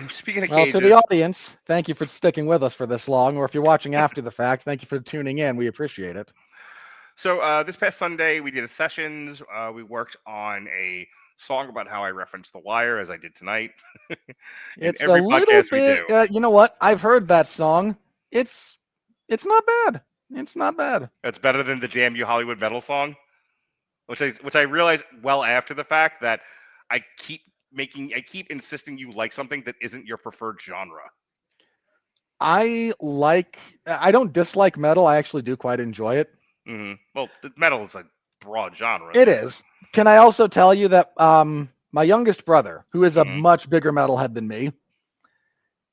Speaking of Well, cages, to the audience, thank you for sticking with us for this long, or if you're watching after the fact, thank you for tuning in. We appreciate it. So this past Sunday, we did a sessions. We worked on a song about how I referenced The Wire, as I did tonight. It's a little bit. You know what? I've heard that song. It's not bad. It's not bad. It's better than the "Damn You Hollywood Metal" song, which I realized well after the fact that I keep insisting you like something that isn't your preferred genre. I don't dislike metal. I actually do quite enjoy it. Mm-hmm. Well, the metal is a broad genre. It is. Can I also tell you that my youngest brother, who is a much bigger metalhead than me,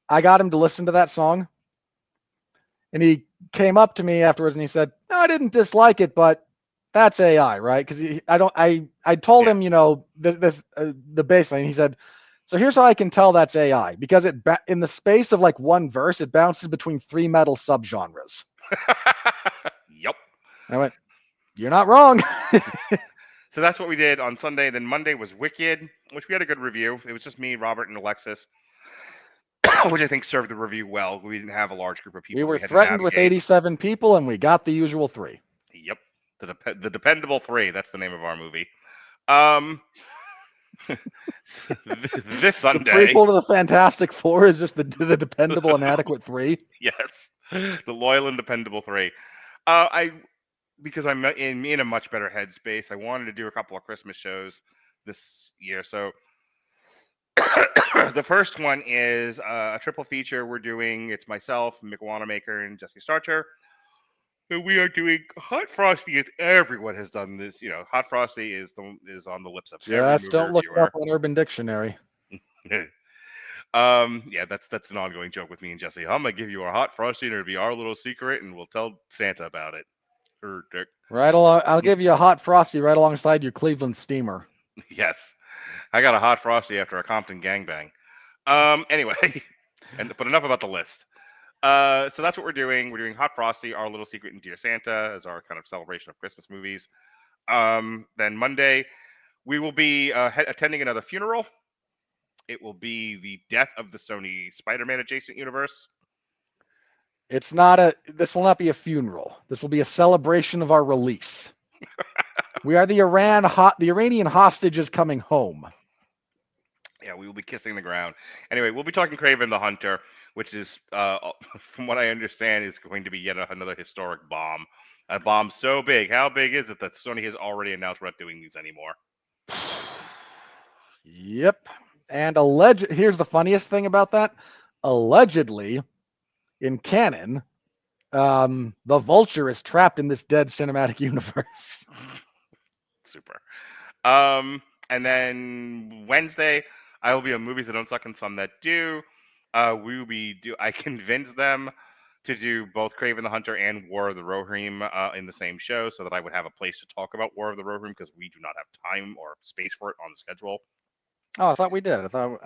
I got him to listen to that song, and he came up to me afterwards and he said, "No, I didn't dislike it, but that's AI, right?" Because I told him, the bass line. He said, "So here's how I can tell that's AI, because in the space of like one verse, it bounces between 3 metal subgenres." Yep. I went, "You're not wrong." So that's what we did on Sunday. Then Monday was Wicked, which we had a good review. It was just me, Robert, and Alexis, which I think served the review well. We didn't have a large group of people. We were threatened with 87 people, and we got the usual 3. Yep. The Dependable 3. That's the name of our movie. This Sunday, the prequel to the Fantastic Four is just the Dependable and Adequate 3. Yes, the Loyal and Dependable 3. Because I'm in a much better headspace, I wanted to do a couple of Christmas shows this year. So the first one is a triple feature we're doing. It's myself, Mick Wanamaker, and Jesse Starcher. we are doing Hot Frosty as everyone has done this. Hot Frosty is on the lips of every Just movie don't look it reviewer. up on Urban Dictionary. Yeah, that's an ongoing joke with me and Jesse. I'm gonna give you our Hot Frosty, and it'll be our little secret, and we'll tell Santa about it. Dick. Right along, I'll give you a hot frosty right alongside your Cleveland steamer. Yes, I got a Hot Frosty after a Compton gangbang. Anyway, but enough about the list. So that's what we're doing. We're doing Hot Frosty, Our Little Secret, and Dear Santa as our kind of celebration of Christmas movies. Then Monday, we will be attending another funeral. It will be the death of the Sony Spider-Man adjacent universe. It's not this will not be a funeral. This will be a celebration of our release. We are the Iranian hostages coming home. Yeah, we will be kissing the ground. Anyway, we'll be talking Kraven the Hunter, which is, from what I understand, is going to be yet another historic bomb. A bomb so big. How big is it that Sony has already announced we're not doing these anymore? Yep. And here's the funniest thing about that. Allegedly, in canon, the Vulture is trapped in this dead cinematic universe. Super. And then Wednesday, I will be on Movies That Don't Suck and Some That Do. I convinced them to do both Kraven the Hunter and War of the Rohirrim in the same show, so that I would have a place to talk about War of the Rohirrim, because we do not have time or space for it on the schedule. Oh, I thought we did. I thought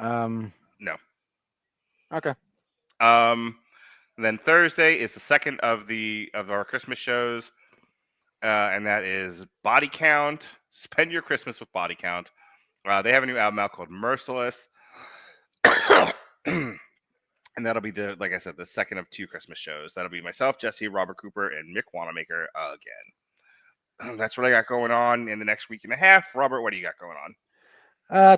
No. Okay. Then Thursday is the second of our Christmas shows, and that is Body Count. Spend your Christmas with Body Count. They have a new album out called Merciless. And that'll be like I said, the second of two Christmas shows. That'll be myself, Jesse, Robert Cooper, and Mick Wanamaker again. That's what I got going on in the next week and a half. Robert, what do you got going on?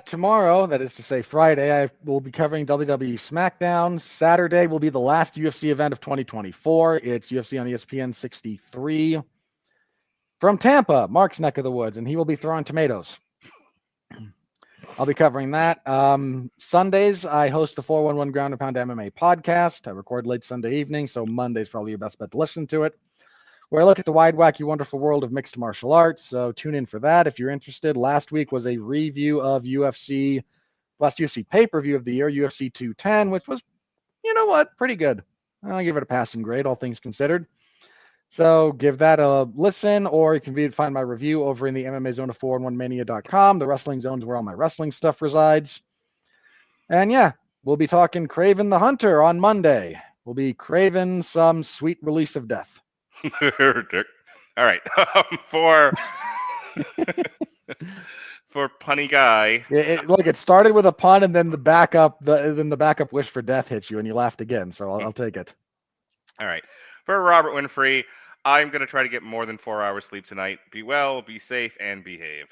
Tomorrow, that is to say Friday, I will be covering WWE SmackDown. Saturday will be the last UFC event of 2024. It's UFC on ESPN 63. From Tampa, Mark's neck of the woods, and he will be throwing tomatoes. I'll be covering that. Sundays, I host the 411 Ground and Pound MMA podcast. I record late Sunday evening, so Monday's probably your best bet to listen to it, where I look at the wide, wacky, wonderful world of mixed martial arts. So tune in for that if you're interested. Last week was a review of last UFC pay-per-view of the year, UFC 210, which was, pretty good. I'll give it a passing grade, all things considered. So give that a listen, or you can find my review over in the MMA Zone of 411mania.com. The Wrestling Zone's where all my wrestling stuff resides. And yeah, we'll be talking Kraven the Hunter on Monday. We'll be craving some sweet release of death. All right. For punny guy. It started with a pun, and then the backup wish for death hits you, and you laughed again. So I'll take it. All right. For Robert Winfree, I'm going to try to get more than 4 hours sleep tonight. Be well, be safe, and behave.